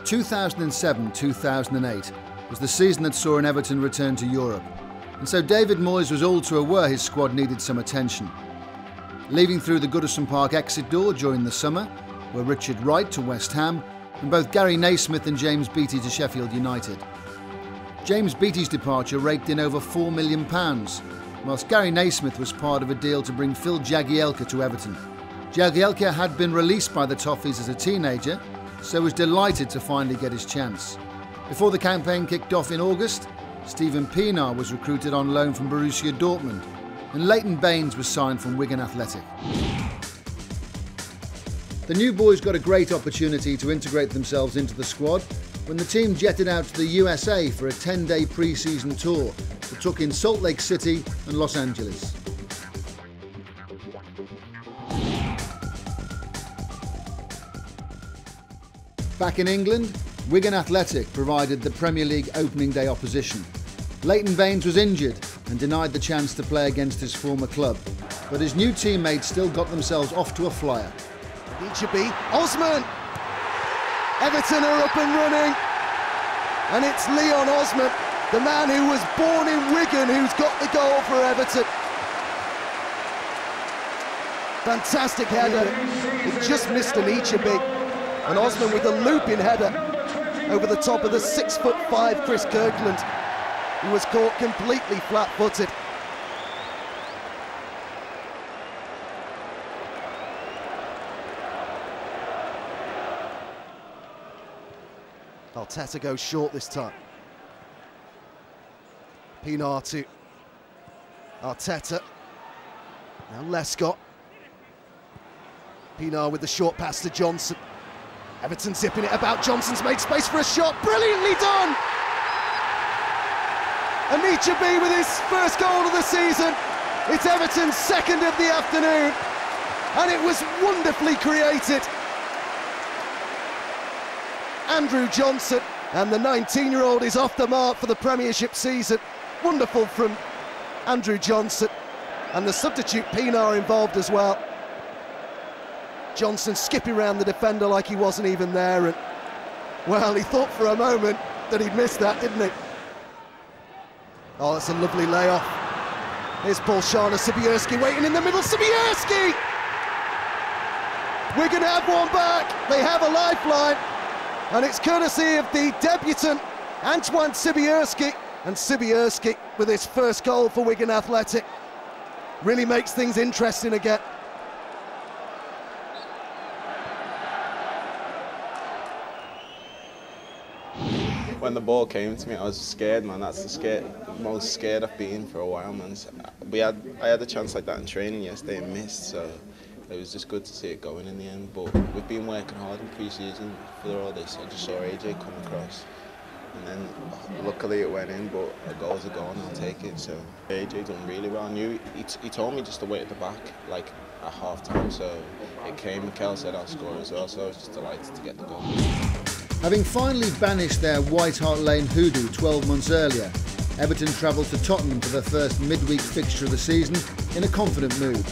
2007-2008 was the season that saw an Everton return to Europe, and so David Moyes was all too aware his squad needed some attention. Leaving through the Goodison Park exit door during the summer were Richard Wright to West Ham and both Gary Naismith and James Beattie to Sheffield United. James Beattie's departure raked in over £4 million, whilst Gary Naismith was part of a deal to bring Phil Jagielka to Everton. Jagielka had been released by the Toffees as a teenager, so was delighted to finally get his chance. Before the campaign kicked off in August, Steven Pienaar was recruited on loan from Borussia Dortmund, and Leighton Baines was signed from Wigan Athletic. The new boys got a great opportunity to integrate themselves into the squad when the team jetted out to the USA for a 10-day pre-season tour that took in Salt Lake City and Los Angeles. Back in England, Wigan Athletic provided the Premier League opening day opposition. Leighton Baines was injured and denied the chance to play against his former club, but his new teammates still got themselves off to a flyer. Ichibi, Osman! Everton are up and running, and it's Leon Osman, the man who was born in Wigan, who's got the goal for Everton. Fantastic header, it just missed an Ichibi, and Osman with a looping header over the top of the 6'5" Chris Kirkland, who was caught completely flat-footed. Arteta goes short this time. Pienaar to Arteta. Now Lescott. Pienaar with the short pass to Johnson. Everton zipping it about. Johnson's made space for a shot. Brilliantly done! Anichebe with his first goal of the season. It's Everton's second of the afternoon, and it was wonderfully created. Andrew Johnson, and the 19-year-old is off the mark for the Premiership season. Wonderful from Andrew Johnson, and the substitute Pienaar involved as well. Johnson skipping around the defender like he wasn't even there, and well, he thought for a moment that he'd missed that, didn't he? Oh, that's a lovely layoff. Here's Paul Shana, Sibierski waiting in the middle. Sibierski! We're going to have one back. They have a lifeline, and it's courtesy of the debutant Antoine Sibierski, and Sibierski with his first goal for Wigan Athletic really makes things interesting again. When the ball came to me, I was scared, man. That's the most scared I've been for a while, man. I had a chance like that in training yesterday and missed, so it was just good to see it going in the end. But we've been working hard in pre-season for all this. I just saw AJ come across, and then luckily it went in, but a goal's a goal and I'll take it. So AJ done really well. I knew he told me just to wait at the back, like at half-time, so it came. Mikel said I'll score as well, so I was just delighted to get the goal. Having finally banished their White Hart Lane hoodoo 12 months earlier, Everton travelled to Tottenham for their first midweek fixture of the season in a confident mood.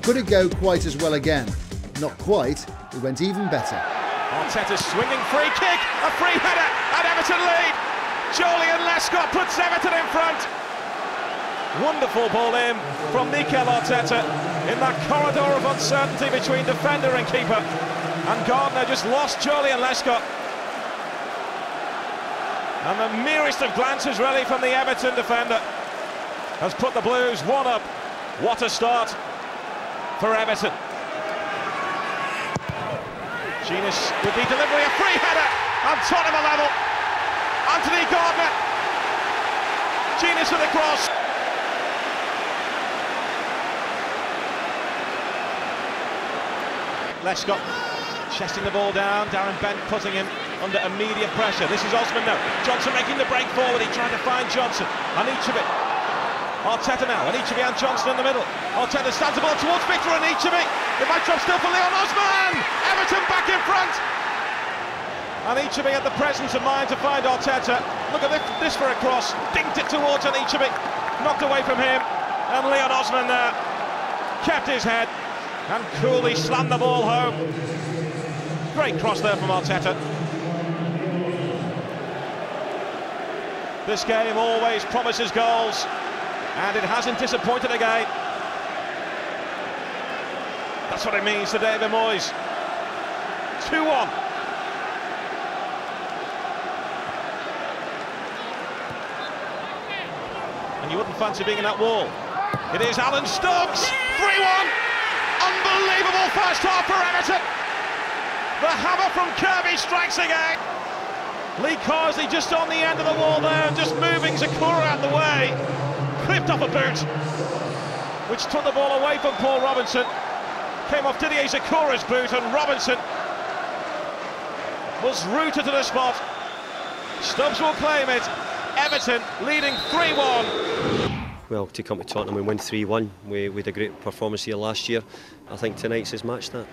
Could it go quite as well again? Not quite, it went even better. Arteta swinging free kick, a free header, and Everton lead! Julian Lescott puts Everton in front. Wonderful ball in from Mikel Arteta in that corridor of uncertainty between defender and keeper. And Gardner just lost Julian Lescott. And the merest of glances really from the Everton defender has put the Blues one up. What a start for Everton. Genius with the delivery, a free header on Tottenham level. Anthony Gardner. Genius with the cross. Lescott chesting the ball down. Darren Bent putting him under immediate pressure. This is Osman now. Johnson making the break forward. He tried to find Johnson. Anichebe. Arteta now. Anichebe and Johnson in the middle. Arteta stands the ball towards Victor Anichebe. It might drop still for Leon Osman. Everton back in front. Anichebe had the presence of mind to find Arteta. Look at this for a cross. Dinked it towards Anichebe. Knocked away from him. And Leon Osman there kept his head and coolly slammed the ball home. Great cross there from Arteta. This game always promises goals, and it hasn't disappointed again. That's what it means to David Moyes. 2-1. And you wouldn't fancy being in that wall. It is Alan Stubbs, 3-1. Unbelievable first half for Everton. The hammer from Kirby strikes again. Lee Carsley just on the end of the wall there, just moving Zakura out of the way. Clipped off a boot, which took the ball away from Paul Robinson. Came off Didier Zakura's boot, and Robinson was rooted to the spot. Stubbs will claim it. Everton leading 3-1. Well, to come to Tottenham and win 3-1, we had a great performance here last year. I think tonight's has matched that.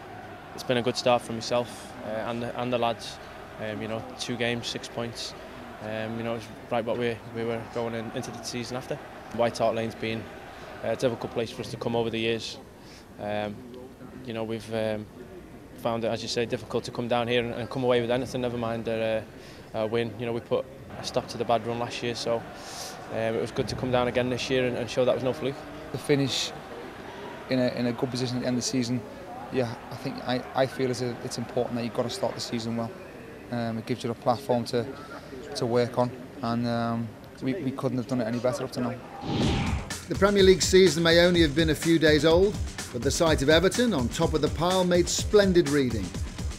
It's been a good start for myself and the lads. You know, 2 games, 6 points. You know, it's right what we were going into the season after. White Hart Lane's been a difficult place for us to come over the years. You know, we've found it, as you say, difficult to come down here and come away with anything, never mind a win. You know, we put a stop to the bad run last year, so it was good to come down again this year and show that was no fluke. The finish in a good position at the end of the season, yeah, I feel it's important that you've got to start the season well. It gives you a platform to work on, and we couldn't have done it any better up to now. The Premier League season may only have been a few days old, but the sight of Everton on top of the pile made splendid reading.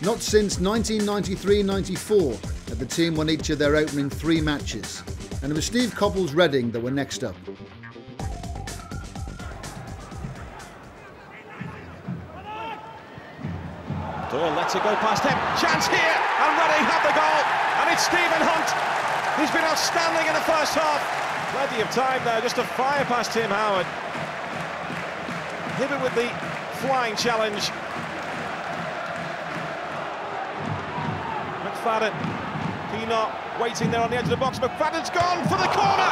Not since 1993-94 had the team won each of their opening 3 matches, and it was Steve Coppell's Reading that were next up. Doyle lets it go past him. Chance here, and Reading have the goal, and it's Stephen Hunt. He's been outstanding in the first half. Plenty of time there just to fire past Tim Howard. Hibbert with the flying challenge. McFadden, Pienaar waiting there on the edge of the box. McFadden's gone for the corner.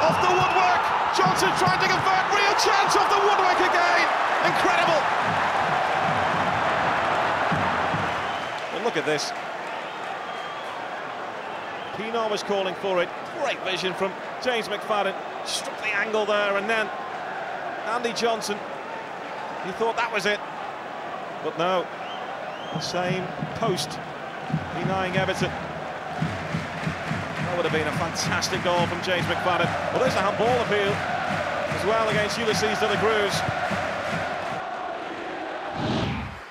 Off the woodwork. Johnson trying to convert. Real chance off the woodwork again. Incredible. And look at this. Pienaar was calling for it. Great vision from James McFadden. Struck the angle there, and then Andy Johnson. He thought that was it, but no. The same post denying Everton. That would have been a fantastic goal from James McFadden. Well, there's a handball appeal as well against Ulysses de la Cruz.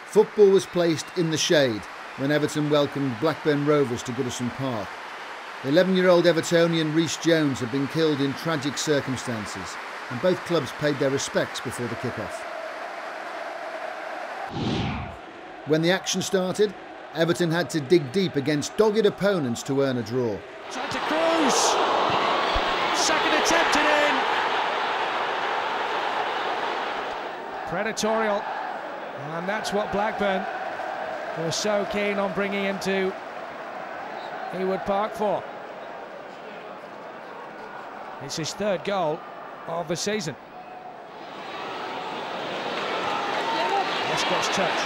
Football was placed in the shade when Everton welcomed Blackburn Rovers to Goodison Park. The 11-year-old Evertonian Rhys Jones had been killed in tragic circumstances, and both clubs paid their respects before the kick-off. When the action started, Everton had to dig deep against dogged opponents to earn a draw. Santa Cruz! Second attempt and in! Predatorial, and that's what Blackburn were so keen on bringing into Ewood Park for. It's his 3rd goal of the season. Lescott's touch.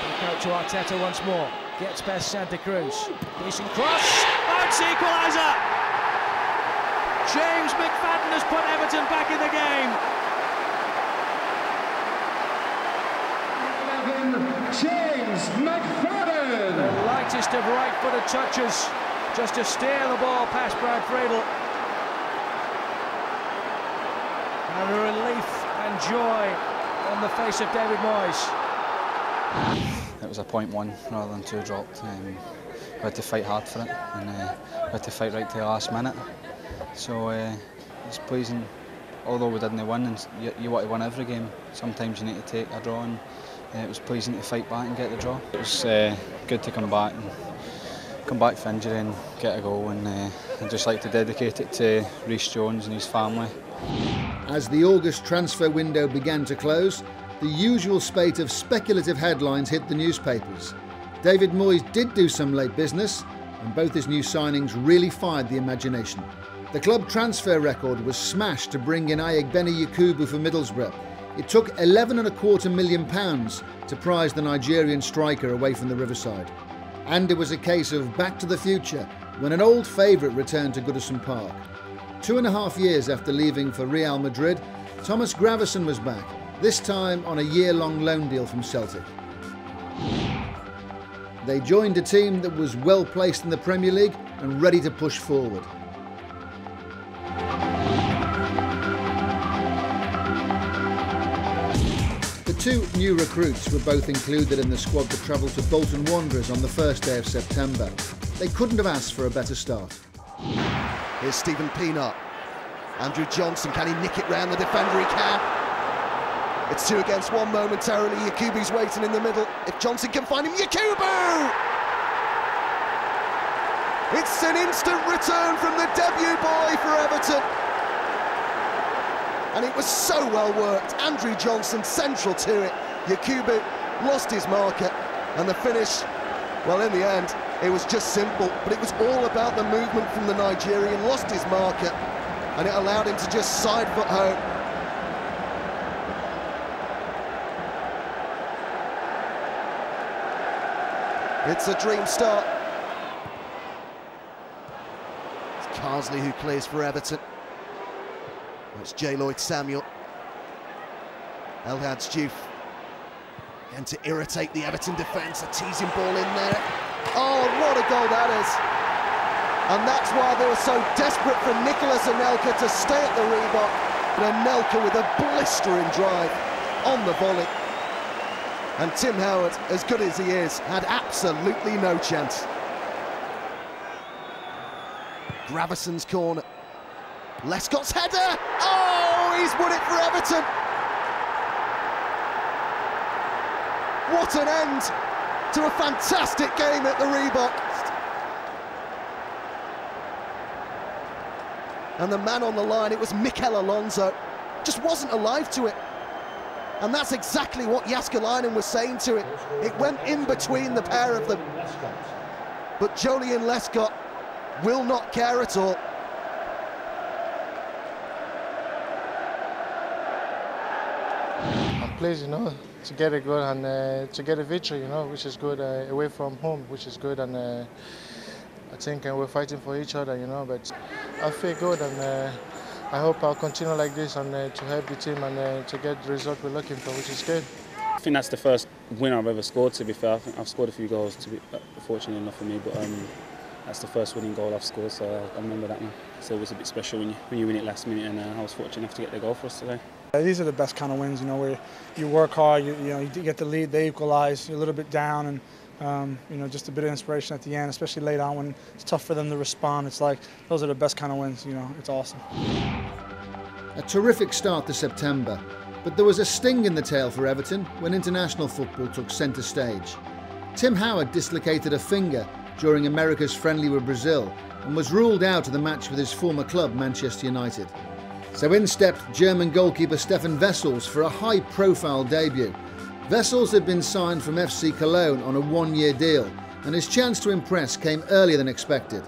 Back out to Arteta once more. Gets past Santa Cruz. Decent cross. That's the equaliser. James McFadden has put Everton back in the game. James McFadden! The lightest of right-footed touches, just to steer the ball past Brad Friedel. And a relief and joy on the face of David Moyes. It was a 0.1 rather than 2 dropped. We had to fight hard for it, and we had to fight right to the last minute. So it's pleasing, although we didn't win, and you want to win every game. Sometimes you need to take a draw, and it was pleasing to fight back and get the draw. It was good to come back for injury and get a goal, and I'd just like to dedicate it to Rhys Jones and his family. As the August transfer window began to close, the usual spate of speculative headlines hit the newspapers. David Moyes did do some late business, and both his new signings really fired the imagination. The club transfer record was smashed to bring in Ayegbeni Yakubu for Middlesbrough. It took £11.25 million to prize the Nigerian striker away from the Riverside. And it was a case of back to the future, when an old favourite returned to Goodison Park. 2.5 years after leaving for Real Madrid, Thomas Gravesen was back, this time on a year-long loan deal from Celtic. They joined a team that was well placed in the Premier League and ready to push forward. The two new recruits were both included in the squad that travelled to Bolton Wanderers on the first day of September. They couldn't have asked for a better start. Here's Stephen Pienaar. Andrew Johnson, can he nick it round the defender? He can. It's 2 against 1 momentarily. Yakubu's waiting in the middle. If Johnson can find him, Yakubu! It's an instant return from the debut boy for Everton. And it was so well worked. Andrew Johnson central to it. Yakubu lost his marker. And the finish, well, in the end, it was just simple. But it was all about the movement from the Nigerian. Lost his marker. And it allowed him to just side foot home. It's a dream start. It's Carsley who clears for Everton. It's J. Lloyd Samuel. El Hadj Diouf. Again to irritate the Everton defence. A teasing ball in there. Oh, what a goal that is. And that's why they were so desperate for Nicolas Anelka to stay at the Reebok. And Anelka with a blistering drive on the volley. And Tim Howard, as good as he is, had absolutely no chance. Gravesen's corner. Lescott's header! Oh, he's won it for Everton! What an end to a fantastic game at the Reebok. And the man on the line, it was Mikel Alonso, just wasn't alive to it. And that's exactly what Jääskeläinen was saying to it. It went in between the pair of them. But Joleon Lescott will not care at all. I'm pleased, to get a goal and to get a victory, which is good, away from home, which is good. And I think we're fighting for each other, but I feel good, and I hope I'll continue like this and to help the team and to get the result we're looking for, which is good. I think that's the first win I've ever scored, to be fair. I think I've scored a few goals, to be fortunate enough for me, but that's the first winning goal I've scored, so I remember that now. It's always a bit special when you win it last minute, and I was fortunate enough to get the goal for us today. These are the best kind of wins, where you work hard, you get the lead, they equalise, you're a little bit down, and just a bit of inspiration at the end, especially late on when it's tough for them to respond. It's like, those are the best kind of wins, it's awesome. A terrific start to September, but there was a sting in the tail for Everton when international football took centre stage. Tim Howard dislocated a finger during America's friendly with Brazil and was ruled out of the match with his former club, Manchester United. So in stepped German goalkeeper Stefan Wessels for a high-profile debut. Wessels had been signed from FC Cologne on a 1-year deal, and his chance to impress came earlier than expected.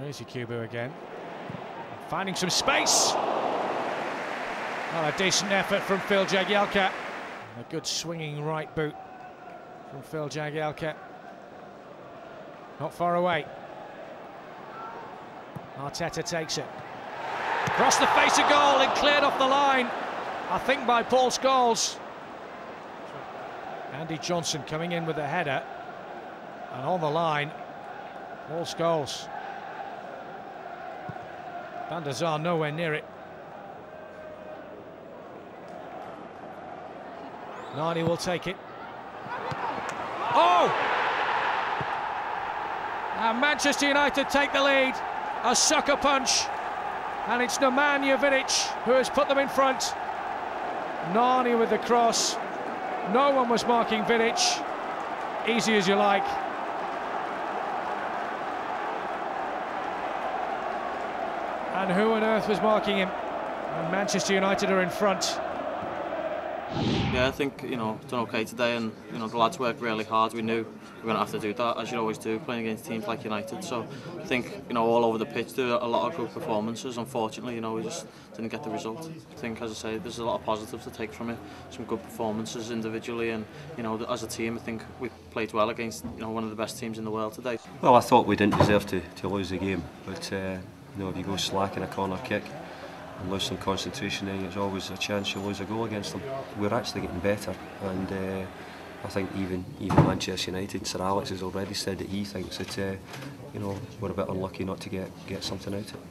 Here's Yakubu again, finding some space. Well, a decent effort from Phil Jagielka. A good swinging right boot from Phil Jagielka. Not far away. Arteta takes it. Across the face of goal and cleared off the line, I think by Paul Scholes. Andy Johnson coming in with a header. And on the line, Paul Scholes. Van der Sar nowhere near it. Nani will take it. Oh! And Manchester United take the lead. A sucker punch. And it's Nemanja Vidic who has put them in front. Nani with the cross. No one was marking Vidic. Easy as you like. And who on earth was marking him? And Manchester United are in front. Yeah, I think, done okay today, and the lads worked really hard. We knew we were going to have to do that, as you always do, playing against teams like United. So I think, all over the pitch, there were a lot of good performances. Unfortunately, we just didn't get the result. I think, as I say, there's a lot of positives to take from it. Some good performances individually, and as a team, I think we played well against one of the best teams in the world today. Well, I thought we didn't deserve to lose the game, but if you go slack in a corner kick and lose some concentration, then there's always a chance you'll lose a goal against them. We're actually getting better, and I think even Manchester United, Sir Alex has already said that he thinks that we're a bit unlucky not to get something out of it.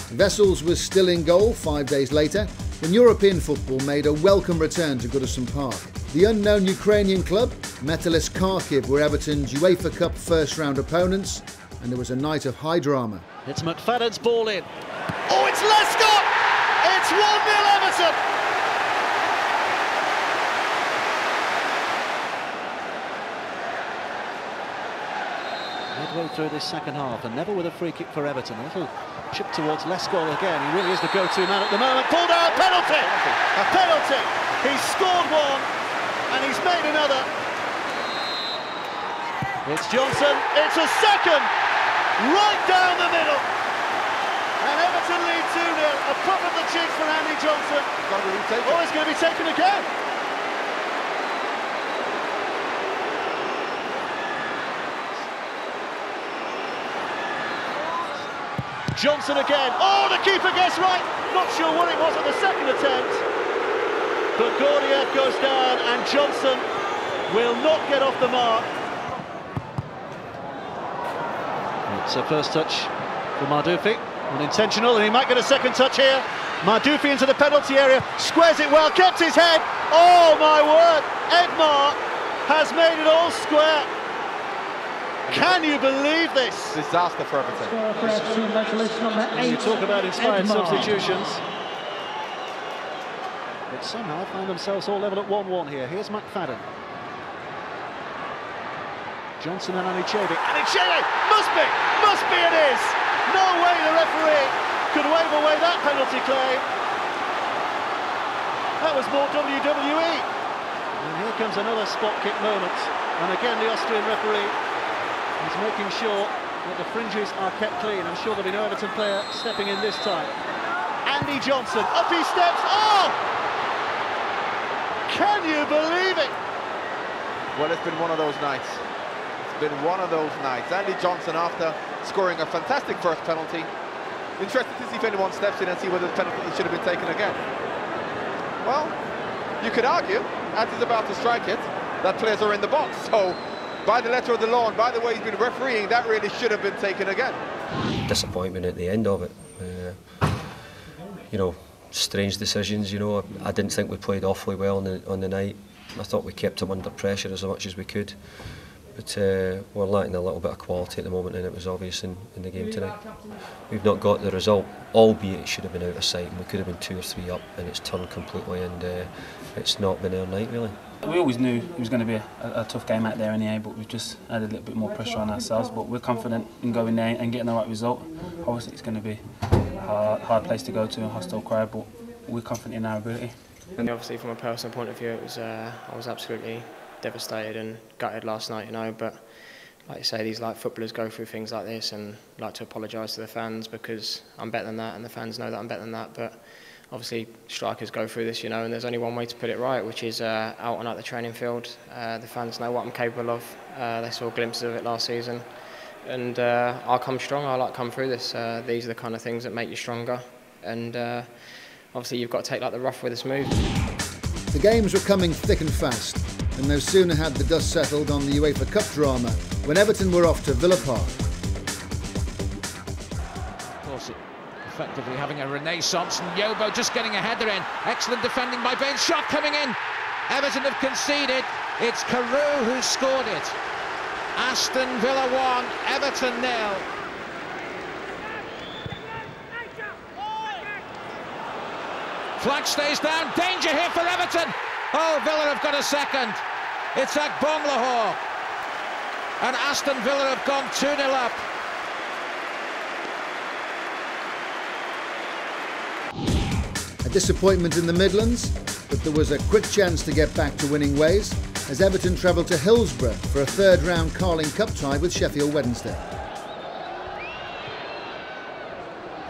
Vessels was still in goal 5 days later when European football made a welcome return to Goodison Park. The unknown Ukrainian club, Metalist Kharkiv, were Everton's UEFA Cup first-round opponents, and there was a night of high drama. It's McFadden's ball in. Oh, it's Lescott! It's 1-0 Everton! Midway through this second half, and never with a free kick for Everton. A little chip towards Lescott again. He really is the go-to man at the moment. Pulled out, penalty! A penalty! He's scored one, and he's made another. It's Johnson, it's a second! Right down the middle! And Everton lead 2-0. A puff of the cheeks for Andy Johnson. Oh, it's going to be taken again. Johnson again. Oh, the keeper gets right. Not sure what it was at the second attempt. But Gordiev goes down, and Johnson will not get off the mark. It's a first touch for Mardufi. Unintentional, and he might get a second touch here. Mardufi into the penalty area, squares it well, kept his head. Oh my word, Edmar has made it all square. Can you believe this? Disaster for Everton. You talk about inspired substitutions. But somehow find themselves all level at 1-1 here. Here's McFadden. Johnson and Anichebe. Anichebe! Must be it is! No way the referee could wave away that penalty claim. That was more WWE. And here comes another spot kick moment. And again the Austrian referee is making sure that the fringes are kept clean. I'm sure there'll be no Everton player stepping in this time. Andy Johnson, up he steps. Oh! Can you believe it? Well, it's been one of those nights. Been one of those nights. Andy Johnson, after scoring a fantastic first penalty, interested to see if anyone steps in and see whether the penalty should have been taken again. Well, you could argue, as he's about to strike it, that players are in the box. So, by the letter of the law and by the way he's been refereeing, that really should have been taken again. Disappointment at the end of it. Strange decisions. I didn't think we played awfully well on the night. I thought we kept them under pressure as much as we could. But we're lacking a little bit of quality at the moment, and it was obvious in the game tonight. We've not got the result, albeit it should have been out of sight, and we could have been 2 or 3 up, and it's turned completely, and it's not been our night really. We always knew it was going to be a tough game out there in the air, but we've just added a little bit more pressure on ourselves. But we're confident in going there and getting the right result. Obviously, it's going to be a hard place to go to, a hostile crowd, but we're confident in our ability. And obviously, from a personal point of view, it was I was absolutely devastated and gutted last night, but like you say, these footballers go through things like this, and like to apologise to the fans because I'm better than that, and the fans know that I'm better than that. But obviously, strikers go through this, and there's only one way to put it right, which is out and out the training field. The fans know what I'm capable of. They saw glimpses of it last season, and I'll come strong. I come through this. These are the kind of things that make you stronger, and obviously, you've got to take the rough with this move. The games were coming thick and fast, and no sooner had the dust settled on the UEFA Cup drama when Everton were off to Villa Park. Of course, effectively having a renaissance, and Yobo just getting a header in. Excellent defending by Baines, shot coming in. Everton have conceded. It's Carew who scored it. Aston Villa 1, Everton 0. Flag stays down, danger here for Everton. Oh, Villa have got a second. It's Agbonlahor. And Aston Villa have gone 2-0 up. A disappointment in the Midlands, but there was a quick chance to get back to winning ways as Everton travelled to Hillsborough for a third-round Carling Cup tie with Sheffield Wednesday.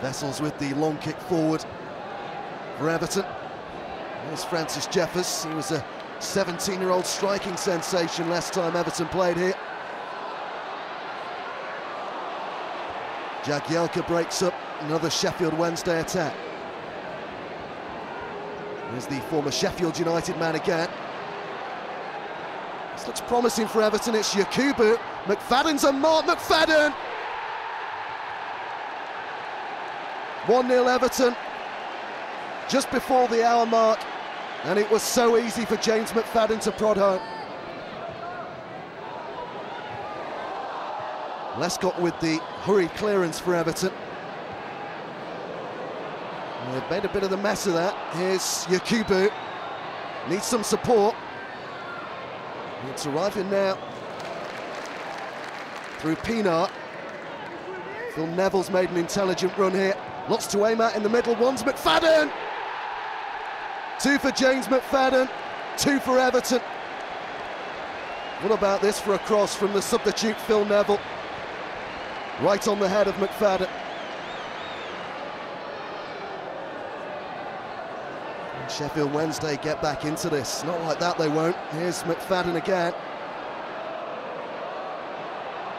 Vessels with the long kick forward for Everton. There's Francis Jeffers. He was a 17-year-old striking sensation last time Everton played here. Jagielka breaks up another Sheffield Wednesday attack. There's the former Sheffield United man again. This looks promising for Everton. It's Yakubu. McFadden's a mark. McFadden! 1-0 Everton. Just before the hour mark. And it was so easy for James McFadden to prod home. Lescott with the hurried clearance for Everton. And they've made a bit of the mess of that. Here's Yakubu. Needs some support. It's arriving now through Pienaar. Phil Neville's made an intelligent run here. Lots to aim at in the middle. One's McFadden. 2 for James McFadden. 2 for Everton. What about this for a cross from the substitute Phil Neville? Right on the head of McFadden. And Sheffield Wednesday get back into this. Not like that, they won't. Here's McFadden again.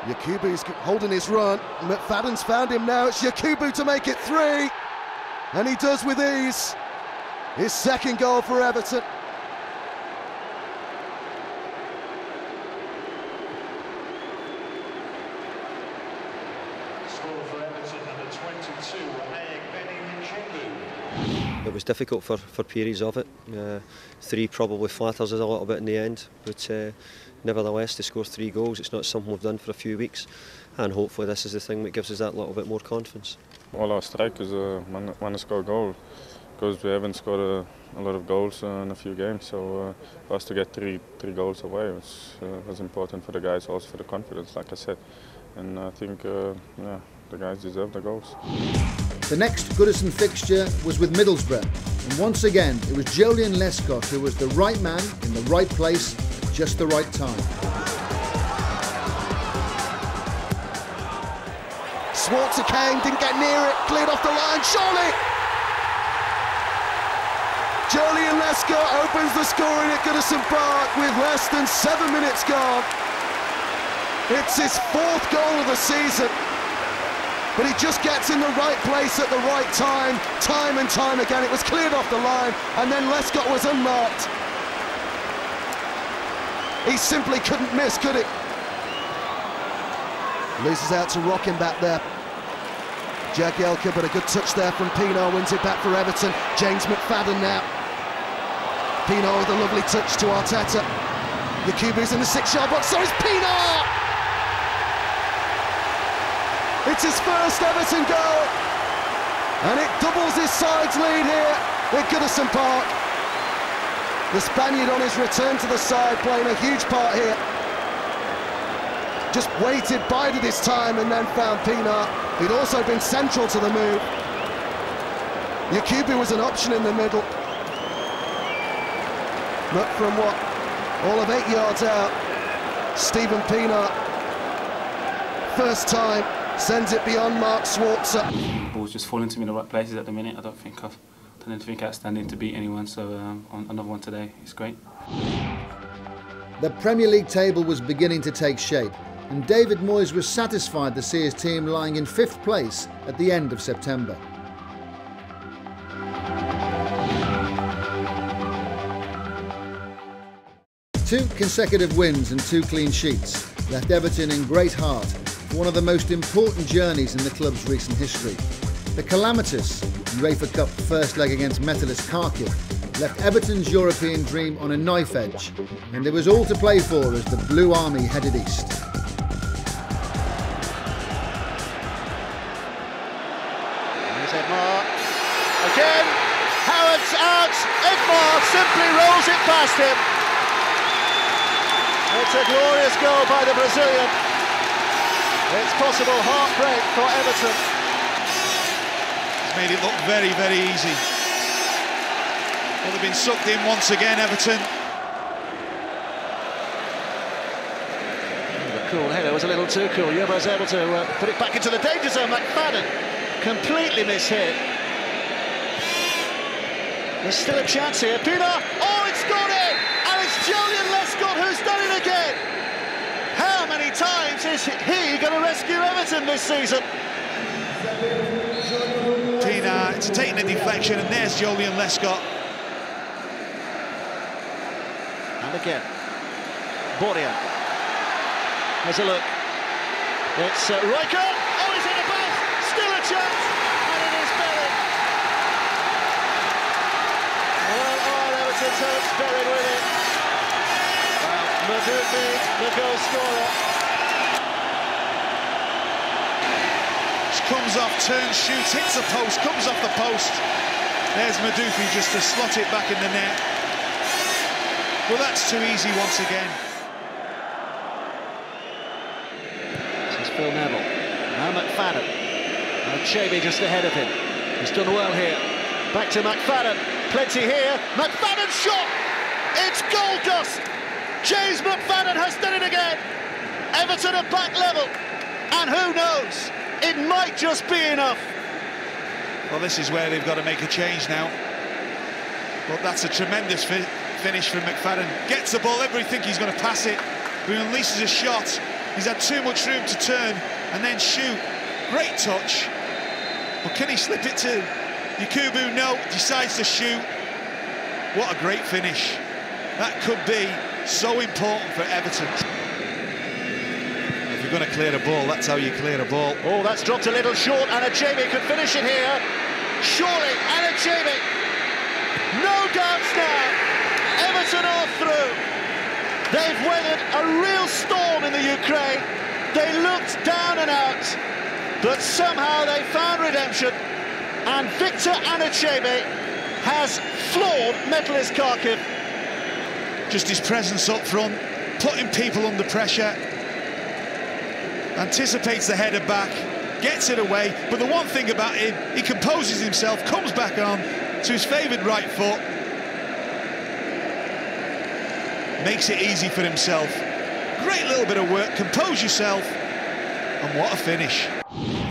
Yakubu's holding his run. McFadden's found him now. It's Yakubu to make it 3. And he does with ease. His second goal for Everton. It was difficult for periods of it. 3 probably flatters us a little bit in the end, but nevertheless to score 3 goals, it's not something we've done for a few weeks, and hopefully this is the thing that gives us that little bit more confidence. All our strikers want to score goals, because we haven't scored a lot of goals in a few games, so for us to get three goals away was important for the guys, also for the confidence, like I said, and I think yeah, the guys deserve the goals. The next Goodison fixture was with Middlesbrough, and once again it was Joleon Lescott who was the right man in the right place at just the right time. Schwarzer came, didn't get near it, cleared off the line, surely! Joleon Lescott opens the scoring at Goodison Park with less than 7 minutes gone. It's his 4th goal of the season. But he just gets in the right place at the right time and time again. It was cleared off the line, and then Lescott was unmarked. He simply couldn't miss, could he? Loses out to Rockin back there. Jagielka, but a good touch there from Pienaar, wins it back for Everton. James McFadden now. Pienaar with a lovely touch to Arteta. Yakubu's in the 6-yard box, so is Pienaar! It's his first Everton goal, and it doubles his side's lead here at Goodison Park. The Spaniard on his return to the side playing a huge part here. Just waited, bided his time, and then found Pienaar, who'd also been central to the move. Yakubu was an option in the middle. But from what, all of 8 yards out, Stephen Pienaar, first time, sends it beyond Mark Schwarzer. The ball's just falling to me in the right places at the minute. I don't think I've done anything outstanding to beat anyone, so on another one today, it's great. The Premier League table was beginning to take shape, and David Moyes was satisfied to see his team lying in 5th place at the end of September. Two consecutive wins and 2 clean sheets left Everton in great heart for one of the most important journeys in the club's recent history. The calamitous UEFA Cup first leg against Metalist Kharkiv left Everton's European dream on a knife edge, and it was all to play for as the Blue Army headed east. Here's Edmar. Again, Howard's out. Edmar simply rolls it past him. It's a glorious goal by the Brazilian. It's possible heartbreak for Everton. He's made it look very, very easy. Well, they've been sucked in once again, Everton. The cool header was a little too cool. Yobo's able to put it back into the danger zone. McFadden completely mishit. There's still a chance here. Pienaar, oh, it's gone in! And it's Julian Lescott who's done it again! How many times is he going to rescue Everton this season? Pienaar, it's taking a deflection, and there's Julian Lescott. And again, Bordia. Has a look. It's Riker. Oh, he's in the box. Still a chance. And it is buried. Well, all Everton's hopes buried with it. Well, Madufi, the goal scorer. Comes off, turns, shoots, hits the post, comes off the post. There's Madufi just to slot it back in the net. Well, that's too easy once again. This is Phil Neville. Now McFadden. And Chaby just ahead of him. He's done well here. Back to McFadden. Plenty here. McFadden's shot! It's goal dust! James McFadden has done it again. Everton are back level. And who knows? It might just be enough. Well, this is where they've got to make a change now. But that's a tremendous finish from McFadden. Gets the ball, everybody thinks he's going to pass it, but he unleashes a shot. He's had too much room to turn and then shoot. Great touch. But can he slip it to Yakubu? No, decides to shoot. What a great finish. That could be so important for Everton. If you're going to clear the ball, that's how you clear the ball. Oh, that's dropped a little short, and Ajaybi could finish it here. Surely, and Ajaybi. No doubts now. Everton are through. They've weathered a real storm in the Ukraine. They looked down and out, but somehow they found redemption. And Victor Anichebe has floored Metalist Kharkiv. Just his presence up front, putting people under pressure. Anticipates the header back, gets it away, but the one thing about him, he composes himself, comes back on to his favoured right foot, makes it easy for himself. Great little bit of work, compose yourself, and what a finish.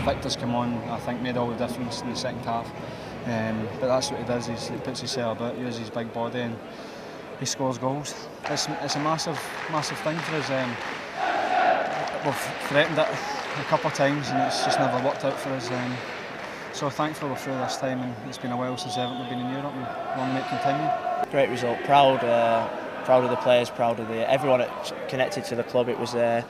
Victor's come on, I think, made all the difference in the second half, but that's what he does, he puts himself about, uses his big body and he scores goals. It's a massive thing for us. We've threatened it a couple of times and it's just never worked out for us. So thankful we're through this time, and it's been a while since Everton have been in Europe and want to make it continue. Great result, proud of the players, proud of everyone connected to the club. It was, I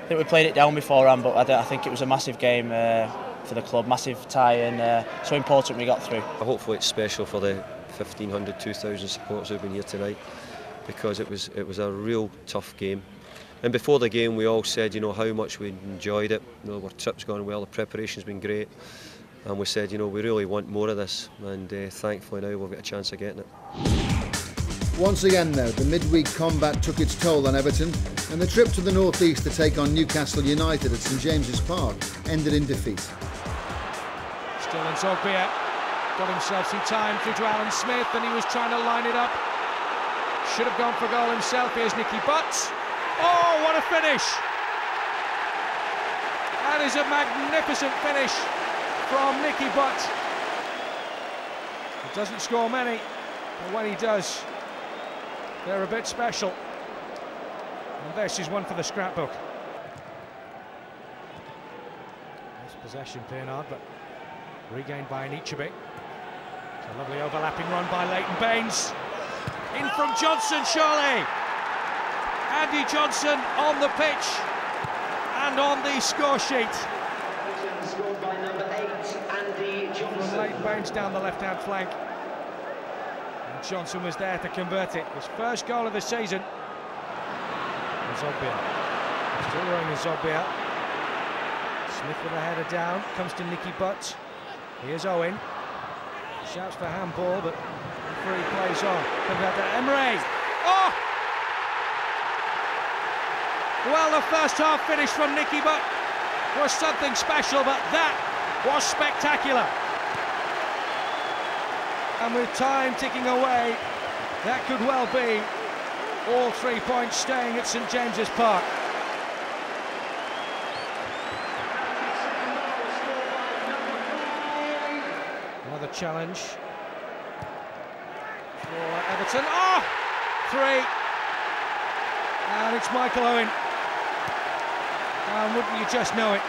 think we played it down beforehand, but I think it was a massive game for the club, massive tie, and so important we got through. Hopefully it's special for the 1,500, 2,000 supporters who've been here tonight, because it was a real tough game. And before the game, we all said, how much we enjoyed it. Our trip's gone well, the preparation's been great, and we said, we really want more of this. And thankfully now we've got a chance of getting it. Once again, though, the midweek combat took its toll on Everton, and the trip to the North East to take on Newcastle United at St James's Park ended in defeat. Still in Zogbia, got himself some time through to Alan Smith, and he was trying to line it up. Should have gone for goal himself. Here's Nicky Butt. Oh, what a finish! That is a magnificent finish from Nicky Butt. He doesn't score many, but when he does, they're a bit special. And this is one for the scrapbook. Nice possession, Pienaar, but regained by Anichebe. It's a lovely overlapping run by Leighton Baines. In from Johnson, surely. Andy Johnson on the pitch and on the score sheet. Scored by number 8, Andy Johnson. From Leighton Baines down the left-hand flank. And Johnson was there to convert it. His first goal of the season. And Zogbia. Still rowing in Zogbia. Smith with a header down. Comes to Nicky Butt. Here's Owen. Shouts for handball, but free plays on. Comes out to Emre. Oh! Well, the first half finish from Nicky Butt was something special, but that was spectacular. And with time ticking away, That could well be all 3 points staying at St James's Park. Another challenge for Everton. Oh! 3. And it's Michael Owen. And wouldn't you just know it?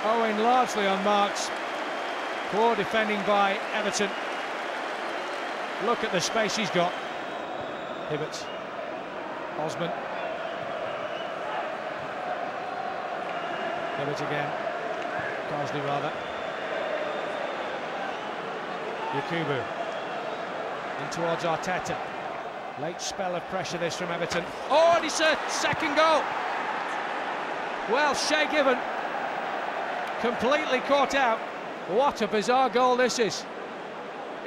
Owen largely unmarked. Poor defending by Everton. Look at the space he's got. Hibbert. Osman. Hibbert again. Carsley rather. Yakubu. In towards Arteta. Late spell of pressure this from Everton. Oh, and it's a second goal. Well, Shay Given completely caught out. What a bizarre goal this is.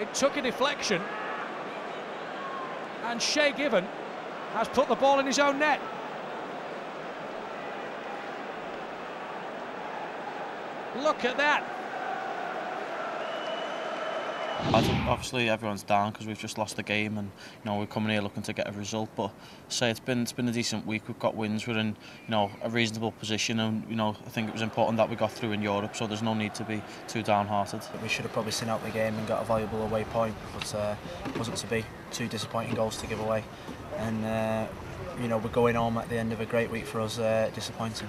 It took a deflection and Shay Given has put the ball in his own net. Look at that. Obviously everyone's down because we've just lost the game, and we're coming here looking to get a result, but say it's been a decent week. We've got wins, we're in a reasonable position, and I think it was important that we got through in Europe, so there's no need to be too downhearted. We should have probably seen out the game and got a valuable away point, but it wasn't to be. 2 disappointing goals to give away, and we're going home at the end of a great week for us. Disappointing.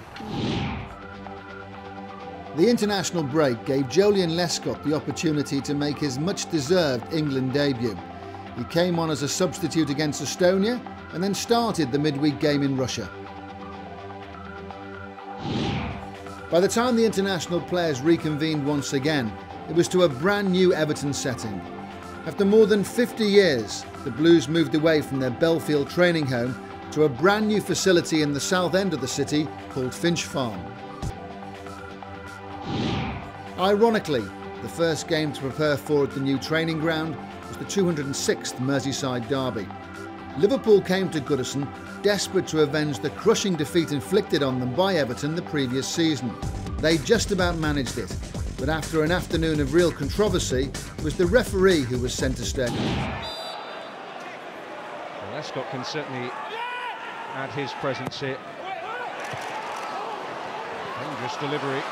The international break gave Joleon Lescott the opportunity to make his much-deserved England debut. He came on as a substitute against Estonia and then started the midweek game in Russia. By the time the international players reconvened once again, it was to a brand new Everton setting. After more than 50 years, the Blues moved away from their Belfield training home to a brand new facility in the south end of the city called Finch Farm. Ironically, the first game to prepare for at the new training ground was the 206th Merseyside derby. Liverpool came to Goodison desperate to avenge the crushing defeat inflicted on them by Everton the previous season. They just about managed it, but after an afternoon of real controversy, it was the referee who was centre stage. Well, Lescott can certainly add his presence here. Dangerous delivery.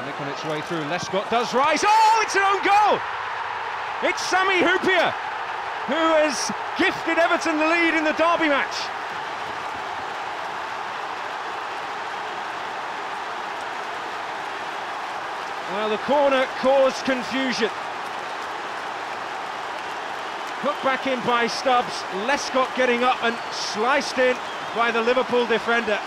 Nick on its way through. Lescott does rise. Oh, it's an own goal! It's Sami Hyypiä who has gifted Everton the lead in the derby match. Well, the corner caused confusion. Hooked back in by Stubbs. Lescott getting up and sliced in by the Liverpool defender.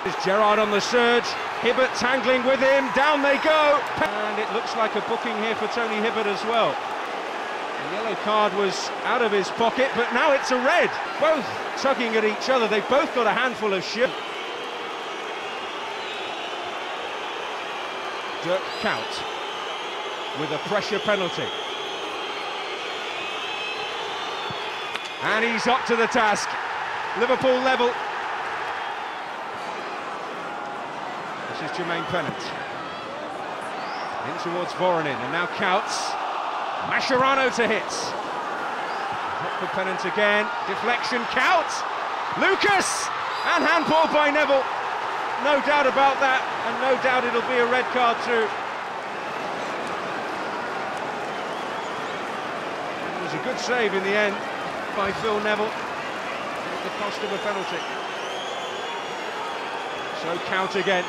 Is Gerrard on the surge, Hibbert tangling with him, down they go, and it looks like a booking here for Tony Hibbert as well. The yellow card was out of his pocket, but now it's a red. Both tugging at each other, they've both got a handful of shit. Dirk Kuyt with a pressure penalty. And he's up to the task. Liverpool level. This is Jermaine Pennant. In towards Voronin, and now Kuyt. Mascherano to hit. Up for Pennant again. Deflection, Kuyt. Lucas! And handball by Neville. No doubt about that, and no doubt it'll be a red card too. It was a good save in the end by Phil Neville at the cost of a penalty. So Kuyt again.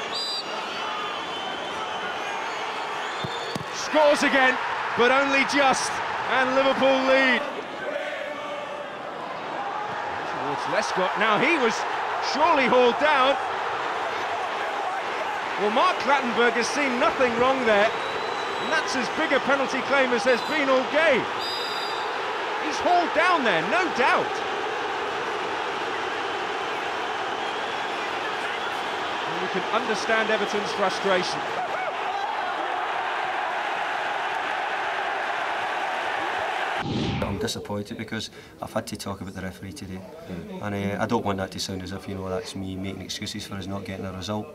Scores again, but only just, and Liverpool lead. Towards Lescott, now he was surely hauled down. Well, Mark Clattenburg has seen nothing wrong there, and that's as big a penalty claim as there's been all game. He's hauled down there, no doubt. And you can understand Everton's frustration. I'm disappointed because I've had to talk about the referee today, and I don't want that to sound as if that's me making excuses for us not getting a result.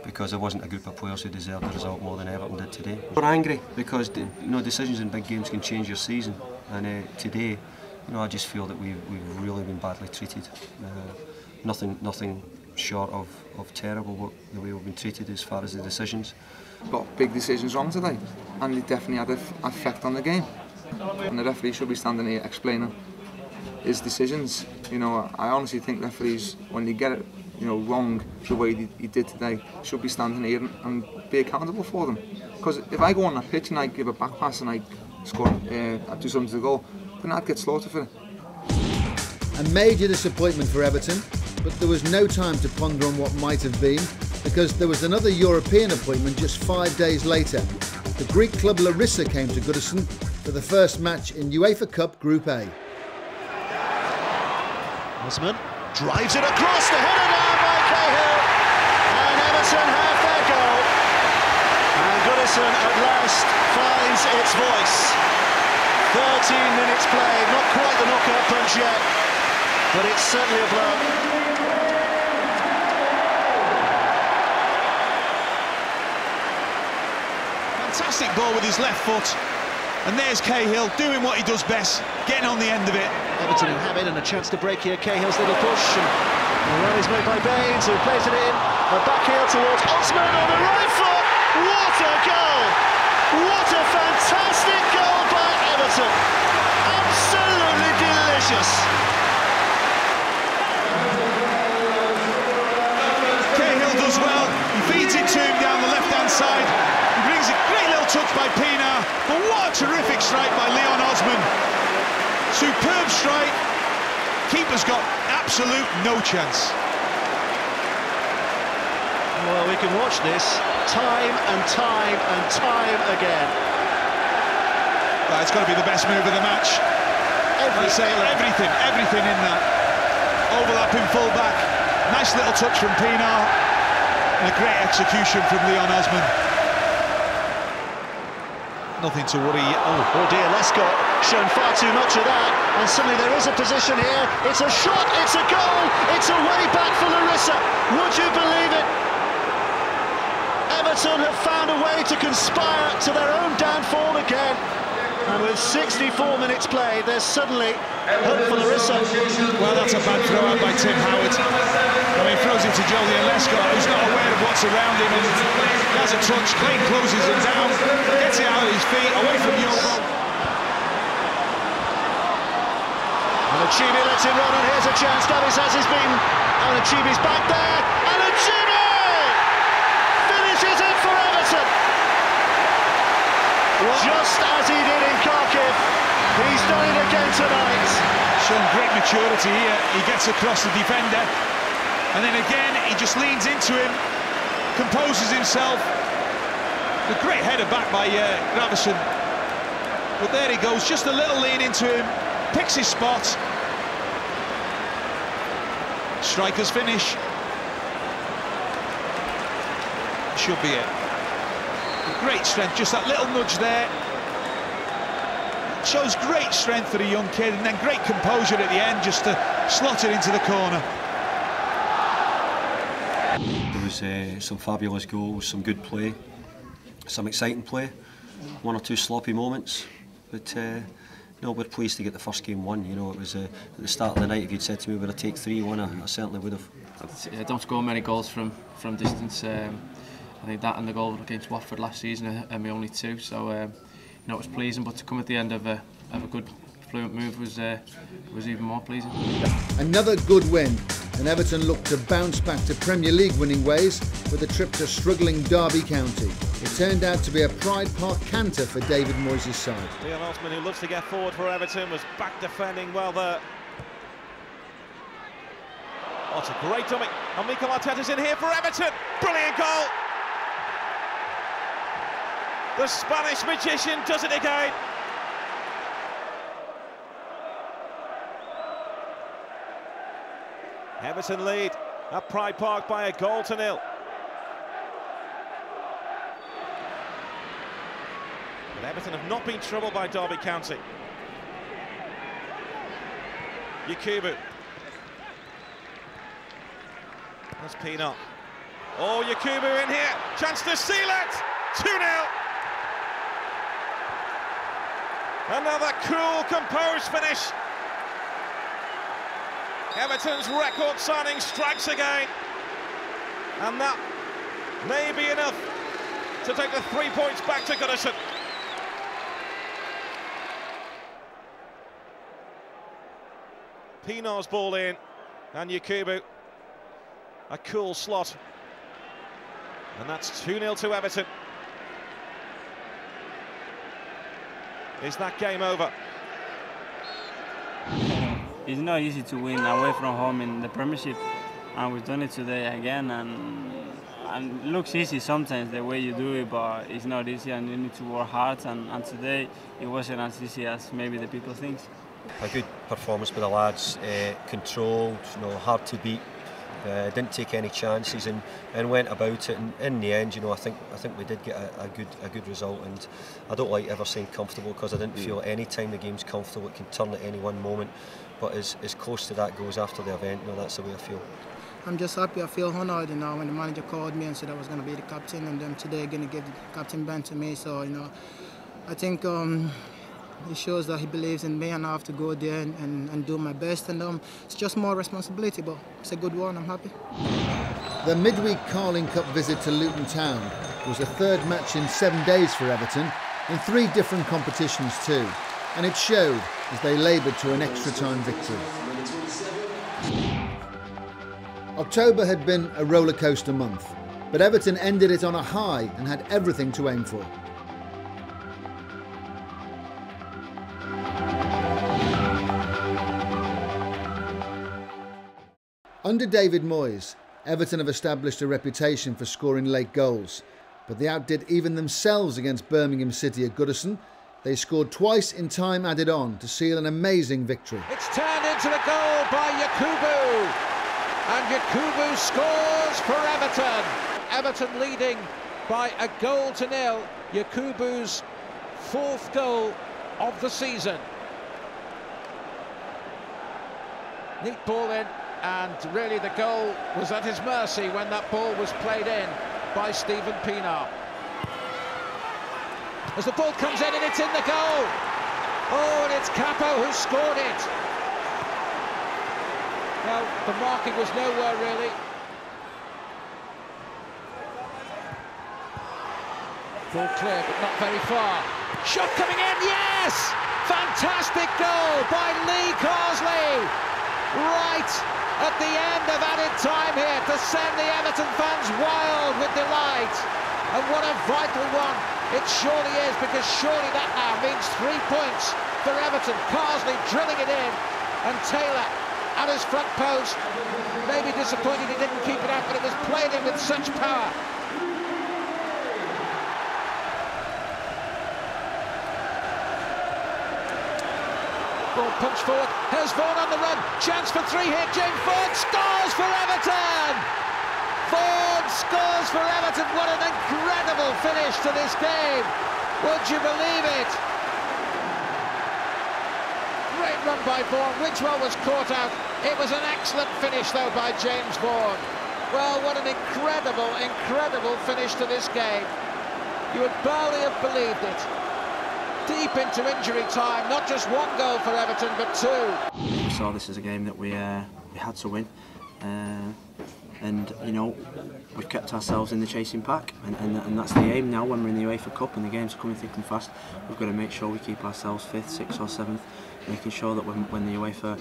because there wasn't a group of players who deserved the result more than Everton did today. We're angry because decisions in big games can change your season, and today, I just feel that we've really been badly treated. Nothing short of terrible the way we've been treated as far as the decisions. Got big decisions wrong today, and it definitely had an effect on the game. And the referee should be standing here explaining his decisions. I honestly think referees, when they get it, wrong the way he did today, should be standing here and be accountable for them. Because if I go on that pitch and I give a back pass and I score, I do something to the goal, then I'd get slaughtered for it. A major disappointment for Everton, but there was no time to ponder on what might have been, because there was another European appointment just 5 days later. The Greek club Larissa came to Goodison for the first match in UEFA Cup Group A. Osman drives it across, the header down by Cahill, and Everton have their goal. And Goodison at last finds its voice. 13 minutes played, not quite the knockout punch yet, but it's certainly a blow. Fantastic ball with his left foot, and there's Cahill doing what he does best, getting on the end of it. Everton have it and a chance to break here. Cahill's little push, and the run is made by Baines, who plays it in. A back heel towards Osman on the right foot. What a goal! What a fantastic goal by Everton! Absolutely delicious. Cahill does well. He feeds it to him down the left-hand side. He brings a great little touch by Pienaar, but what a terrific strike by Leon Osman. Superb strike. Keeper's got absolute no chance. Well, we can watch this time and time and time again. Well, it's got to be the best move of the match. Everything in that. Overlapping full-back. Nice little touch from Pienaar. And a great execution from Leon Osman. Nothing to worry. Oh dear, Lescott shown far too much of that, and suddenly there is a position here. It's a shot, it's a goal, it's a way back for Larissa. Would you believe it? Everton have found a way to conspire to their own downfall again. And with 64 minutes played, there's suddenly hope for Larissa. Well, that's a bad throw out by Tim Howard. I mean, throws it to Jolyon Lescott, who's not aware of what's around him, and has a touch. Klein closes him down, gets it out of his feet, away from Yobo. And Achibi lets him run, and here's a chance. Davies has his beaten, and Achibi's back there, and Achibi finishes it for Everton. Just as he did in Kharkiv, he's done it again tonight. Shown great maturity here. He gets across the defender, and then again he just leans into him, composes himself. A great header back by Gravesen. But there he goes, just a little lean into him, picks his spot. Striker's finish. Should be it. Great strength, just that little nudge there. Shows great strength for a young kid, and then great composure at the end just to slot it into the corner. There was some fabulous goals, some good play, some exciting play, one or two sloppy moments, but we're pleased to get the first game won. It was at the start of the night, if you'd said to me we'd take 3-1, I certainly would have. I don't score many goals from distance. I think that and the goal against Watford last season are my only two, so it was pleasing, but to come at the end of a good fluent move was even more pleasing. Another good win, and Everton looked to bounce back to Premier League winning ways with a trip to struggling Derby County. It turned out to be a Pride Park canter for David Moyes' side. Leon Osman, who loves to get forward for Everton, was back defending well there. What a great dummy, and Mikel Arteta's in here for Everton. Brilliant goal! The Spanish magician does it again. Everton lead at Pride Park by 1-0. But Everton have not been troubled by Derby County. Yakubu. That's Pienaar. Oh, Yakubu in here, chance to seal it, 2-0. Another cool, composed finish. Everton's record signing strikes again. And that may be enough to take the 3 points back to Goodison. Pinar's ball in, and Yakubu, a cool slot. And that's 2-0 to Everton. Is that game over? It's not easy to win away from home in the Premiership, and we've done it today again. And it looks easy sometimes the way you do it, but it's not easy, and you need to work hard. And today it wasn't as easy as maybe the people think. A good performance by the lads, controlled, hard to beat. Didn't take any chances and went about it, and in the end, I think we did get a good result. And I don't like ever saying comfortable, because I didn't feel any time the game's comfortable, it can turn at any one moment. But as close to that goes after the event, that's the way I feel. I'm just happy. I feel honoured, when the manager called me and said I was going to be the captain, and then today going to give the captain band to me. So I think it shows that he believes in me, and I have to go there and do my best. And it's just more responsibility, but it's a good one. I'm happy. The midweek Carling Cup visit to Luton Town was the third match in 7 days for Everton, in 3 different competitions too, and it showed as they laboured to an extra-time victory. October had been a rollercoaster month, but Everton ended it on a high and had everything to aim for. Under David Moyes, Everton have established a reputation for scoring late goals, but they outdid even themselves against Birmingham City at Goodison. They scored twice in time added on to seal an amazing victory. It's turned into the goal by Yakubu, and Yakubu scores for Everton. Everton leading by 1-0. Yakubu's 4th goal of the season. Neat ball in, and really the goal was at his mercy when that ball was played in by Stephen Pinar. As the ball comes in, and it's in the goal. Oh, and it's Capo who scored it. Well, the marking was nowhere really. Ball clear, but not very far. Shot coming in, yes! Fantastic goal by Lee Carsley. Right at the end of added time here to send the Everton fans wild with delight. And what a vital one it surely is, because surely that now means 3 points for Everton. Carsley drilling it in, and Taylor at his front post. Maybe disappointed he didn't keep it out, but it was played in with such power. Ball punched forward, here's Vaughan on the run, chance for 3 here, James Vaughan scores for Everton! Vaughan scores for Everton. What an incredible finish to this game. Would you believe it? Great run by Vaughan. Ridgewell was caught out. It was an excellent finish, though, by James Vaughan. Well, what an incredible, incredible finish to this game. You would barely have believed it. Deep into injury time, not just 1 goal for Everton, but 2. We saw this as a game that we had to win. And we've kept ourselves in the chasing pack, and that's the aim now. When we're in the UEFA Cup and the games are coming thick and fast, we've got to make sure we keep ourselves 5th, 6th or 7th, making sure that when the UEFA,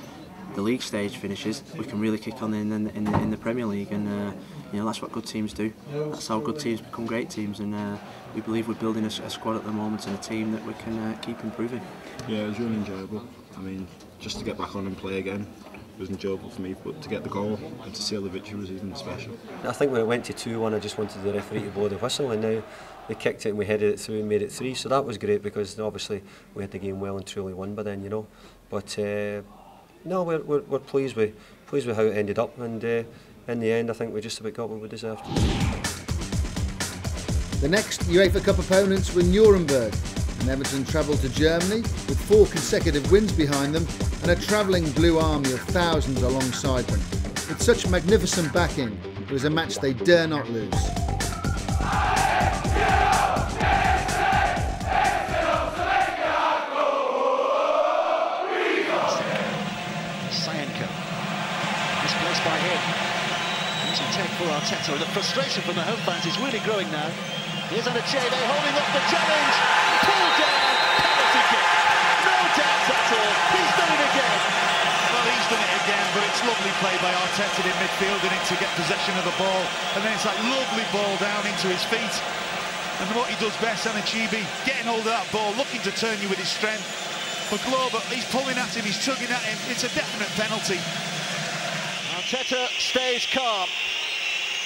the league stage finishes, we can really kick on in the Premier League, and that's what good teams do. That's how good teams become great teams, and we believe we're building a squad at the moment and a team that we can keep improving. Yeah, it was really enjoyable. I mean, just to get back on and play again, it was enjoyable for me, but to get the goal and to seal the victory was even special. I think when it went to 2-1, I just wanted the referee to blow the whistle, and now they kicked it and we headed it through and made it 3, so that was great, because obviously we had the game well and truly won by then, But no, we're pleased with how it ended up, and in the end I think we just about got what we deserved. The next UEFA Cup opponents were Nuremberg, and Everton travelled to Germany with 4 consecutive wins behind them and a travelling blue army of thousands alongside them. With such magnificent backing, It was a match they dare not lose. Misplaced by him. Easy take for Arteta, and the frustration from the home fans is really growing now. Here's Anachede holding up the challenge. Pulled down, penalty kick. No doubt at all. He's done it again. Well, he's done it again, but it's lovely play by Arteta in midfield and to get possession of the ball. And then it's that lovely ball down into his feet. And what he does best, Anachede, getting hold of that ball, looking to turn you with his strength. But Glover, he's pulling at him, he's tugging at him. It's a definite penalty. Arteta stays calm.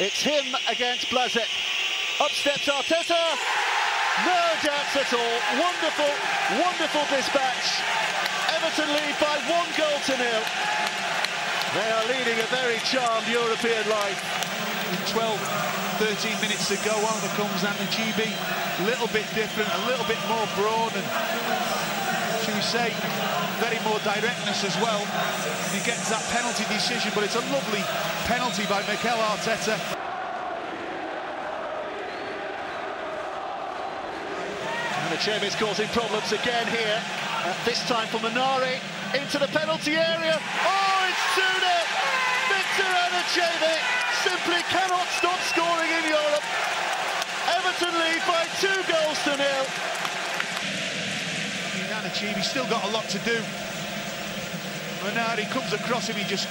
It's him against Blazek. Up steps Arteta. No doubts at all. Wonderful, wonderful dispatch. Everton lead by 1-0. They are leading a very charmed European life. 12, 13 minutes to go on. There comes Anachede. A little bit different, a little bit more broad, and should we say, very more directness as well. He gets that penalty decision, but it's a lovely penalty by Mikel Arteta. Anachede's causing problems again here. This time for Minari into the penalty area. Oh, it's 2-0. Victor Anachede simply cannot stop scoring in Europe. Everton lead by 2-0. Anachede's still got a lot to do. Minari comes across him, he just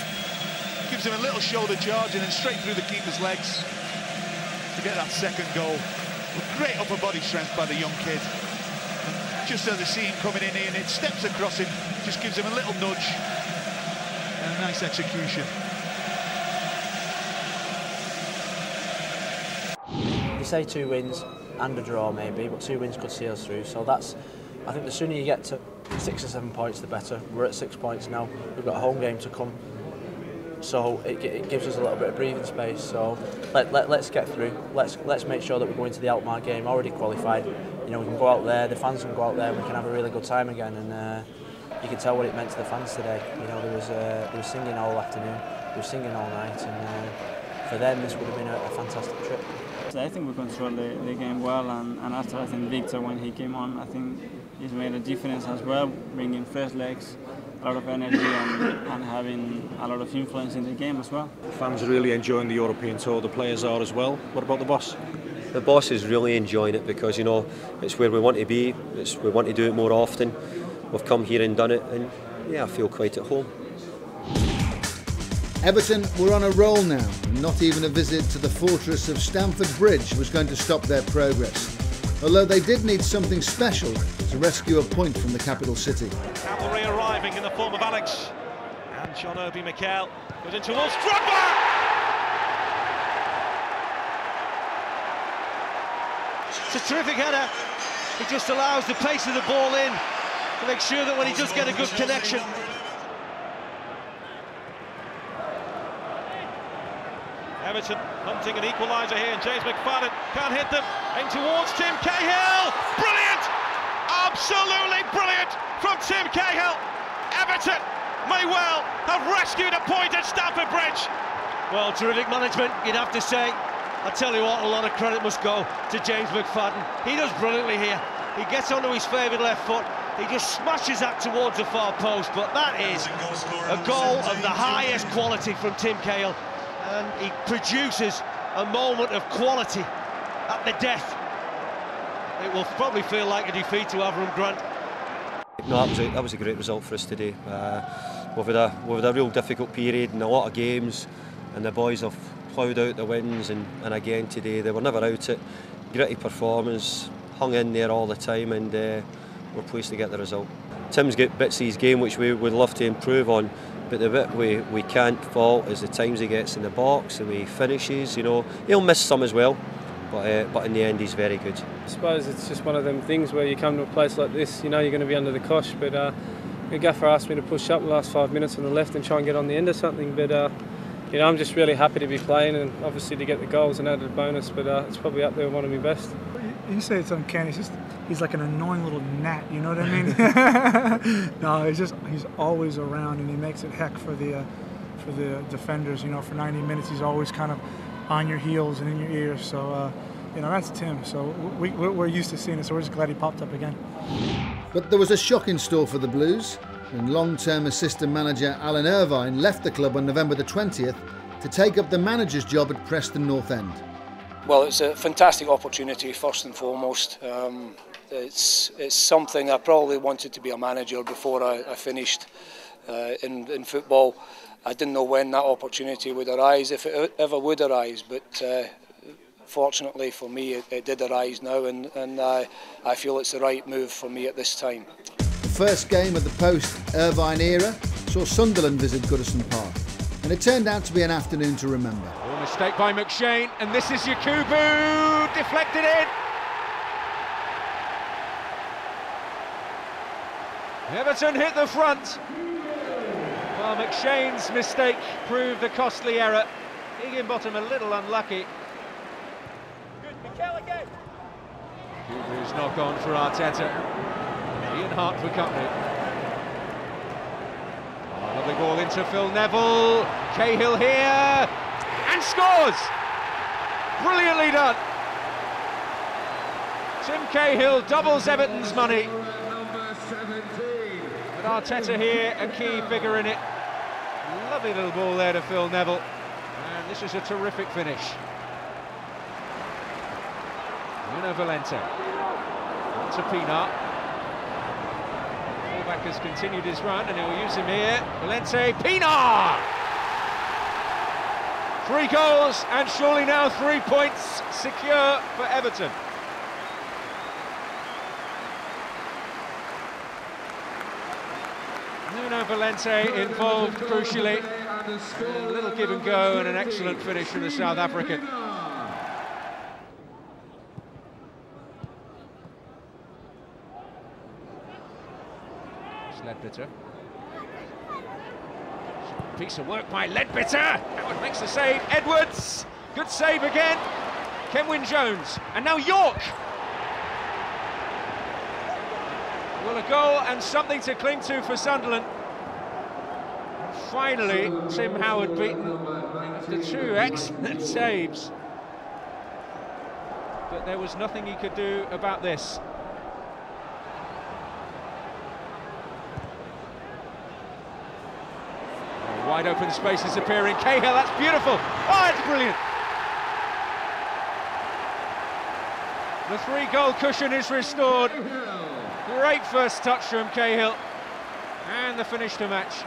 gives him a little shoulder charge and then straight through the keeper's legs to get that second goal. With great upper body strength by the young kid. And just as they see him coming in here, and it steps across him, just gives him a little nudge and a nice execution. You say 2 wins and a draw maybe, but 2 wins could see us through, so that's, I think the sooner you get to 6 or 7 points, the better. We're at 6 points now. We've got a home game to come, so it gives us a little bit of breathing space. So let's get through. Let's make sure that we go into the Alkmaar game already qualified. You know, we can go out there, the fans can go out there, and we can have a really good time again. And you can tell what it meant to the fans today. You know, they were singing all afternoon, they were singing all night, and for them this would have been a fantastic trip. I think we controlled the game well, and after I think Victor, when he came on, I think he's made a difference as well, bringing fresh legs, a lot of energy, and having a lot of influence in the game as well. Fans are really enjoying the European tour, the players are as well. What about the boss? The boss is really enjoying it because, you know, it's where we want to be, we want to do it more often. We've come here and done it, and yeah, I feel quite at home. Everton were on a roll now, and not even a visit to the fortress of Stamford Bridge was going to stop their progress. Although they did need something special to rescue a point from the capital city. Cavalry arriving in the form of Alex. And John Obi Mikel goes in towards Drogba! It's a terrific header. He just allows the pace of the ball in to make sure that when he does get a good connection. Everton hunting an equaliser here, and James McFadden can't hit them. In towards Tim Cahill. Brilliant! Absolutely brilliant from Tim Cahill. Everton may well have rescued a point at Stamford Bridge. Well, terrific management, you'd have to say. I tell you what, a lot of credit must go to James McFadden. He does brilliantly here. He gets onto his favoured left foot. He just smashes that towards the far post, but that is a goal of the highest quality from Tim Cahill. And he produces a moment of quality at the death. It will probably feel like a defeat to Avram Grant. No, that was a great result for us today. We've had a real difficult period and a lot of games, and the boys have ploughed out the wins, and again today they were never out it. Gritty performance, hung in there all the time, and we're pleased to get the result. Tim's got bits of his game which we would love to improve on, but the bit we can't fault is the times he gets in the box, the way he finishes. You know, he'll miss some as well, but in the end he's very good. I suppose it's just one of them things where you come to a place like this, you know you're going to be under the cosh, but the gaffer asked me to push up the last 5 minutes on the left and try and get on the end of something, but you know, I'm just really happy to be playing and obviously to get the goals and added bonus, but it's probably up there with one of my best. You say it's uncanny, he's like an annoying little gnat, you know what I mean? No, he's always around, and he makes it heck for the defenders. You know, for 90 minutes he's always kind of on your heels and in your ears. So, you know, that's Tim. So we're used to seeing it, so we're just glad he popped up again. But there was a shock in store for the Blues when long-term assistant manager Alan Irvine left the club on November the 20th to take up the manager's job at Preston North End. Well, it's a fantastic opportunity, first and foremost. It's something I probably wanted to be a manager before I finished in football. I didn't know when that opportunity would arise, if it ever would arise, but fortunately for me it did arise now, and I feel it's the right move for me at this time. The first game of the post-Irvine era saw Sunderland visit Goodison Park, and it turned out to be an afternoon to remember. Mistake by McShane, and this is Yakubu, deflected in. Everton hit the front. Well, McShane's mistake proved a costly error. Higginbottom a little unlucky. Yakubu's knock on for Arteta. Ian Hart for company. Oh, lovely ball into Phil Neville. Cahill here. And scores! Brilliantly done. Tim Cahill doubles Everton's money. But Arteta here, a key figure in it. Lovely little ball there to Phil Neville. And this is a terrific finish. Nuno Valente. On to Pienaar. Fullback has continued his run and he'll use him here. Valente, Pienaar! 3 goals and surely now 3 points secure for Everton. Nuno Valente involved crucially. A little give and go and an excellent finish from the South African. Ledbetter. Piece of work by Ledbetter. Edward makes the save. Edwards, good save again. Kenwyn Jones, and now York. Well, a goal and something to cling to for Sunderland. Finally, Tim Howard beaten after 2 excellent saves. But there was nothing he could do about this. Wide open spaces appearing. Cahill, that's beautiful. Oh, it's brilliant. The 3-goal cushion is restored. Great first touch from Cahill. And the finish to match.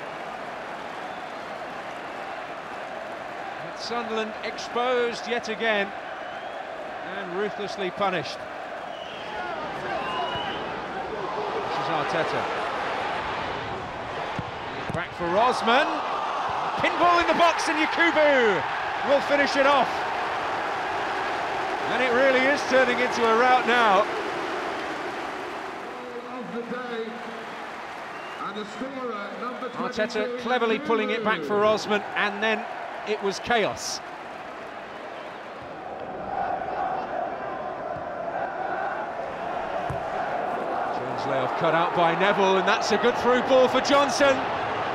But Sunderland exposed yet again and ruthlessly punished. This is Arteta. Back for Osman. Pinball in the box and Yakubu will finish it off. And it really is turning into a rout now. Arteta cleverly pulling it back for Osman, and then it was chaos. Jones layoff cut out by Neville, and that's a good through ball for Johnson.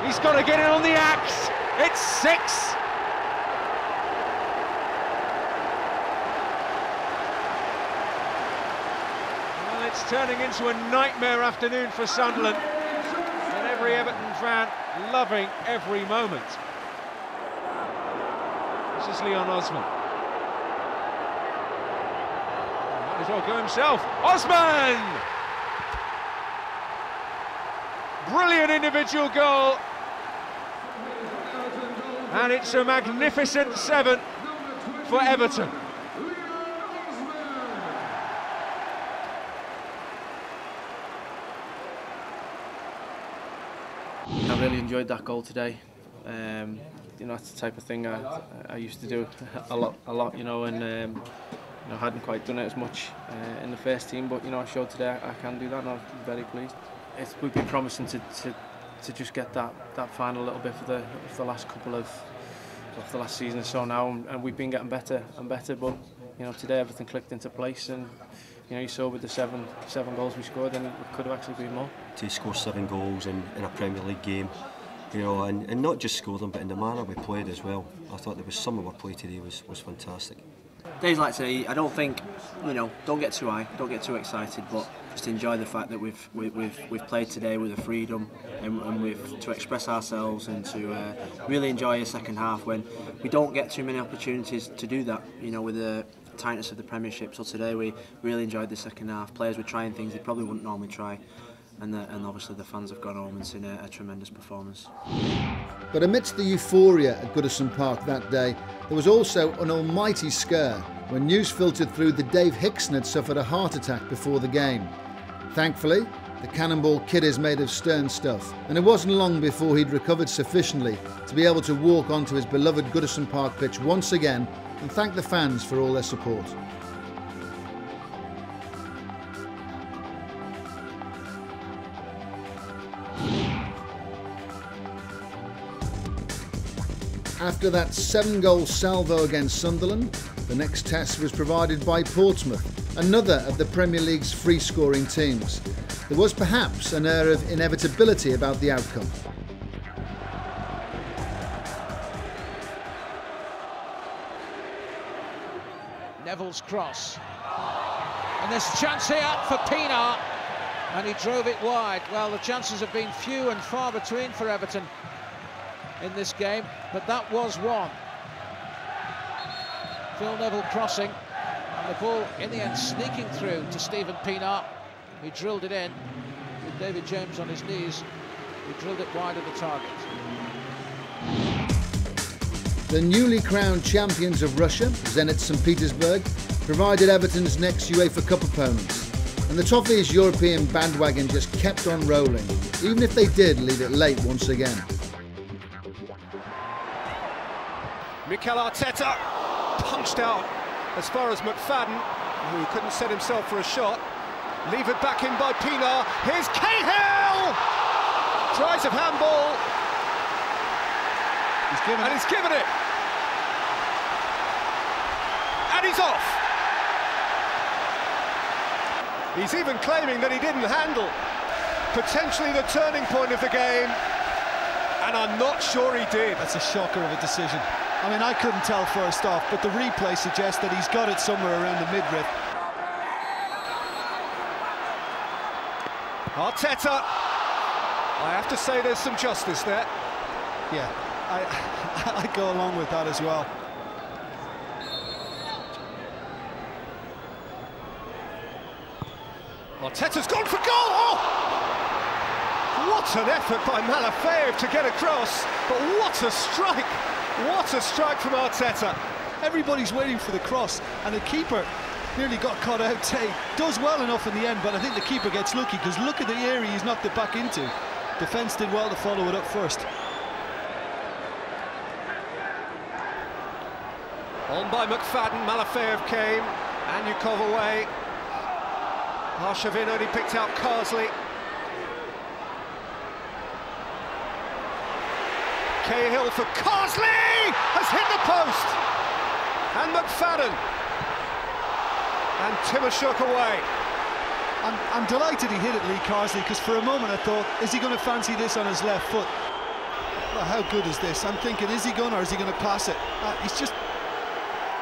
He's got to get it on the axe. It's 6. Well, it's turning into a nightmare afternoon for Sunderland, and every Everton fan loving every moment. This is Leon Osman. Might as well go himself. Osman! Brilliant individual goal. And it's a magnificent 7 for Everton. I really enjoyed that goal today. You know, that's the type of thing I used to do a lot. You know, and you know, hadn't quite done it as much in the first team, but you know, I showed today I can do that, and I'm very pleased. We've been promising to just get that final little bit for the last couple of the last season or so now, and we've been getting better and better. But you know, today everything clicked into place, and you know, you saw with the seven goals we scored, and it could have actually been more. To score 7 goals in a Premier League game, You know, and not just score them, but in the manner we played as well. I thought there was some of our play today was fantastic. Days like today, I don't think, you know, don't get too high, don't get too excited, but just enjoy the fact that we've played today with the freedom and we've to express ourselves and to really enjoy a second half when we don't get too many opportunities to do that. You know, with the tightness of the Premiership. So today we really enjoyed the second half. Players were trying things they probably wouldn't normally try. And obviously the fans have gone home and seen a tremendous performance. But amidst the euphoria at Goodison Park that day, there was also an almighty scare when news filtered through that Dave Hickson had suffered a heart attack before the game. Thankfully, the Cannonball Kid is made of stern stuff, and it wasn't long before he'd recovered sufficiently to be able to walk onto his beloved Goodison Park pitch once again and thank the fans for all their support. After that 7-goal salvo against Sunderland, the next test was provided by Portsmouth, another of the Premier League's free-scoring teams. There was perhaps an air of inevitability about the outcome. Neville's cross. And there's a chance here for Pienaar. And he drove it wide. Well, the chances have been few and far between for Everton in this game, but that was one. Phil Neville crossing, and the ball in the end sneaking through to Stephen Pienaar. He drilled it in with David James on his knees. He drilled it wide of the target. The newly crowned champions of Russia, Zenit St Petersburg, provided Everton's next UEFA Cup opponents, and the Toffees' European bandwagon just kept on rolling, even if they did leave it late once again. Mikel Arteta punched out as far as McFadden, who couldn't set himself for a shot. Leave it back in by Pienaar. Here's Cahill! Tries of handball. He's given it. And he's off. He's even claiming that he didn't handle. Potentially the turning point of the game. And I'm not sure he did. That's a shocker of a decision. I mean, I couldn't tell first off, but the replay suggests that he's got it somewhere around the midriff. Arteta, I have to say there's some justice there. Yeah, I go along with that as well. Arteta's gone for goal! Oh! What an effort by Malafeev to get across, but what a strike! What a strike from Arteta. Everybody's waiting for the cross, and the keeper nearly got caught out. Does well enough in the end, but I think the keeper gets lucky, because look at the area he's knocked it back into. Defence did well to follow it up first. On by McFadden, Malafeev came, Anyukov away. Arshavin only picked out Carsley. Cahill for Carsley! Has hit the post! And McFadden. And Timoshuk away. I'm delighted he hit it, Lee Carsley, because for a moment I thought, is he going to fancy this on his left foot? Well, how good is this? I'm thinking, is he going, or is he going to pass it? He's just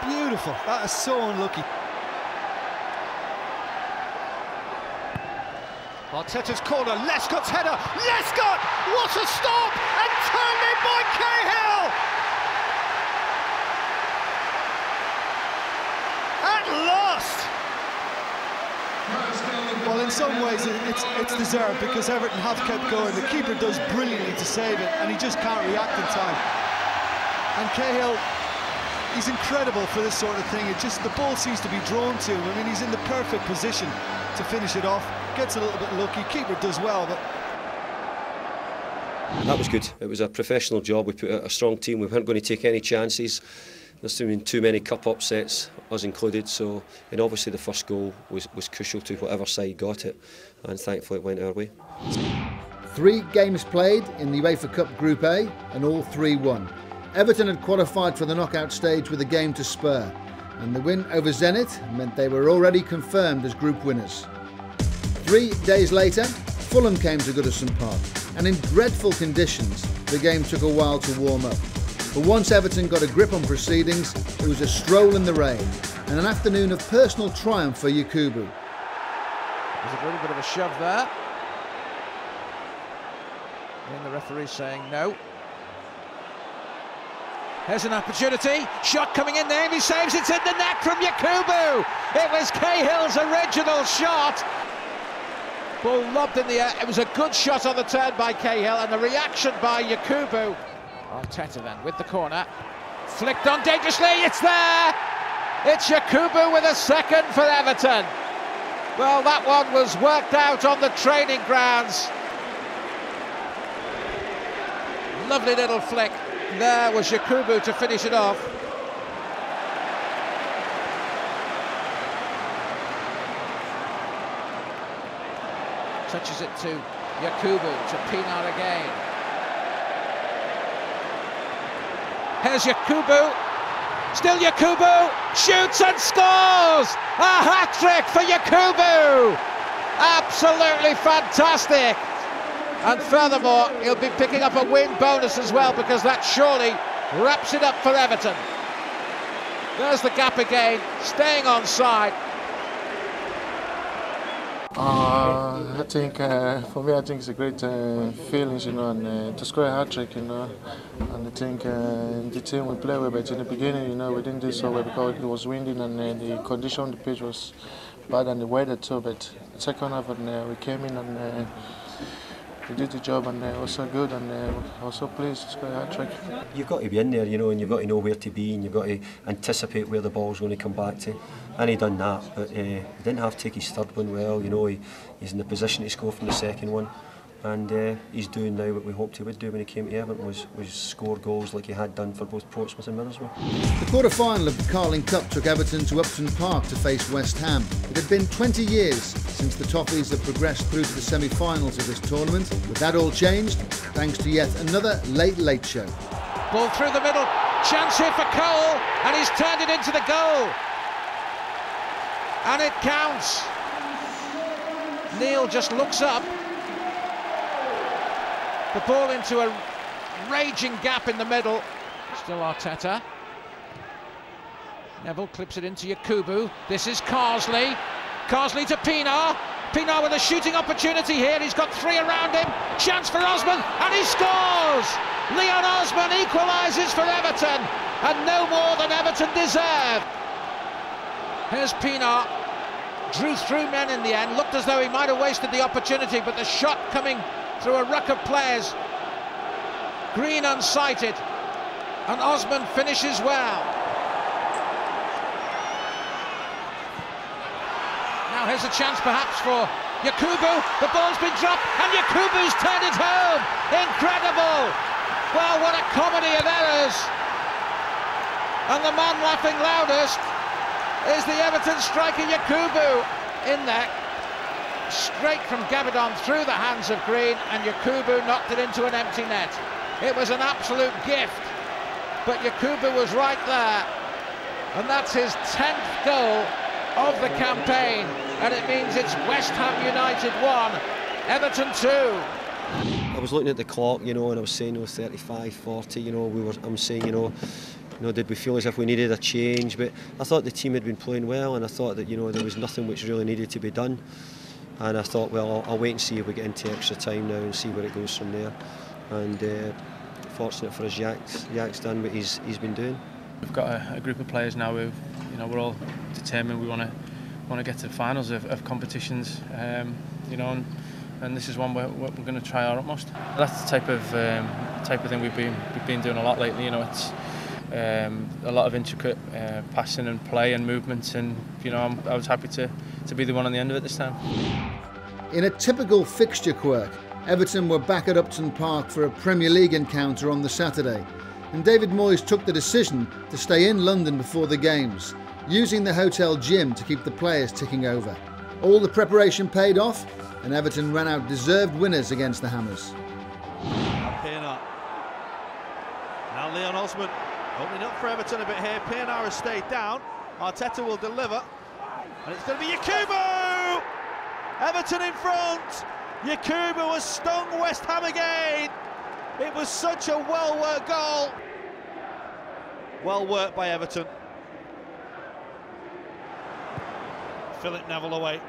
beautiful. That is so unlucky. Arteta's corner, Lescott's header, Lescott! What a stop! And turned in by Cahill! At last! Well, in some ways it's deserved, because Everton have kept going. The keeper does brilliantly to save it, and he just can't react in time. And Cahill, he's incredible for this sort of thing. It just, the ball seems to be drawn to him. I mean, he's in the perfect position to finish it off. Gets a little bit lucky, keeper does well, but... That was good. It was a professional job. We put out a strong team. We weren't going to take any chances. There's been too many cup upsets, us included, so, and obviously the first goal was crucial to whatever side got it, and thankfully it went our way. 3 games played in the UEFA Cup Group A, and all 3 won. Everton had qualified for the knockout stage with a game to spare, and the win over Zenit meant they were already confirmed as group winners. 3 days later, Fulham came to Goodison Park, and in dreadful conditions, the game took a while to warm up. But once Everton got a grip on proceedings, it was a stroll in the rain and an afternoon of personal triumph for Yakubu. There's a little bit of a shove there. And the referee saying no. Here's an opportunity, shot coming in there, and he saves, it's in the net from Yakubu! It was Cahill's original shot! Ball lobbed in the air, it was a good shot on the turn by Cahill, and the reaction by Yakubu. Arteta then with the corner, flicked on dangerously, it's there! It's Yakubu with a second for Everton. Well, that one was worked out on the training grounds. Lovely little flick. There was Yakubu to finish it off. Touches it to Yakubu, to Pinar again. Here's Yakubu, still Yakubu, shoots and scores! A hat-trick for Yakubu! Absolutely fantastic! And furthermore, he'll be picking up a win bonus as well, because that surely wraps it up for Everton. There's the gap again, staying onside. I think for me, I think it's a great feeling, you know, and to score a hat-trick, you know. And I think the team we play with, but in the beginning, you know, we didn't do so well because it was windy and the condition on the pitch was bad and the weather too. But the second half, and we came in and we did the job, and it was so good, and I was so pleased to score a hat-trick. You've got to be in there, you know, and you've got to know where to be, and you've got to anticipate where the ball's going to come back to. And he done that, but he didn't have to take his third one well, you know, he's in the position to score from the second one. And he's doing now what we hoped he would do when he came to Everton, was score goals like he had done for both Portsmouth and Middlesbrough. The quarter-final of the Carling Cup took Everton to Upton Park to face West Ham. It had been 20 years since the Toffees had progressed through to the semi-finals of this tournament. With that all changed, thanks to yet another late show. Ball through the middle, chance here for Cole, and he's turned it into the goal. And it counts. Neil just looks up. The ball into a raging gap in the middle. Still Arteta. Neville clips it into Yakubu. This is Carsley. Carsley to Pinar. Pinar with a shooting opportunity here. He's got three around him. Chance for Osman, and he scores! Leon Osman equalises for Everton, and no more than Everton deserve. Here's Pinar. Drew through men in the end. Looked as though he might have wasted the opportunity, but the shot coming through a ruck of players. Green unsighted, and Osman finishes well. Now here's a chance perhaps for Yakubu. The ball's been dropped, and Yakubu's turned it home. Incredible! Well, what a comedy of errors. And the man laughing loudest is the Everton striker Yakubu, in there. Straight from Gabadon through the hands of Green, and Yakubu knocked it into an empty net. It was an absolute gift, but Yakubu was right there, and that's his 10th goal of the campaign, and it means it's West Ham United 1, Everton 2. I was looking at the clock, you know, and I was saying, 35, 40, you know, I'm saying, did we feel as if we needed a change? But I thought the team had been playing well, and I thought that, there was nothing which really needed to be done. And I thought, well, I'll wait and see if we get into extra time now and see where it goes from there. And fortunate for us, Jack's done what he's been doing. We've got a group of players now who, we're all determined. We want to get to the finals of competitions, and this is one where we're going to try our utmost. That's the type of thing we've been doing a lot lately. It's a lot of intricate passing and play and movements, and I was happy to be the one on the end of it this time. In a typical fixture quirk, Everton were back at Upton Park for a Premier League encounter on the Saturday, and David Moyes took the decision to stay in London before the games, using the hotel gym to keep the players ticking over. All the preparation paid off, and Everton ran out deserved winners against the Hammers. Pinar. Now Leon Osman opening up for Everton a bit here. Pinar has stayed down. Arteta will deliver, and it's going to be Yakubu! Everton in front. Yakubu has stung West Ham again. It was such a well-worked goal. Well worked by Everton. Philip Neville away.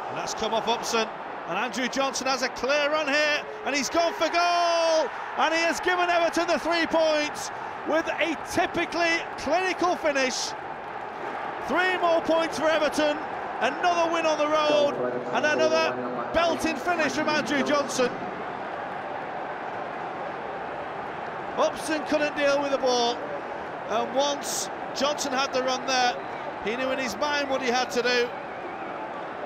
And that's come off Upson. And Andrew Johnson has a clear run here. And he's gone for goal. And he has given Everton the 3 points with a typically clinical finish. 3 more points for Everton. Another win on the road. And another belting finish from Andrew Johnson. Upson couldn't deal with the ball, and once Johnson had the run there, he knew in his mind what he had to do.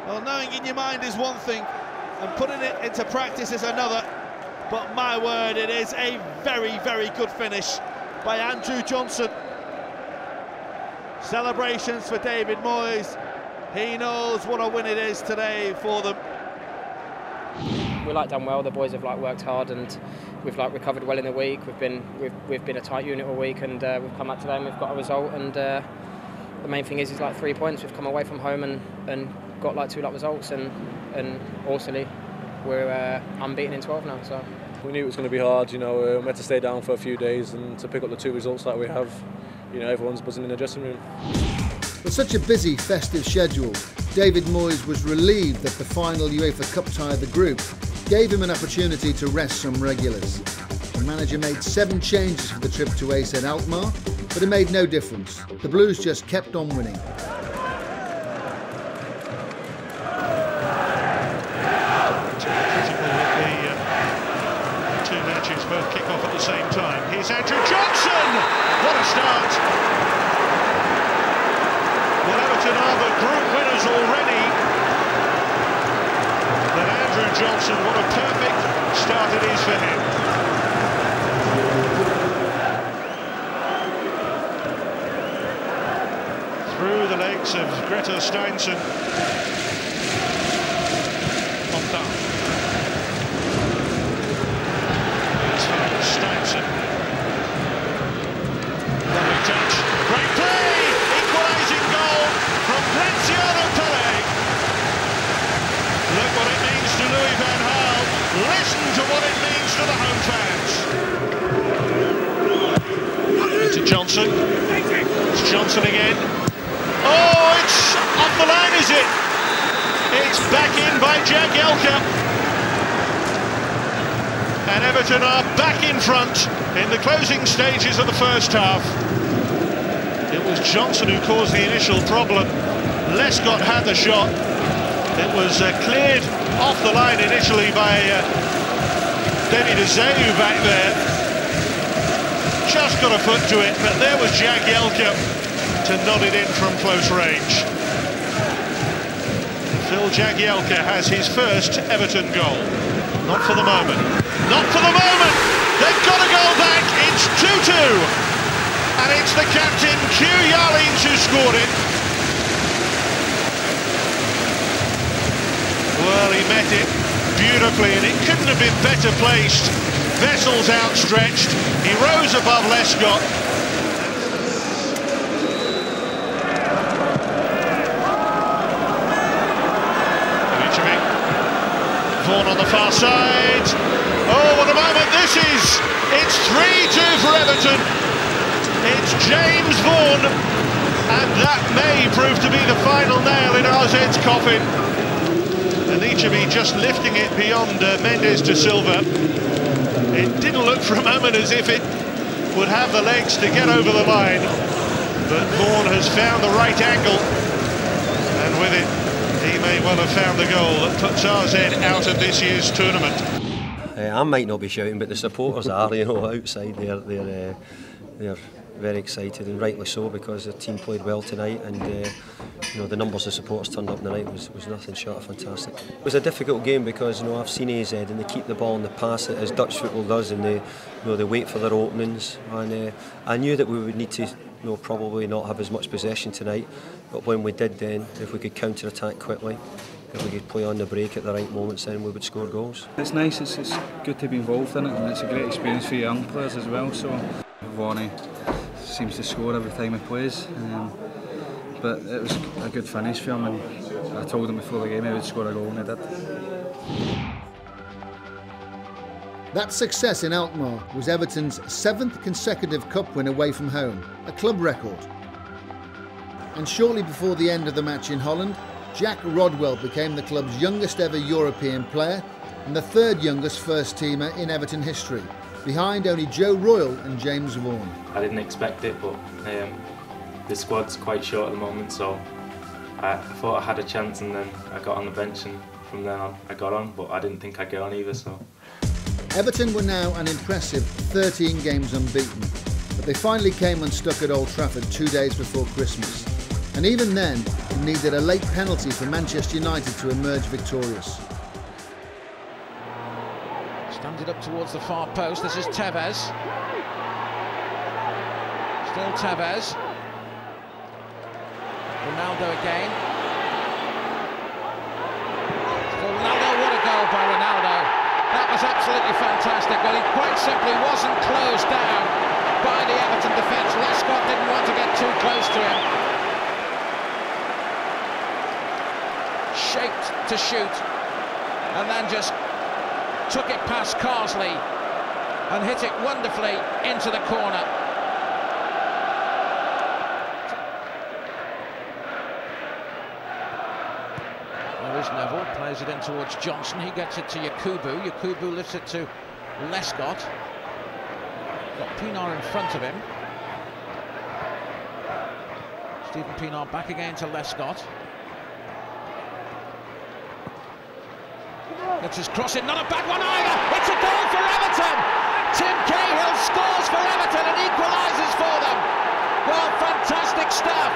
Well, knowing in your mind is one thing, and putting it into practice is another. But my word, it is a very, very good finish by Andrew Johnson. Celebrations for David Moyes. He knows what a win it is today for them. We done well. The boys have worked hard, and we've recovered well in the week. We've been a tight unit all week, and we've come out today and we've got a result. And the main thing is 3 points. We've come away from home and got 2 results, and also we're unbeaten in 12 now. So we knew it was going to be hard. We had to stay down for a few days, and to pick up the 2 results that we have, everyone's buzzing in the dressing room. With such a busy festive schedule, David Moyes was relieved that the final UEFA Cup tie of the group gave him an opportunity to rest some regulars. The manager made 7 changes for the trip to AZ Alkmaar, but it made no difference. The Blues just kept on winning. Critical that the 2 matches both kick off at the same time. Here's Andrew Johnson! What a start! Well, Everton are the group winners already. But Andrew Johnson, what a perfect start it is for him. Through the legs of Greta Steinsen. Montan. Here's Steinsen. Lovely touch. Great play! Equalising goal from Graziano Pele. Look what it means to Louis van Gaal. Listen to what it means to the home fans. Into Johnson. It's Johnson again. Oh, it's off the line, is it? It's back in by Jagielka. And Everton are back in front in the closing stages of the first half. It was Johnson who caused the initial problem. Lescott had the shot. It was cleared off the line initially by David Azeu back there. Just got a foot to it, but there was Jagielka to nod it in from close range. Phil Jagielka has his first Everton goal. Not for the moment. Not for the moment! They've got a goal back. It's 2-2. And it's the captain, Q Yarlings, who scored it. Well, he met it beautifully, and it couldn't have been better placed. Vessels outstretched. He rose above Lescott. Vaughan on the far side. Oh, what a moment this is! It's 3-2 for Everton. It's James Vaughan, and that may prove to be the final nail in RZ's coffin. Anichebe just lifting it beyond Mendes de Silva. It didn't look for a moment as if it would have the legs to get over the line, but Vaughan has found the right angle, and with it he may well have found the goal that puts RZ out of this year's tournament. I might not be shouting, but the supporters are, outside they're very excited, and rightly so, because the team played well tonight, and the numbers of supporters turned up tonight was nothing short of fantastic. It was a difficult game because I've seen AZ and they keep the ball and they pass it as Dutch football does, and they wait for their openings, and I knew that we would need to probably not have as much possession tonight, but when we did, then if we could counter-attack quickly, if we could play on the break at the right moments, then we would score goals. It's nice, it's good to be involved in it, and it's a great experience for young players as well. So Varney seems to score every time he plays, but it was a good finish for him, and I told him before the game he would score a goal, and he did. That success in Alkmaar was Everton's 7th consecutive cup win away from home, a club record. And shortly before the end of the match in Holland, Jack Rodwell became the club's youngest ever European player and the 3rd youngest first teamer in Everton history, behind only Joe Royle and James Vaughan. I didn't expect it, but the squad's quite short at the moment, so I thought I had a chance, and then I got on the bench, and from then on I got on, but I didn't think I'd get on either. So Everton were now an impressive 13 games unbeaten, but they finally came unstuck at Old Trafford 2 days before Christmas. And even then, needed a late penalty for Manchester United to emerge victorious. Stands it up towards the far post. This is Tevez. Still Tevez. Ronaldo again. Still Ronaldo. What a goal by Ronaldo. That was absolutely fantastic. Well, he quite simply wasn't closed down by the Everton defence. Lescott didn't want to get too close to him. Shaped to shoot, and then just took it past Carsley and hit it wonderfully into the corner. There is Neville, plays it in towards Johnson, he gets it to Yakubu, Yakubu lifts it to Lescott. Got Pienaar in front of him. Stephen Pienaar back again to Lescott. Gets his cross in, not a bad one either. It's a goal for Everton. Tim Cahill scores for Everton and equalises for them. Well, fantastic stuff.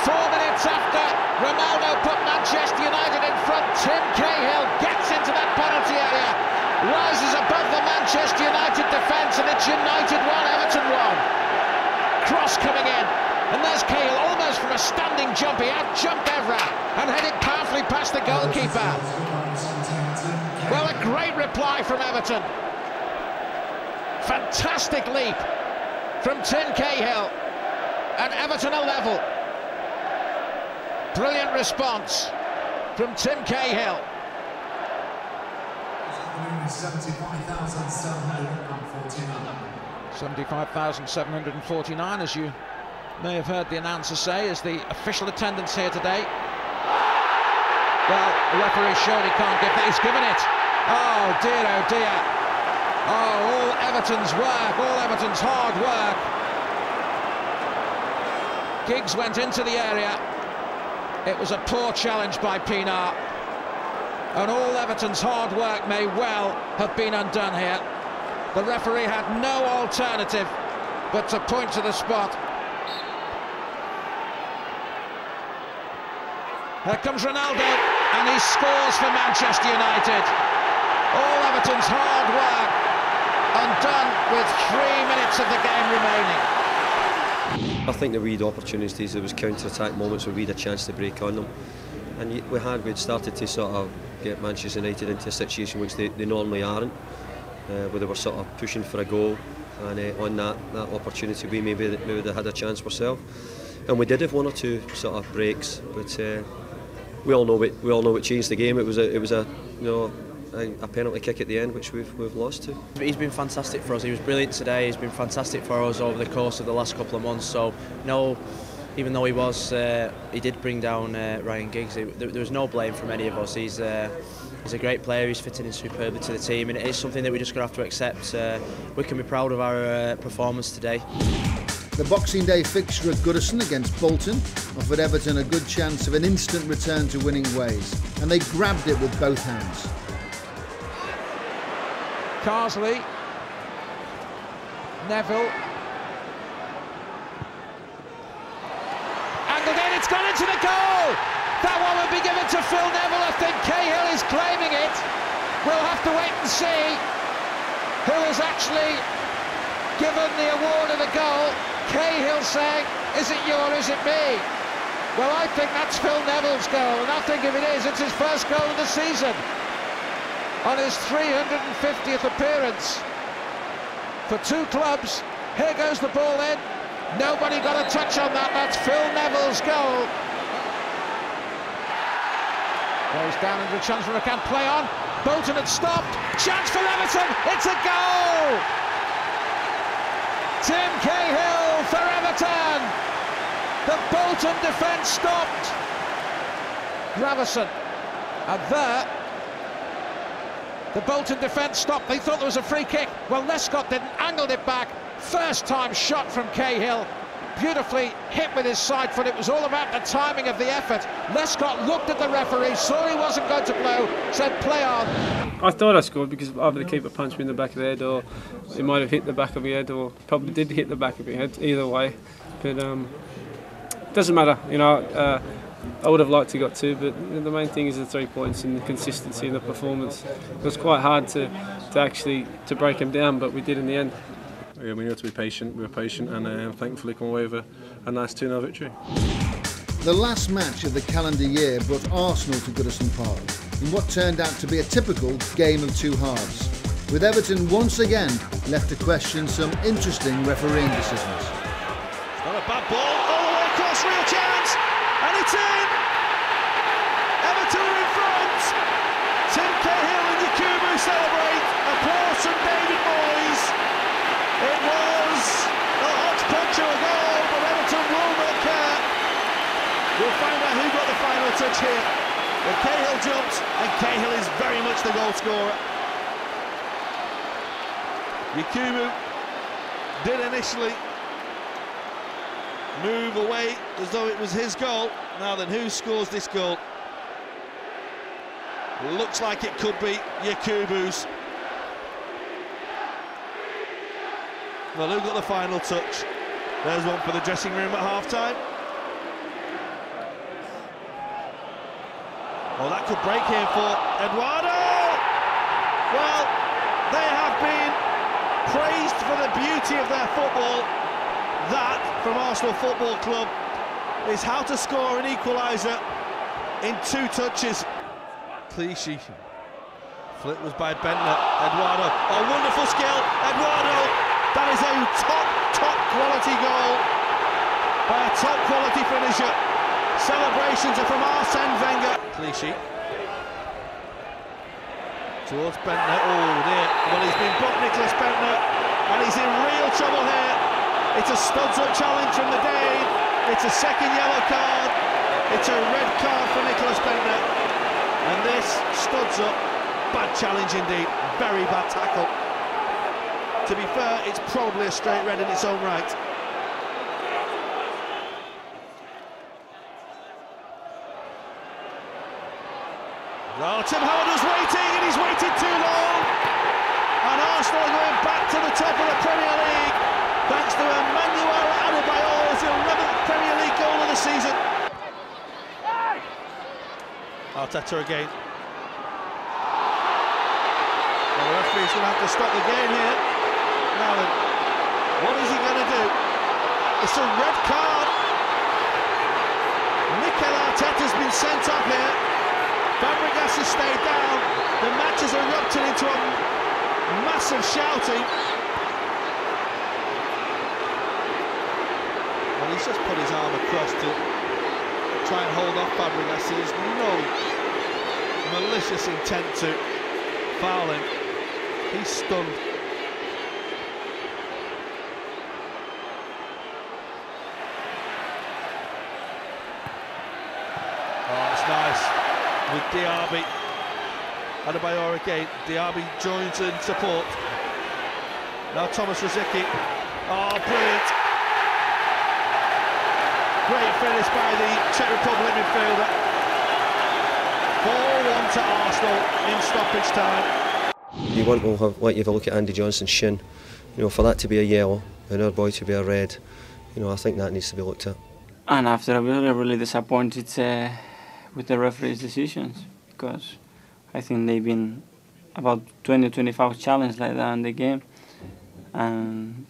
4 minutes after Ronaldo put Manchester United in front, Tim Cahill gets into that penalty area, rises above the Manchester United defence, and it's United 1, Everton 1. Cross coming in, and there's Cahill almost from a standing jump. He out-jumped Evra and headed powerfully past the goalkeeper. Well, a great reply from Everton. Fantastic leap from Tim Cahill, and Everton are level. Brilliant response from Tim Cahill. 75,749, as you may have heard the announcer say, is the official attendance here today. Well, the referee surely can't give that. He's given it. Oh dear, oh dear. Oh, all Everton's work, all Everton's hard work. Giggs went into the area. It was a poor challenge by Pienaar. And all Everton's hard work may well have been undone here. The referee had no alternative but to point to the spot. Here comes Ronaldo, and he scores for Manchester United. All Everton's hard work undone with 3 minutes of the game remaining. I think that we had opportunities, there was counter-attack moments where we had a chance to break on them. And we'd started to sort of get Manchester United into a situation which they normally aren't, where they were sort of pushing for a goal, and on that opportunity we maybe would have had a chance ourselves. And we did have 1 or 2 sort of breaks, but we all know it changed the game. It was a penalty kick at the end which we've lost to. He's been fantastic for us. He was brilliant today. He's been fantastic for us over the course of the last couple of months. So no, even though he did bring down Ryan Giggs, there was no blame from any of us. He's a great player. He's fitting in superbly to the team, and it is something that we're just going to have to accept. We can be proud of our performance today. The Boxing Day fixture at Goodison against Bolton offered Everton a good chance of an instant return to winning ways, and they grabbed it with both hands. Carsley, Neville, angled in, it's gone into the goal! That one will be given to Phil Neville. I think Cahill is claiming it. We'll have to wait and see who is actually given the award of the goal. Cahill saying, is it you or is it me? Well, I think that's Phil Neville's goal, and I think if it is, it's his first goal of the season. On his 350th appearance for 2 clubs. Here goes the ball in. Nobody got a touch on that. That's Phil Neville's goal. Goes down into a chance for a can play on. Bolton had stopped. Chance for Everton. It's a goal. Tim Cahill for Everton. The Bolton defence stopped. Gravison. And there, the Bolton defence stopped. They thought there was a free kick. Well, Lescott didn't, angled it back. First time shot from Cahill. Beautifully hit with his side foot. It was all about the timing of the effort. Lescott looked at the referee, saw he wasn't going to blow, said play on. I thought I scored because either the keeper punched me in the back of the head, or it might have hit the back of my head, or probably did hit the back of my head, either way. But it doesn't matter, you know. I would have liked to got two, but the main thing is the 3 points and the consistency and the performance. It was quite hard to actually break them down, but we did in the end. Yeah, we need to be patient. We were patient, and thankfully come away with a nice 2-0 victory. The last match of the calendar year brought Arsenal to Goodison Park in what turned out to be a typical game of two halves, with Everton once again left to question some interesting refereeing decisions. It's not a bad ball, all the way across, real chance, and it's in! Everton are in front! Tim Cahill and Yakubu celebrate, applause from David Moyes. It was a hodgepodge of a goal, but Everton will not care. We'll find out who got the final touch here. But Cahill jumps, and Cahill is very much the goal scorer. Yakubu did initially move away as though it was his goal. Now then, who scores this goal? Looks like it could be Yakubu's. Well, who got the final touch? There's one for the dressing room at half-time. Oh, that could break here for Eduardo! Well, they have been praised for the beauty of their football. That, from Arsenal Football Club, is how to score an equaliser in 2 touches. Clichy. Flick was by Bentner. Eduardo. Oh, wonderful skill. Eduardo. That is a top quality goal by a top quality finisher. Celebrations are from Arsene Wenger. Clichy. Towards Bentner. Oh dear. Well, he's been booked, Nicholas Bentner, and he's in real trouble here. It's a studs-up challenge from the Dane. It's a second yellow card. It's a red card for Nicholas Bentner. And this studs up. Bad challenge indeed. Very bad tackle. To be fair, it's probably a straight red in its own right. Oh, Tim Howard was waiting, and he's waited too long. And Arsenal are going back to the top of the Premier League, thanks to Emmanuel Adebayor's 11th Premier League goal of the season. Arteta again. Well, the referee's going to have to stop the game here. Now then, what is he going to do? It's a red card. Mikel Arteta's been sent off here. Fabregas has stayed down. The match has erupted into a massive shouting. Well, he's just put his arm across to try and hold off Fabregas. There's no malicious intent to foul him. He's stunned. Oh, it's nice with Diaby. Adebayor again. Diaby joins in support. Now Thomas Rosicky. Oh, brilliant. Great finish by the Czech Republic midfielder. 4-1 to Arsenal in stoppage time. You want to have, like, you have a look at Andy Johnson's shin. You know, for that to be a yellow and our boy to be a red, you know, I think that needs to be looked at. And after I was really disappointed with the referee's decisions, because I think they've been about 20-25 challenges like that in the game, and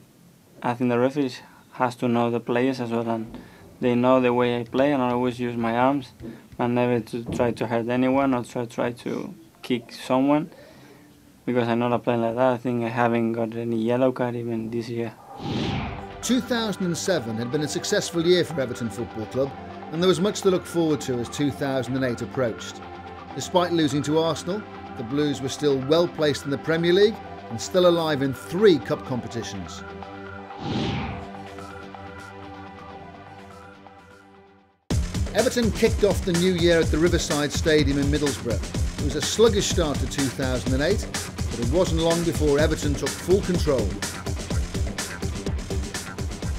I think the referees has to know the players as well, and they know the way I play, and I always use my arms, and never to try to hurt anyone or try to kick someone, because I'm not a player like that. I think I haven't got any yellow card even this year. 2007 had been a successful year for Everton Football Club, and there was much to look forward to as 2008 approached. Despite losing to Arsenal, the Blues were still well placed in the Premier League and still alive in 3 cup competitions. Everton kicked off the new year at the Riverside Stadium in Middlesbrough. It was a sluggish start to 2008, but it wasn't long before Everton took full control.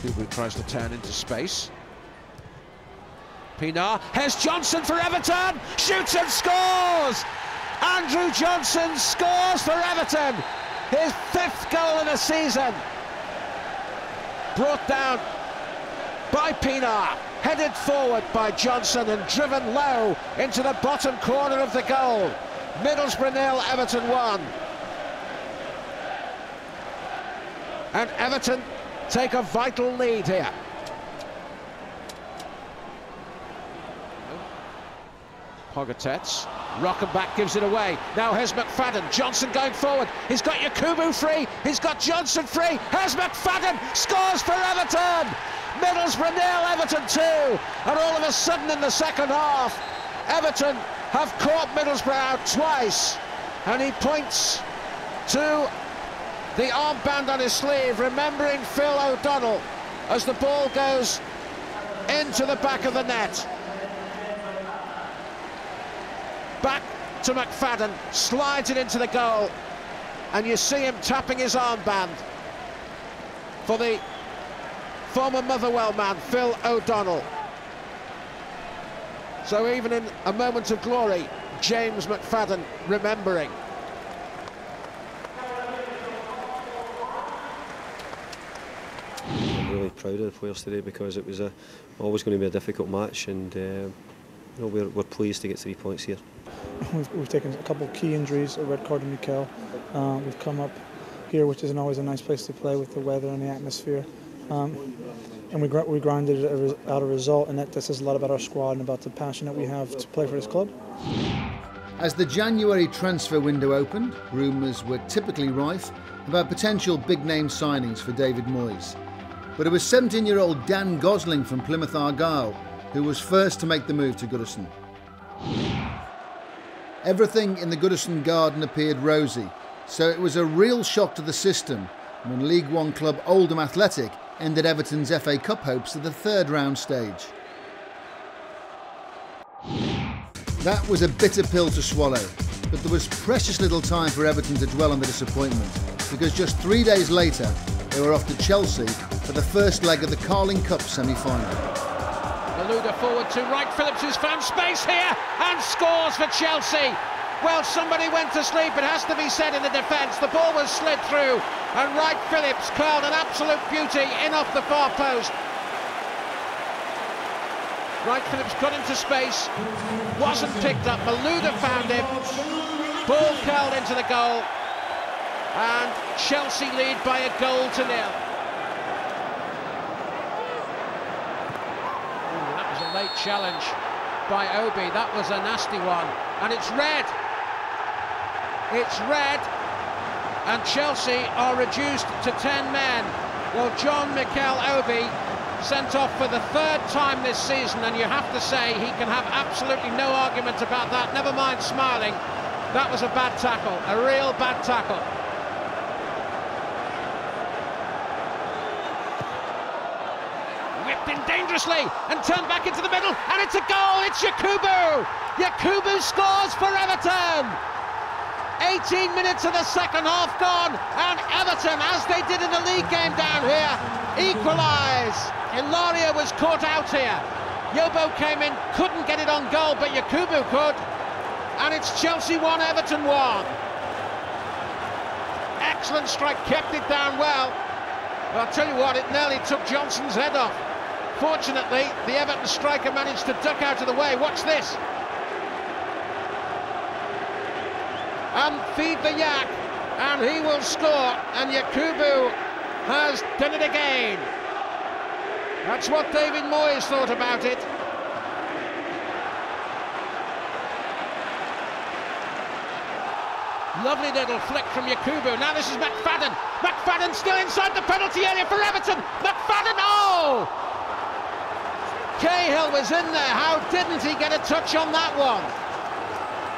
Kubu tries to turn into space. Pienaar, here's Johnson for Everton, shoots and scores! Andrew Johnson scores for Everton, his 5th goal of the season. Brought down by Pienaar, headed forward by Johnson and driven low into the bottom corner of the goal. Middlesbrough 0, Everton 1. And Everton take a vital lead here. Pogatetz, Rockenbach gives it away. Now here's McFadden, Johnson going forward. He's got Yakubu free, he's got Johnson free. Here's McFadden, scores for Everton! Middlesbrough 0, Everton 2. And all of a sudden in the second half, Everton have caught Middlesbrough out twice. And he points to the armband on his sleeve, remembering Phil O'Donnell as the ball goes into the back of the net. Back to McFadden, slides it into the goal, and you see him tapping his armband for the former Motherwell man, Phil O'Donnell. So even in a moment of glory, James McFadden remembering. I'm really proud of the players today because it was always going to be a difficult match, and you know, we're pleased to get 3 points here. We've taken a couple of key injuries, a red card to Mikel. We've come up here, which isn't always a nice place to play with the weather and the atmosphere. And we grinded out a result, and that says a lot about our squad and about the passion that we have to play for this club. As the January transfer window opened, rumours were typically rife about potential big-name signings for David Moyes. But it was 17-year-old Dan Gosling from Plymouth Argyle who was first to make the move to Goodison. Everything in the Goodison garden appeared rosy, so it was a real shock to the system when League One club Oldham Athletic ended Everton's FA Cup hopes at the 3rd round stage. That was a bitter pill to swallow, but there was precious little time for Everton to dwell on the disappointment, because just 3 days later they were off to Chelsea for the first leg of the Carling Cup semi-final. Malouda forward to Wright Phillips, who's found space here and scores for Chelsea. Well, somebody went to sleep, it has to be said, in the defence. The ball was slid through and Wright Phillips curled an absolute beauty in off the far post. Wright Phillips got into space, wasn't picked up. Malouda found him, ball curled into the goal, and Chelsea lead by a goal to 0. Late challenge by Obi, that was a nasty one, and it's red. It's red, and Chelsea are reduced to 10 men. Well, John Mikel Obi sent off for the 3rd time this season, and you have to say he can have absolutely no argument about that, never mind smiling. That was a bad tackle, a real bad tackle. Whipped in dangerously and turned back into the middle, and it's a goal. It's Yakubu. Yakubu scores for Everton. 18 minutes of the second half gone, and Everton, as they did in the league game down here, equalise. Ilaria was caught out here. Yobo came in, couldn't get it on goal, but Yakubu could, and it's Chelsea 1, Everton 1. Excellent strike, kept it down well. But I'll tell you what, it nearly took Johnson's head off. Fortunately, the Everton striker managed to duck out of the way. Watch this. And feed the yak, and he will score, and Yakubu has done it again. That's what David Moyes thought about it. Lovely little flick from Yakubu. Now this is McFadden. McFadden still inside the penalty area for Everton. McFadden, oh! Cahill was in there. How didn't he get a touch on that one?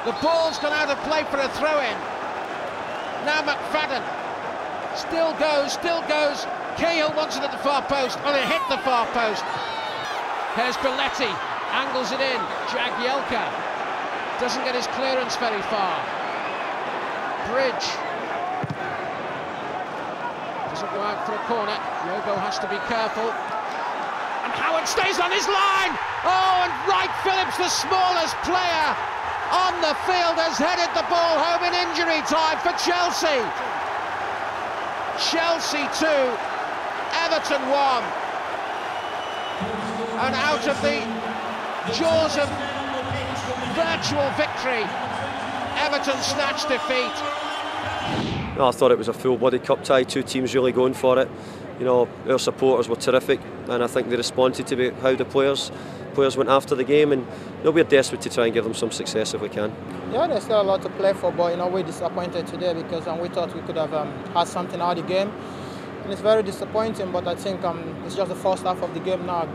The ball's gone out of play for a throw-in. Now McFadden. Still goes. Cahill wants it at the far post. Well, it hit the far post. Here's Belletti. Angles it in. Jagielka doesn't get his clearance very far. Bridge doesn't go out for a corner. Yobo has to be careful. And Howard stays on his line. Oh, and Wright Phillips, the smallest player on the field, has headed the ball home in injury time for Chelsea. Chelsea 2, Everton 1. And out of the jaws of virtual victory, Everton snatched defeat. No, I thought it was a full-blooded cup tie, two teams really going for it. You know, our supporters were terrific, and I think they responded to how the players went after the game, and we're desperate to try and give them some success if we can. Yeah, there's still a lot to play for, but we're disappointed today because we thought we could have had something out of the game, and it's very disappointing. But I think it's just the first half of the game now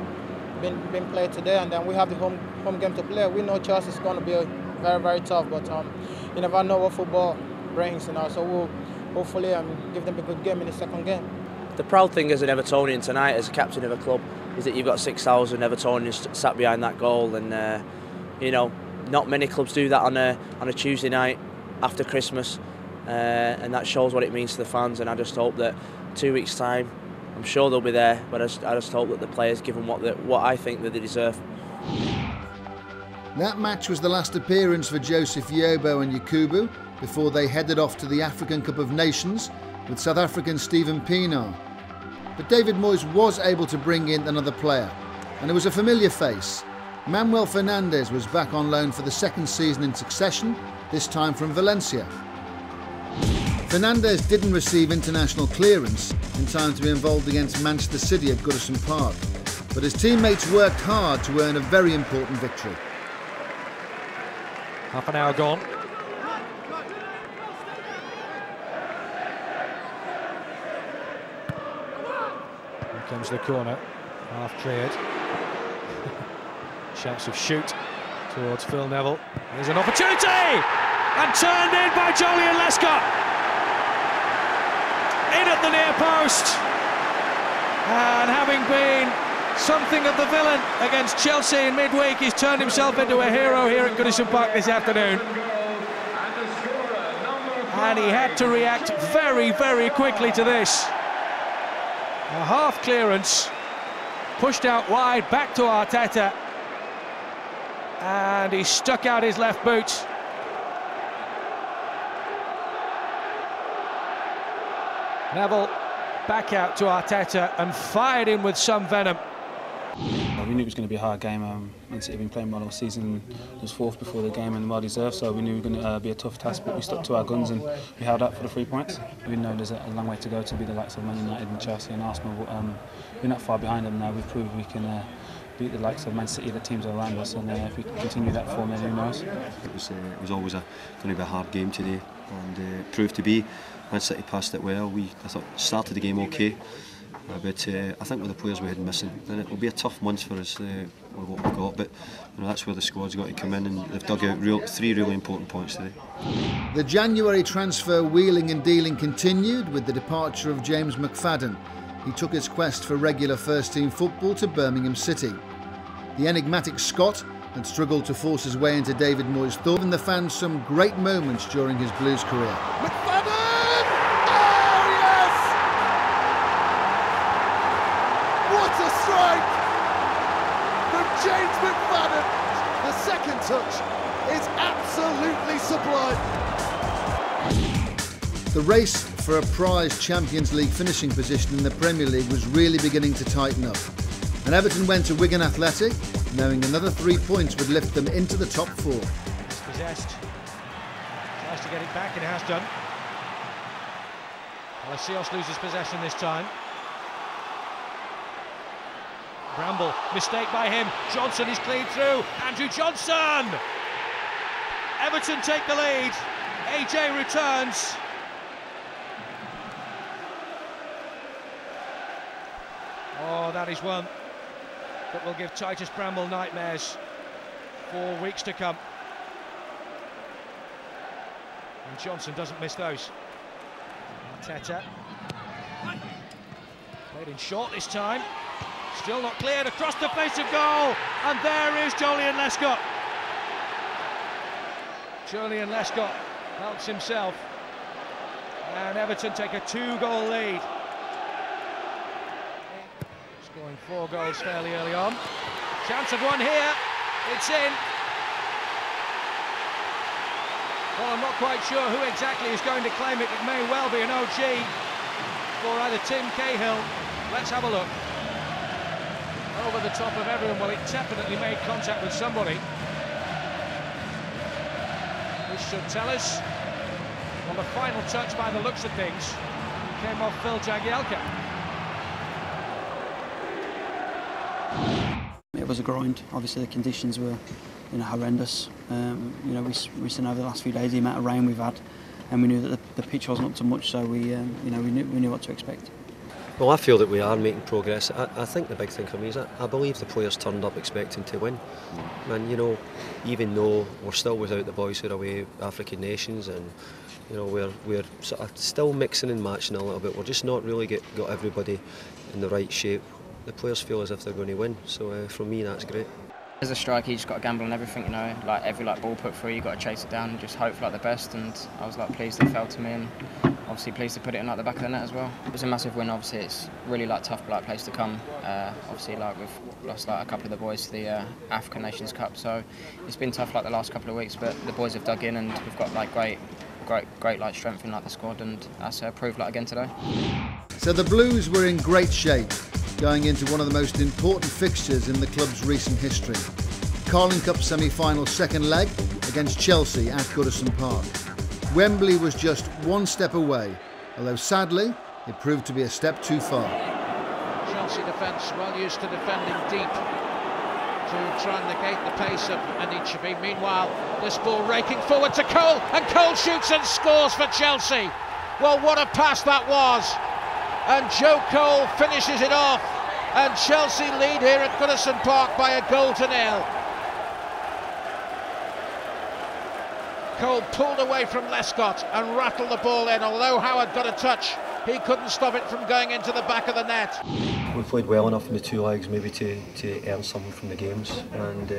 being played today, and then we have the home game to play. We know Chelsea is going to be very, very tough, but you never know what football brings, so we'll hopefully give them a good game in the second game. The proud thing as an Evertonian tonight, as a captain of a club, is that you've got 6,000 Evertonians sat behind that goal, and not many clubs do that on a Tuesday night after Christmas, and that shows what it means to the fans. And I just hope that 2 weeks' time, I'm sure they'll be there, but I just hope that the players give them what I think that they deserve. That match was the last appearance for Joseph Yobo and Yakubu before they headed off to the African Cup of Nations with South African Steven Pienaar. But David Moyes was able to bring in another player, and it was a familiar face. Manuel Fernandes was back on loan for the second season in succession, this time from Valencia. Fernandes didn't receive international clearance in time to be involved against Manchester City at Goodison Park, but his teammates worked hard to earn a very important victory. Half an hour gone. Here comes the corner, half cleared. Chance of shoot towards Phil Neville. Here's an opportunity! And turned in by Julian Lescott. In at the near post. And having been something of the villain against Chelsea in midweek, he's turned himself into a hero here at Goodison Park this afternoon. And he had to react very, very quickly to this. A half clearance, pushed out wide, back to Arteta. And he stuck out his left boot. Neville back out to Arteta and fired in with some venom. We knew it was going to be a hard game. Man City have been playing well all season. It was fourth before the game and well deserved, so we knew it was going to be a tough task, but we stuck to our guns and we held out for the 3 points. We know there's a long way to go to be the likes of Man United and Chelsea and Arsenal, but we're not far behind them now. We've proved we can beat the likes of Man City, the teams around us, and if we continue that form, then who knows. It was always going to be a hard game today, and it proved to be. Man City passed it well. I thought started the game okay, but I think with the players we had missing, then it will be a tough month for us with what we've got. But that's where the squad's got to come in, and they've dug out three really important points today. The January transfer wheeling and dealing continued with the departure of James McFadden. He took his quest for regular first-team football to Birmingham City. The enigmatic Scot had struggled to force his way into David Moyes' thought, and the fans some great moments during his Blues career. McFadden! Oh, yes! What a strike from James McFadden. The second touch is absolutely sublime. The race for a prized Champions League finishing position in the Premier League was really beginning to tighten up, and Everton went to Wigan Athletic, knowing another 3 points would lift them into the top four. Possessed. Tries to get it back, and it has done. Alessios loses possession this time. Bramble, mistake by him. Johnson is clean through. Andrew Johnson! Everton take the lead. AJ returns. Oh, that is one that will give Titus Bramble nightmares for weeks to come. And Johnson doesn't miss those. Teta. Played in short this time. Still not cleared across the face of goal. And there is Joleon Lescott. Joleon Lescott helps himself. And Everton take a 2-goal lead. Scoring 4 goals fairly early on. Chance of one here. It's in. Well, I'm not quite sure who exactly is going to claim it. It may well be an OG for either Tim Cahill. Let's have a look. Over the top of everyone. Well, it definitely made contact with somebody. This should tell us. On the final touch, by the looks of things, came off Phil Jagielka. It was a grind. Obviously, the conditions were, horrendous. We've seen over the last few days the amount of rain we've had, and we knew that the pitch wasn't up to much. So we knew what to expect. Well, I feel that we are making progress. I think the big thing for me is that I believe the players turned up expecting to win. And even though we're still without the boys who are away African nations, and we're sort of still mixing and matching a little bit. We're just not really got everybody in the right shape. The players feel as if they're going to win. So for me, that's great. As a striker, you just got to gamble on everything, Like every ball put through, you got to chase it down and just hope for the best. And I was pleased they fell to me, and obviously pleased to put it in the back of the net as well. It was a massive win. Obviously, it's really tough place to come. Obviously, we've lost a couple of the boys to the African Nations Cup, so it's been tough the last couple of weeks. But the boys have dug in, and we've got great strength in the squad, and that's proved again today. So the Blues were in great shape going into one of the most important fixtures in the club's recent history. Carling Cup semi-final second leg against Chelsea at Goodison Park. Wembley was just one step away, although sadly it proved to be a step too far. Chelsea defence well used to defending deep to try and negate the pace of Anichebe. Meanwhile, this ball raking forward to Cole, and Cole shoots and scores for Chelsea. Well, what a pass that was! And Joe Cole finishes it off, and Chelsea lead here at Goodison Park by 1-0. Cole pulled away from Lescott and rattled the ball in. Although Howard got a touch, he couldn't stop it from going into the back of the net. We played well enough in the 2 legs maybe to earn something from the games, and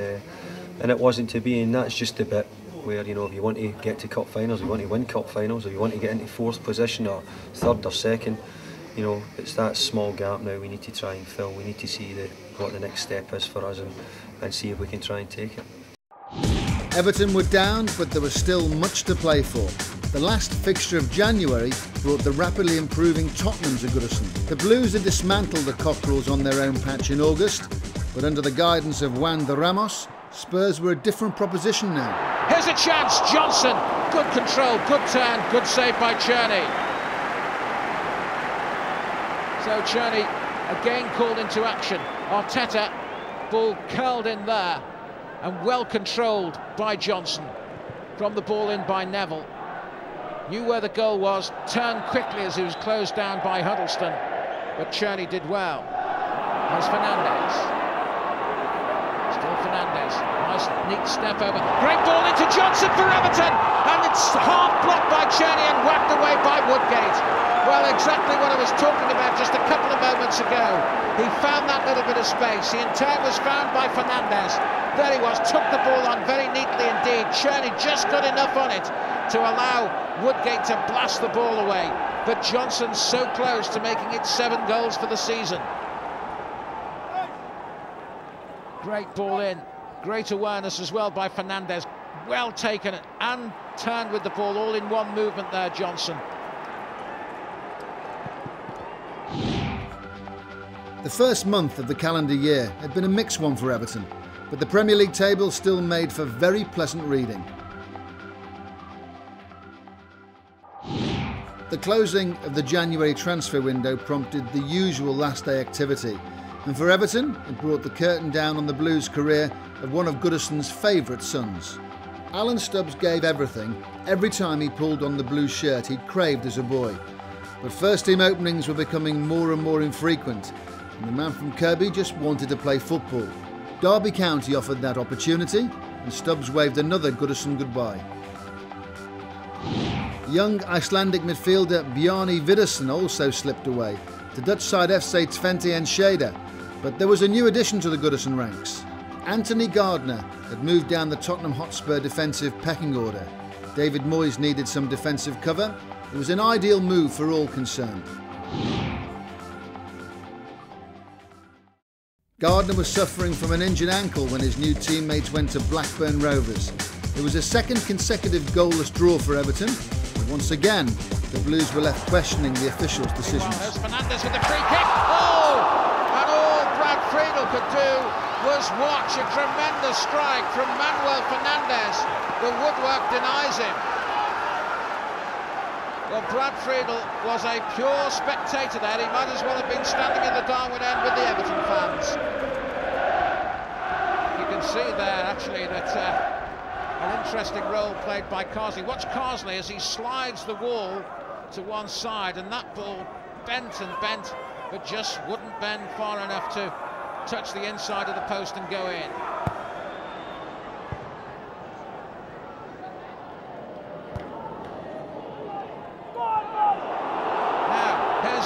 it wasn't to be, and that's just the bit where if you want to get to cup finals, you want to win cup finals, or you want to get into 4th position or 3rd or 2nd, it's that small gap now we need to try and fill. We need to see what the next step is for us, and see if we can try and take it. Everton were down, but there was still much to play for. The last fixture of January brought the rapidly improving Tottenham to Goodison. The Blues had dismantled the Cockerels on their own patch in August, but under the guidance of Juan de Ramos, Spurs were a different proposition now. Here's a chance, Johnson. Good control, good turn, good save by Cherney. So Cherney again called into action. Arteta, ball curled in there, and well controlled by Johnson. From the ball in by Neville. Knew where the goal was, turned quickly as he was closed down by Huddleston, but Cherney did well. There's Fernandes. Still Fernandes. Nice neat step over. Great ball into Johnson for Everton, and it's half blocked by Cherney and whacked away by Woodgate. Well, exactly what I was talking about just a couple of moments ago. He found that little bit of space. He in turn was found by Fernandes. There he was, took the ball on very neatly indeed. Cherney just got enough on it to allow Woodgate to blast the ball away. But Johnson's so close to making it 7 goals for the season. Great ball in. Great awareness as well by Fernandes. Well taken and turned with the ball all in one movement there, Johnson. The first month of the calendar year had been a mixed one for Everton, but the Premier League table still made for very pleasant reading. The closing of the January transfer window prompted the usual last day activity, and for Everton it brought the curtain down on the Blues' career of one of Goodison's favourite sons. Alan Stubbs gave everything every time he pulled on the blue shirt he'd craved as a boy, but first team openings were becoming more and more infrequent, and the man from Kirby just wanted to play football. Derby County offered that opportunity, and Stubbs waved another Goodison goodbye. Young Icelandic midfielder Bjarni Vidarsson also slipped away to Dutch side FC Twente Enschede, but there was a new addition to the Goodison ranks. Anthony Gardner had moved down the Tottenham Hotspur defensive pecking order. David Moyes needed some defensive cover. It was an ideal move for all concerned. Gardner was suffering from an injured ankle when his new teammates went to Blackburn Rovers. It was a second consecutive goalless draw for Everton, but once again the Blues were left questioning the officials' decisions. There's Fernandes with the free kick. Oh! And all Brad Friedel could do was watch a tremendous strike from Manuel Fernandes. The woodwork denies him. Well, Brad Friedel was a pure spectator there. He might as well have been standing in the Darwin end with the Everton fans. You can see there, actually, that an interesting role played by Carsley. Watch Carsley as he slides the wall to one side, and that ball bent and bent, but just wouldn't bend far enough to touch the inside of the post and go in.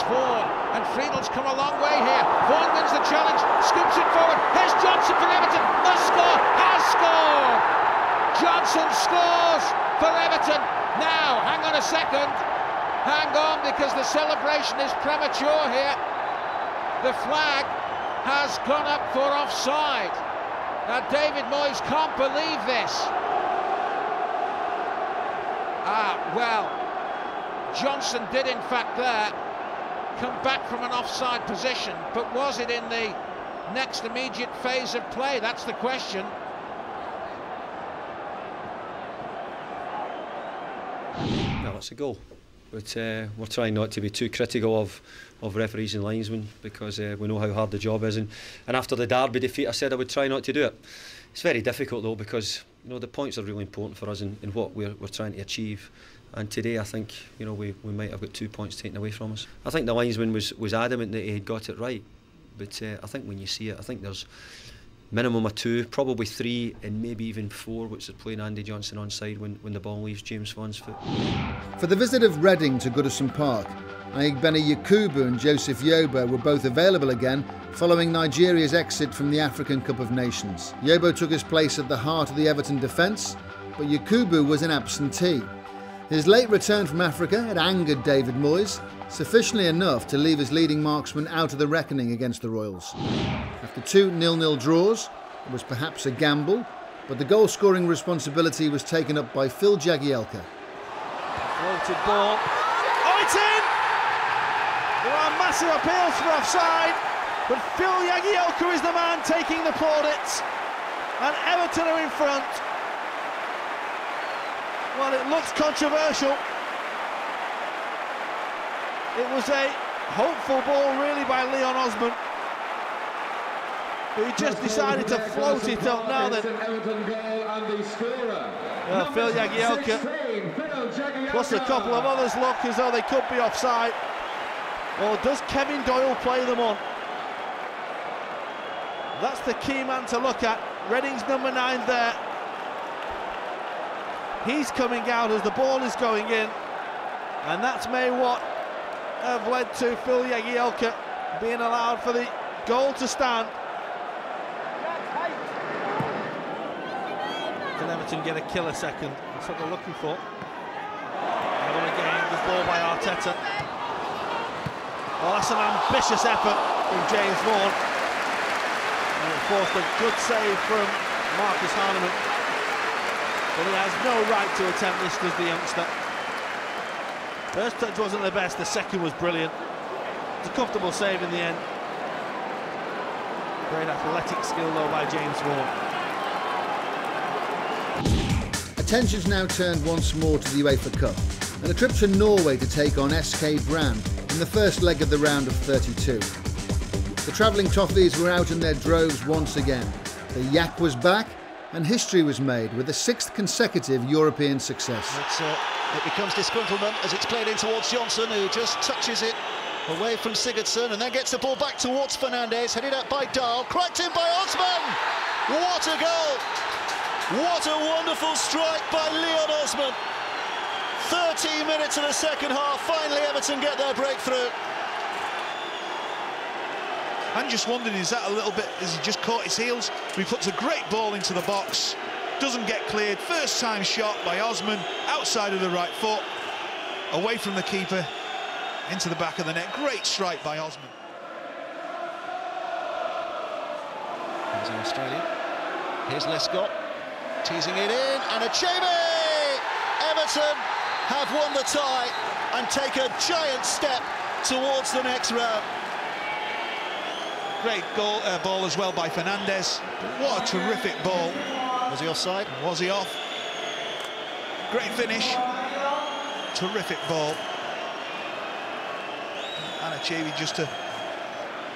Vaughan, and Friedel's come a long way here. Vaughan wins the challenge, scoops it forward. Here's Johnson for Everton. Must score, has scored. Johnson scores for Everton. Now, hang on a second. Hang on, because the celebration is premature here. The flag has gone up for offside. Now, David Moyes can't believe this. Well, Johnson did in fact there come back from an offside position, but was it in the next immediate phase of play? That's the question. Well, it's a goal, but we're trying not to be too critical of referees and linesmen, because we know how hard the job is, and after the Derby defeat I said I would try not to do it. It's very difficult though, because the points are really important for us in what we're trying to achieve. And today I think we might have got 2 points taken away from us. I think the linesman was adamant that he had got it right, but I think when you see it, I think there's minimum of 2, probably 3, and maybe even 4, which is playing Andy Johnson onside when the ball leaves James Vaughan's foot. For the visit of Reading to Goodison Park, Aigbeni Yakubu and Joseph Yobo were both available again following Nigeria's exit from the African Cup of Nations. Yobo took his place at the heart of the Everton defence, but Yakubu was an absentee. His late return from Africa had angered David Moyes, sufficiently enough to leave his leading marksman out of the reckoning against the Royals. After 2 0-0 draws, it was perhaps a gamble, but the goal-scoring responsibility was taken up by Phil Jagielka. Floated ball. Oh, it's in! There are massive appeals for offside, but Phil Jagielka is the man taking the plaudits, and Everton are in front. Well, it looks controversial. It was a hopeful ball really by Leon Osman, but he just decided to float it up now then. Well, Phil Jagielka, plus a couple of others look as though they could be offside. Or does Kevin Doyle play them on? That's the key man to look at. Reading's number 9 there. He's coming out as the ball is going in, and that's may what have led to Phil Jagielka being allowed for the goal to stand. Can Everton get a killer second? That's what they're looking for. Another again, good ball by Arteta. Well, that's an ambitious effort from James Vaughan, and it forced a good save from Marcus Hahnemann. But he has no right to attempt this as the youngster. First touch wasn't the best, the second was brilliant. It's a comfortable save in the end. Great athletic skill though by James Vaughan. Attention's now turned once more to the UEFA Cup, and a trip to Norway to take on SK Brann in the first leg of the round of 32. The travelling Toffees were out in their droves once again. The Yak was back, and history was made with a 6th consecutive European success. It becomes disgruntlement as it's played in towards Johnson, who just touches it away from Sigurdsson and then gets the ball back towards Fernandes, headed up by Dahl, cracked in by Osman. What a goal! What a wonderful strike by Leon Osman. 13 minutes of the second half. Finally, Everton get their breakthrough. I'm just wondering, is that a little bit, has he just caught his heels? He puts a great ball into the box, doesn't get cleared. First time shot by Osman, outside of the right foot, away from the keeper, into the back of the net. Great strike by Osman. Here's Australia. Here's Lescott, teasing it in, and Achebe! Everton have won the tie and take a giant step towards the next round. Great goal, ball as well by Fernandes. What a terrific ball. Was he offside? Was he off? Great finish. Terrific ball. And Achebe just to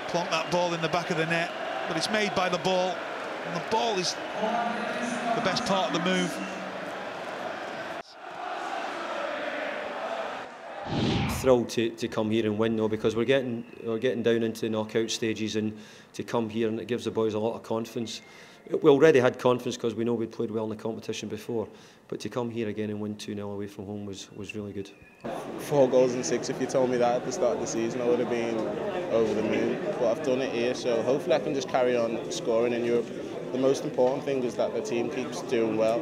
plonk that ball in the back of the net. But it's made by the ball. And the ball is the best part of the move. Thrilled to come here and win, though, because we're getting down into the knockout stages, and to come here, and it gives the boys a lot of confidence. We already had confidence because we know we'd played well in the competition before, but to come here again and win 2-0 away from home was really good. 4 goals in 6, if you told me that at the start of the season, I would have been over the moon. But I've done it here, so hopefully I can just carry on scoring in Europe. The most important thing is that the team keeps doing well.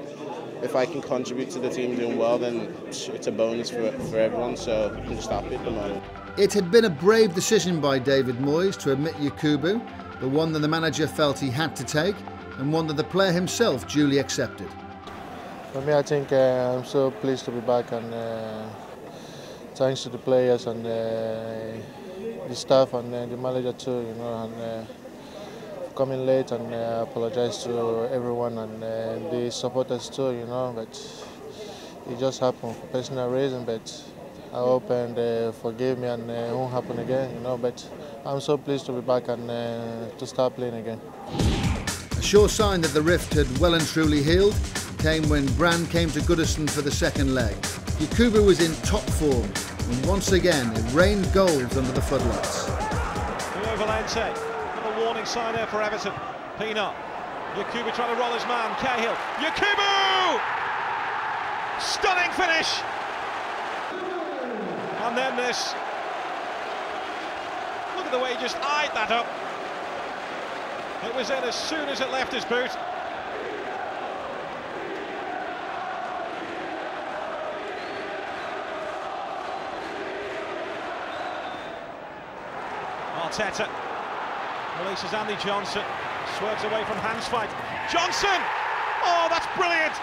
If I can contribute to the team doing well, then it's a bonus for everyone, so I'm just happy at the moment. It had been a brave decision by David Moyes to admit Yakubu, but one that the manager felt he had to take, and one that the player himself duly accepted. For me, I think I'm so pleased to be back, and thanks to the players and the staff and the manager too, you know, and coming late, and apologize to everyone and the supporters too, you know, but it just happened for personal reason, but I hope and forgive me, and it won't happen again, you know, but I'm so pleased to be back and to start playing again. A sure sign that the rift had well and truly healed came when Brand came to Goodison for the second leg. Yakubu was in top form, and once again it rained goals under the floodlights. Valente, a warning sign there for Everton. Pienaar, Yakubu trying to roll his man, Cahill, Yakubu! Stunning finish! And then this. Look at the way he just eyed that up. It was in as soon as it left his boot. Arteta releases Andy Johnson, swerves away from hands fight. Johnson! Oh, that's brilliant!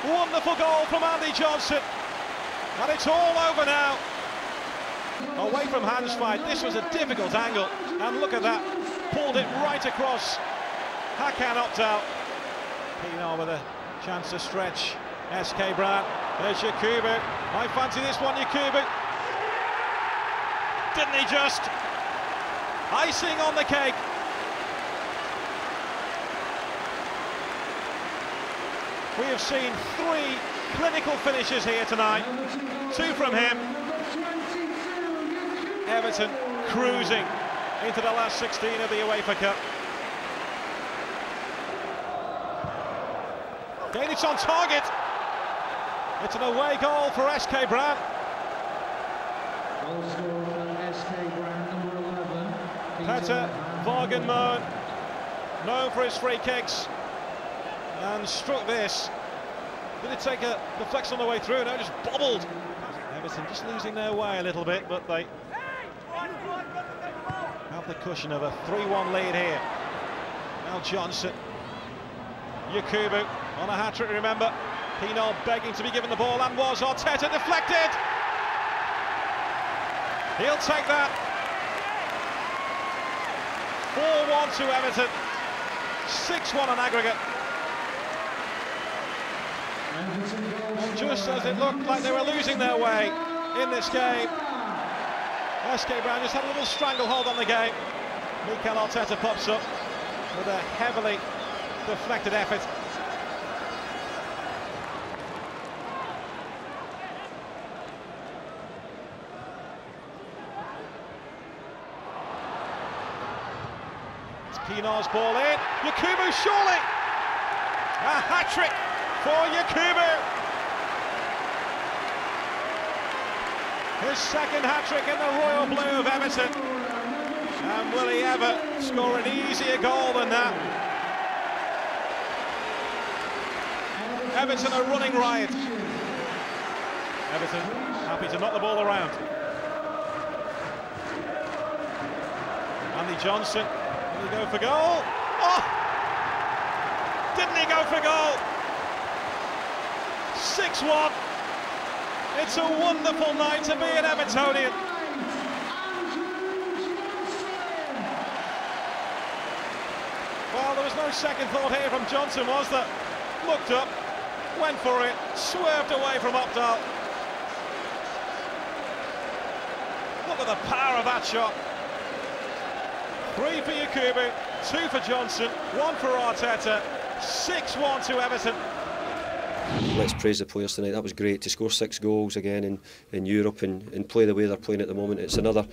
Wonderful goal from Andy Johnson, and it's all over now. Away from hands fight, this was a difficult angle, and look at that, pulled it right across. Hakan opted out. Pienaar with a chance to stretch. SK Brown, there's Yakubu. I fancy this one, Yakubu. Didn't he just? Icing on the cake. We have seen 3 clinical finishes here tonight. 2 from him. Everton cruising into the last 16 of the UEFA Cup. Again, it's on target. It's an away goal for SK Brown. Petter Vargenmoen, known for his free kicks, and struck this. Did it take a deflection on the way through? No, just bobbled. Everton just losing their way a little bit, but they have the cushion of a 3-1 lead here. Now Johnson, Yakubu on a hat-trick, remember. Pienaar begging to be given the ball, and was. Arteta deflected. He'll take that. 4-1 to Everton. 6-1 on aggregate. And just as it looked like they were losing their way in this game, SK Brown just had a little stranglehold on the game. Mikel Arteta pops up with a heavily deflected effort. It's Pienaar's ball in. Yakubu surely! A hat-trick for Yakubu. His second hat-trick in the royal blue of Everton. And will he ever score an easier goal than that? Everton are running riot. Everton happy to knock the ball around. Andy Johnson, will he go for goal? Oh! Didn't he go for goal? 6-1. It's a wonderful night to be an Evertonian. Well, there was no second thought here from Johnson, was there? Looked up, went for it, swerved away from Opdal. Look at the power of that shot. 3 for Yakubu, 2 for Johnson, 1 for Arteta, 6-1 to Everton. Let's praise the players tonight. That was great to score 6 goals again in Europe and play the way they're playing at the moment. It's another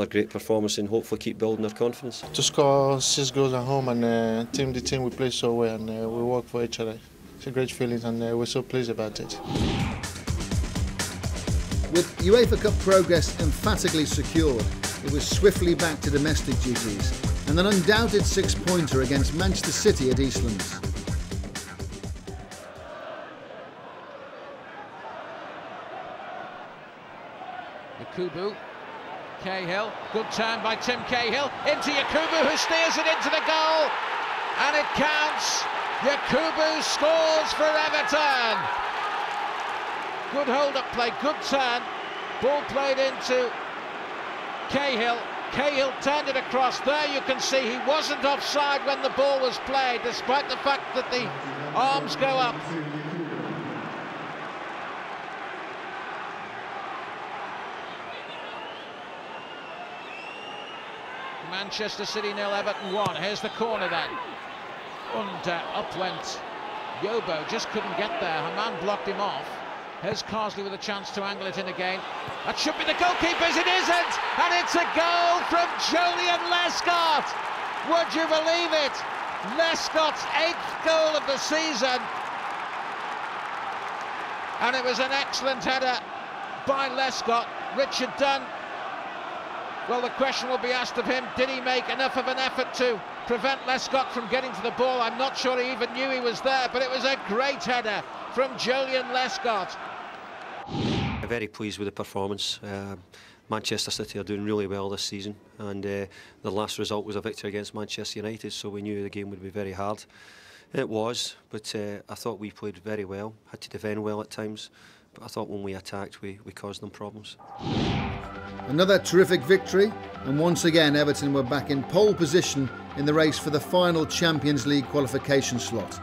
great performance and hopefully keep building their confidence. To score 6 goals at home and the team we play so well and we work for each other. It's a great feeling and we're so pleased about it. With UEFA Cup progress emphatically secured, it was swiftly back to domestic duties and an undoubted 6-pointer against Manchester City at Eastlands. Yakubu, Cahill, good turn by Tim Cahill, into Yakubu who steers it into the goal, and it counts. Yakubu scores for Everton. Good hold-up play, good turn, ball played into Cahill. Cahill turned it across. There you can see he wasn't offside when the ball was played, despite the fact that the arms go up. Manchester City 0, Everton 1. Here's the corner then. And up went Yobo, just couldn't get there. Haman blocked him off. Here's Carsley with a chance to angle it in again. That should be the goalkeeper's, it isn't! And it's a goal from Julian Lescott! Would you believe it? Lescott's 8th goal of the season. And it was an excellent header by Lescott. Richard Dunn, well, the question will be asked of him, did he make enough of an effort to prevent Lescott from getting to the ball? I'm not sure he even knew he was there, but it was a great header from Julian Lescott. Very pleased with the performance. Manchester City are doing really well this season, and the last result was a victory against Manchester United, so we knew the game would be very hard. It was, but I thought we played very well, had to defend well at times, but I thought when we attacked we caused them problems. Another terrific victory, and once again Everton were back in pole position in the race for the final Champions League qualification slot.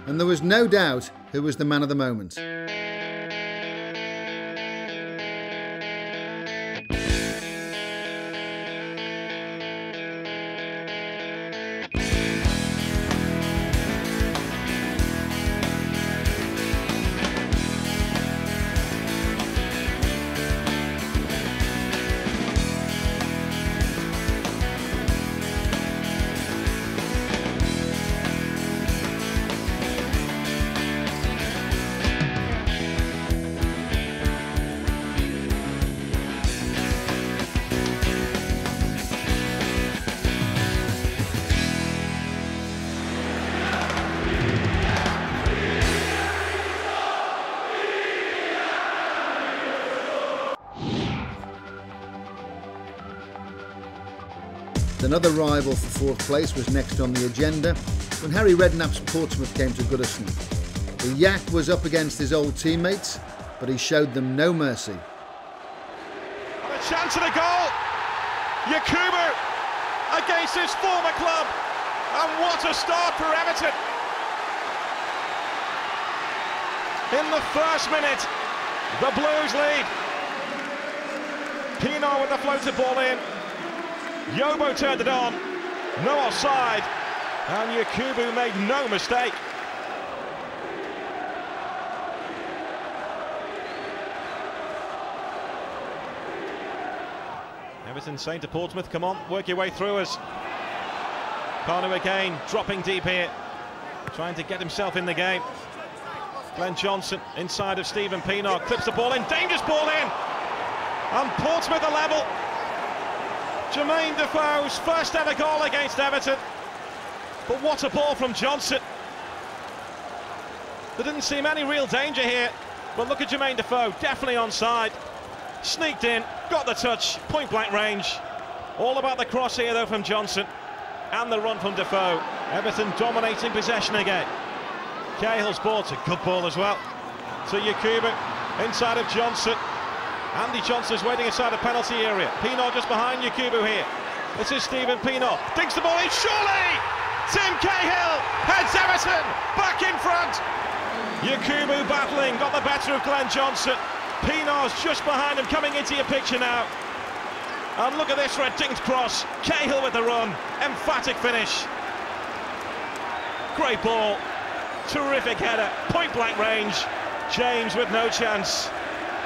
And there was no doubt who was the man of the moment. Another rival for 4th place was next on the agenda when Harry Redknapp's Portsmouth came to Goodison. The Yak was up against his old teammates, but he showed them no mercy. And a chance at a goal! Yakubu against his former club, and what a start for Everton! In the first minute, the Blues lead. Pienaar with the floater ball in. Yobo turned it on, no offside, and Yakubu made no mistake. Everton saying to Portsmouth, come on, work your way through us. Kanu again, dropping deep here, trying to get himself in the game. Glenn Johnson inside of Stephen Pienaar, clips the ball in, dangerous ball in, and Portsmouth are level. Jermaine Defoe's first ever goal against Everton, but what a ball from Johnson. There didn't seem any real danger here, but look at Jermaine Defoe, definitely onside. Sneaked in, got the touch, point blank range. All about the cross here though from Johnson, and the run from Defoe. Everton dominating possession again. Cahill's ball, it's a good ball as well. To Yakubu, inside of Johnson. Andy Johnson's waiting inside the penalty area. Pienaar just behind Yakubu here. This is Stephen Pienaar, dinks the ball in, surely! Tim Cahill heads Everton back in front. Yakubu battling, got the better of Glenn Johnson. Pienaar's just behind him, coming into your picture now. And look at this for a dinked cross. Cahill with the run, emphatic finish. Great ball, terrific header, point blank range. James with no chance.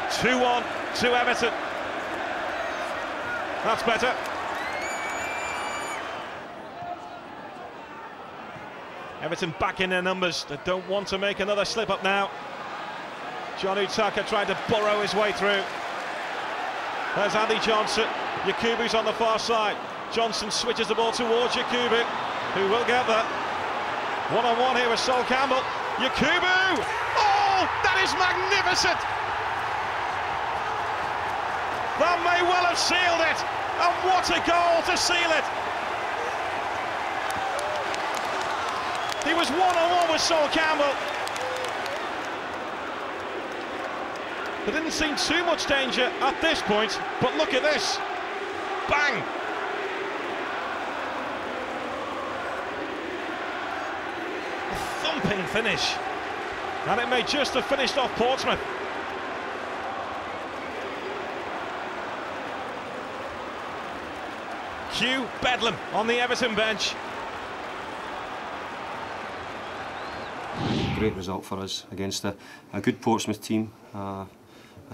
2-1 to Everton. That's better. Everton back in their numbers. They don't want to make another slip up now. John Utaka tried to burrow his way through. There's Andy Johnson. Yakubu's on the far side. Johnson switches the ball towards Yakubu, who will get that. One-on-one here with Sol Campbell. Yakubu! Oh, that is magnificent! That may well have sealed it. And what a goal to seal it! He was one-on-one with Sol Campbell. There didn't seem too much danger at this point, but look at this. Bang! A thumping finish. And it may just have finished off Portsmouth. Hugh Bedlam on the Everton bench. Great result for us against a good Portsmouth team, a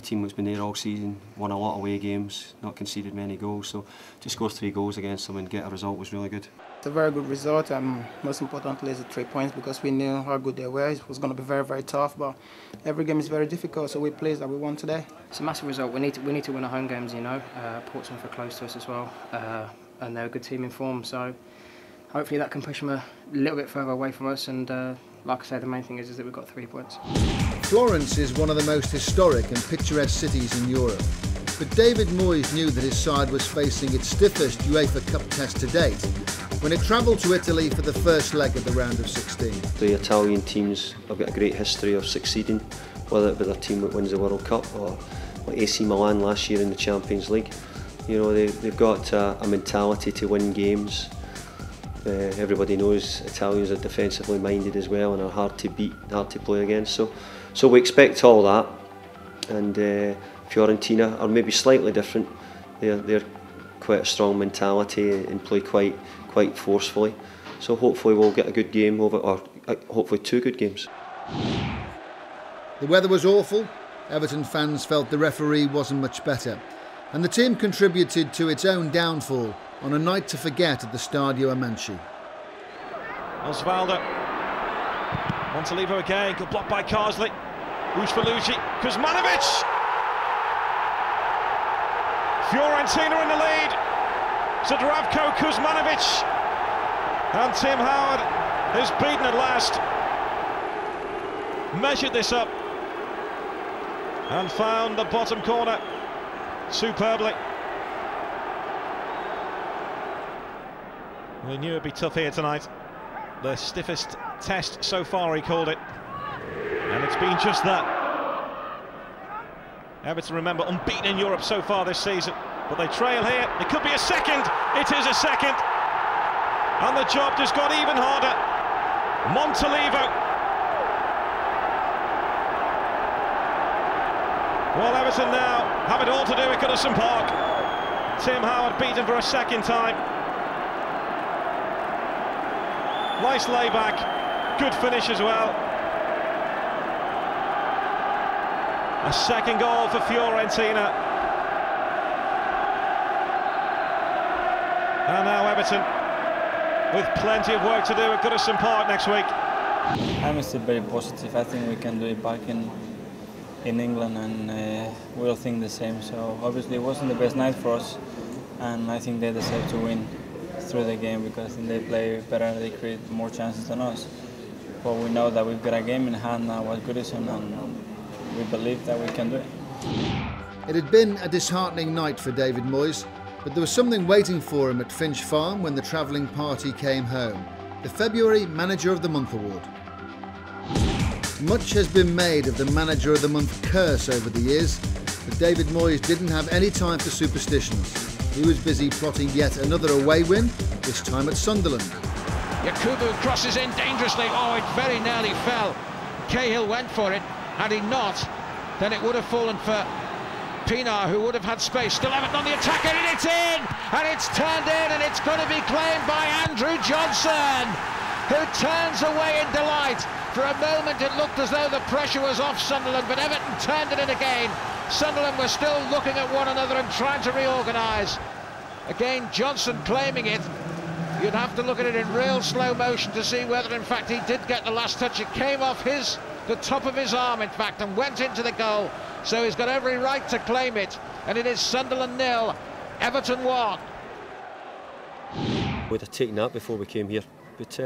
team that's been there all season, won a lot of away games, not conceded many goals, so to score 3 goals against them and get a result was really good. It's a very good result, and most importantly is the 3 points, because we knew how good they were. It was going to be very, very tough, but every game is very difficult, so we're pleased that we won today. It's a massive result. We need to win our home games, you know. Portsmouth are close to us as well, and they're a good team in form, so hopefully that can push them a little bit further away from us, and like I said, the main thing is that we've got 3 points. Florence is one of the most historic and picturesque cities in Europe, but David Moyes knew that his side was facing its stiffest UEFA Cup test to date when it travelled to Italy for the first leg of the round of 16. The Italian teams have got a great history of succeeding, whether it be their team that wins the World Cup or like AC Milan last year in the Champions League. You know, they've got a mentality to win games. Everybody knows Italians are defensively minded as well and are hard to beat, hard to play against. So we expect all that, and Fiorentina are maybe slightly different. They're quite a strong mentality and play quite forcefully. So hopefully we'll get a good game over, or hopefully 2 good games. The weather was awful. Everton fans felt the referee wasn't much better, and the team contributed to its own downfall on a night to forget at the Stadio Amanci. Osvaldo. Montalivo again, good block by Carsley. Ushvalucci, Kuzmanovic! Fiorentina in the lead. Zdravko Kuzmanovic. And Tim Howard is beaten at last. Measured this up and found the bottom corner superbly. We knew it'd be tough here tonight. The stiffest test so far, he called it. And it's been just that. Everton, remember, unbeaten in Europe so far this season. But they trail here. It could be a second. It is a second. And the job just got even harder. Montalivo. Well, Everton now have it all to do at Goodison Park. Tim Howard beaten for a second time. Nice layback, good finish as well. A second goal for Fiorentina. And now Everton with plenty of work to do at Goodison Park next week. I'm still very positive. I think we can do it back in England, and we'll think the same. So obviously it wasn't the best night for us, and I think they deserve to win through the game because they play better, they create more chances than us. But we know that we've got a game in hand now with Goodison, and we believe that we can do it. It had been a disheartening night for David Moyes, but there was something waiting for him at Finch Farm when the travelling party came home. The February Manager of the Month award. Much has been made of the Manager of the Month curse over the years, but David Moyes didn't have any time for superstitions. He was busy plotting yet another away win, this time at Sunderland. Yakubu crosses in dangerously. Oh, it very nearly fell. Cahill went for it. Had he not, then it would have fallen for Pienaar, who would have had space. Still Everton on the attack, and it's in! And it's turned in, and it's going to be claimed by Andrew Johnson, who turns away in delight. For a moment it looked as though the pressure was off Sunderland, but Everton turned it in again. Sunderland were still looking at one another and trying to reorganise. Again, Johnson claiming it. You'd have to look at it in real slow motion to see whether in fact he did get the last touch. It came off the top of his arm in fact and went into the goal. So he's got every right to claim it. And it is Sunderland 0, Everton 1. We'd have taken that before we came here. But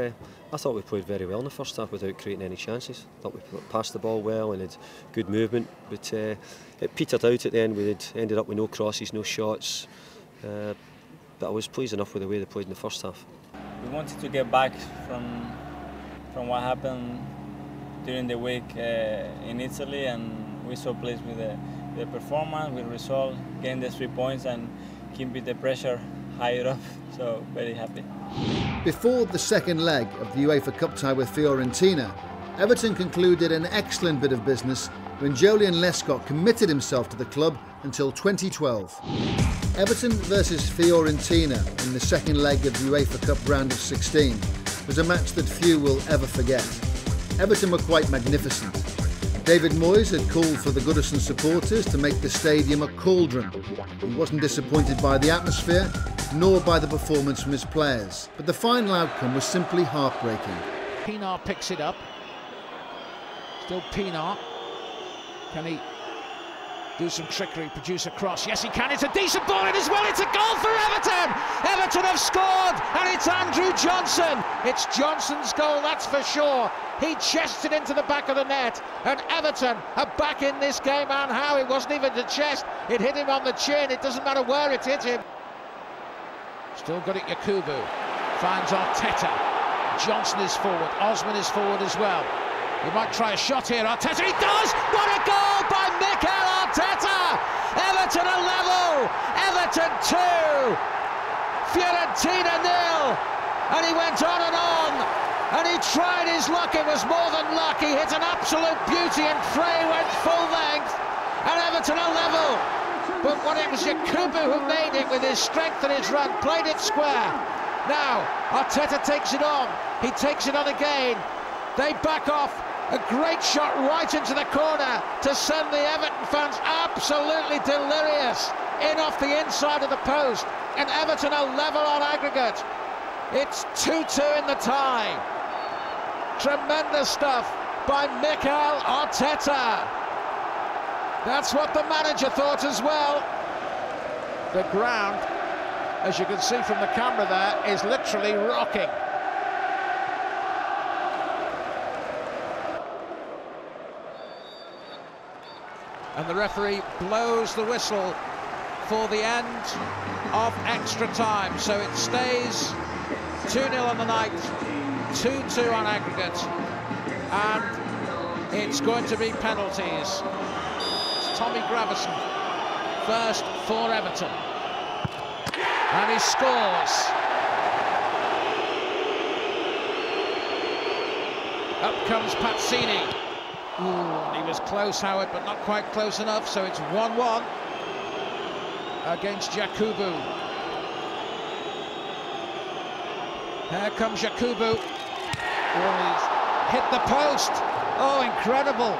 I thought we played very well in the first half without creating any chances. I thought we passed the ball well and had good movement, but it petered out at the end. We had ended up with no crosses, no shots, but I was pleased enough with the way they played in the first half. We wanted to get back from what happened during the week in Italy, and we're so pleased with the performance, with the result, getting the 3 points and keeping the pressure higher up, so very happy. Before the second leg of the UEFA Cup tie with Fiorentina, Everton concluded an excellent bit of business when Joleon Lescott committed himself to the club until 2012. Everton versus Fiorentina in the second leg of the UEFA Cup round of 16 was a match that few will ever forget. Everton were quite magnificent. David Moyes had called for the Goodison supporters to make the stadium a cauldron. He wasn't disappointed by the atmosphere, nor by the performance from his players. But the final outcome was simply heartbreaking. Pienaar picks it up. Still Pienaar. Can he do some trickery, produce a cross? Yes, he can. It's a decent ball in as well. It's a goal for Everton. Everton have scored, and it's Andrew Johnson. It's Johnson's goal, that's for sure. He chested into the back of the net, and Everton are back in this game. And how? It wasn't even the chest. It hit him on the chin. It doesn't matter where it hit him. Still got it, Yakubu. Finds Arteta. Johnson is forward. Osman is forward as well. He might try a shot here. Arteta, he does! What a goal by Mikel Arteta! Everton are level! Everton 2! Fiorentina 0! And he went on, and he tried his luck. It was more than luck. He hit an absolute beauty, and Frey went full length, and Everton are level. But when it was Yakubu who made it with his strength and his run, played it square. Now, Arteta takes it on. He takes it on again. They back off. A great shot right into the corner to send the Everton fans absolutely delirious. In off the inside of the post. And Everton are level on aggregate. It's 2-2 in the tie. Tremendous stuff by Mikel Arteta. That's what the manager thought as well. The ground, as you can see from the camera there, is literally rocking. And the referee blows the whistle for the end of extra time. So it stays 2-0 on the night, 2-2 on aggregate, and it's going to be penalties. It's Tommy Gravison first for Everton, and he scores. Up comes Pazzini. Ooh, he was close, Howard, but not quite close enough, so it's 1-1 against Yakubu. Here comes Yakubu. Oh, he's hit the post. Oh, incredible.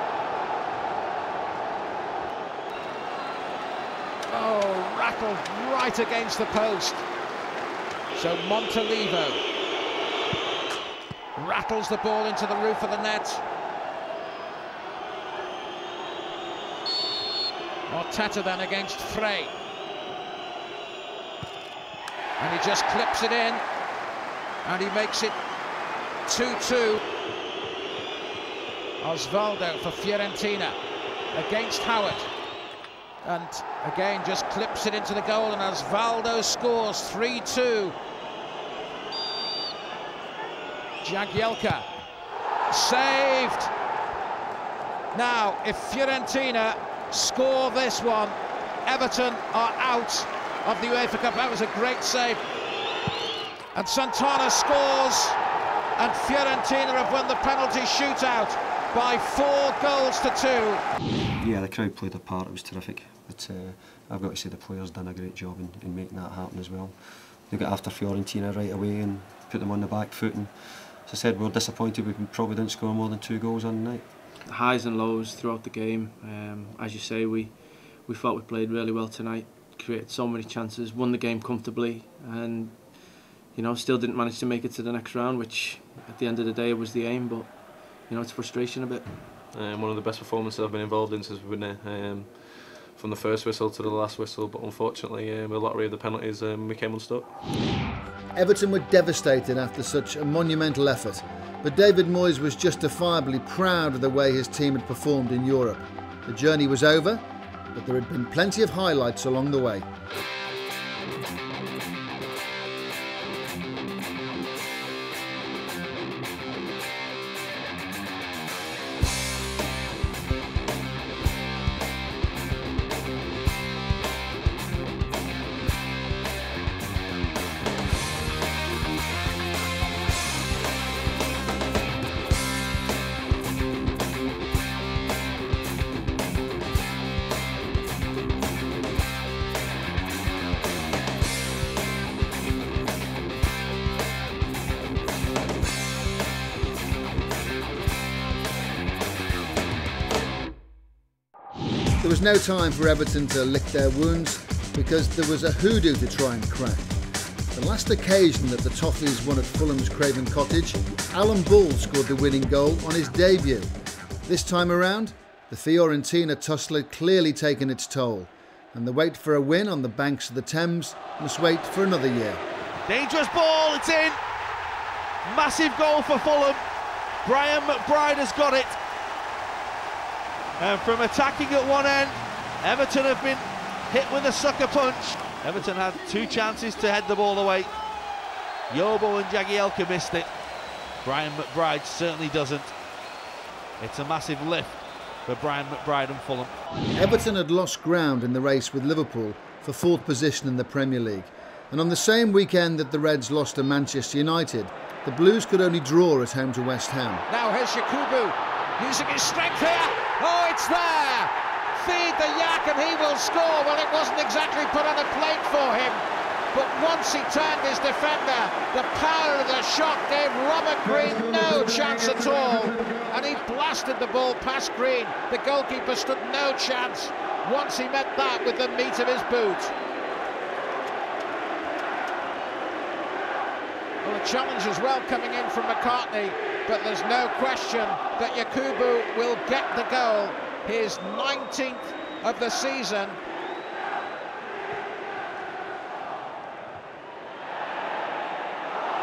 Oh, rattled right against the post. So Montalivo. rattles the ball into the roof of the net. Arteta then against Frey. And he just clips it in, and he makes it 2-2. Osvaldo for Fiorentina against Howard. And again just clips it into the goal, and Osvaldo scores 3-2. Jagielka saved. Now, if Fiorentina score this one, Everton are out of the UEFA Cup. That was a great save. And Santana scores, and Fiorentina have won the penalty shootout by 4 goals to 2. Yeah, the crowd played a part. It was terrific. But I've got to say the players done a great job in making that happen as well. They got after Fiorentina right away and put them on the back foot. And as I said, we were disappointed we probably didn't score more than 2 goals on the night. Highs and lows throughout the game. As you say, we felt we played really well tonight. Created so many chances, won the game comfortably, and you know, still didn't manage to make it to the next round, which at the end of the day was the aim. But you know, it's frustration a bit. One of the best performances I've been involved in since we've been there, from the first whistle to the last whistle. But unfortunately, with a lottery of the penalties, we came unstuck. Everton were devastated after such a monumental effort, but David Moyes was justifiably proud of the way his team had performed in Europe. The journey was over, but there had been plenty of highlights along the way. There was no time for Everton to lick their wounds because there was a hoodoo to try and crack. The last occasion that the Toffees won at Fulham's Craven Cottage, Alan Ball scored the winning goal on his debut. This time around, the Fiorentina tussle had clearly taken its toll, and the wait for a win on the banks of the Thames must wait for another year. Dangerous ball, it's in. Massive goal for Fulham. Brian McBride has got it. And from attacking at one end, Everton have been hit with a sucker punch. Everton had 2 chances to head the ball away. Yobo and Jagielka missed it. Brian McBride certainly doesn't. It's a massive lift for Brian McBride and Fulham. Everton had lost ground in the race with Liverpool for 4th position in the Premier League. And on the same weekend that the Reds lost to Manchester United, the Blues could only draw at home to West Ham. Now here's Yakubu using his strength here. Oh, it's there! Feed the yak and he will score. Well, it wasn't exactly put on a plate for him, but once he turned his defender, the power of the shot gave Robert Green no chance at all, and he blasted the ball past Green. The goalkeeper stood no chance once he met that with the meat of his boot. Well, a challenge as well coming in from McCartney, but there's no question that Yakubu will get the goal, his 19th of the season.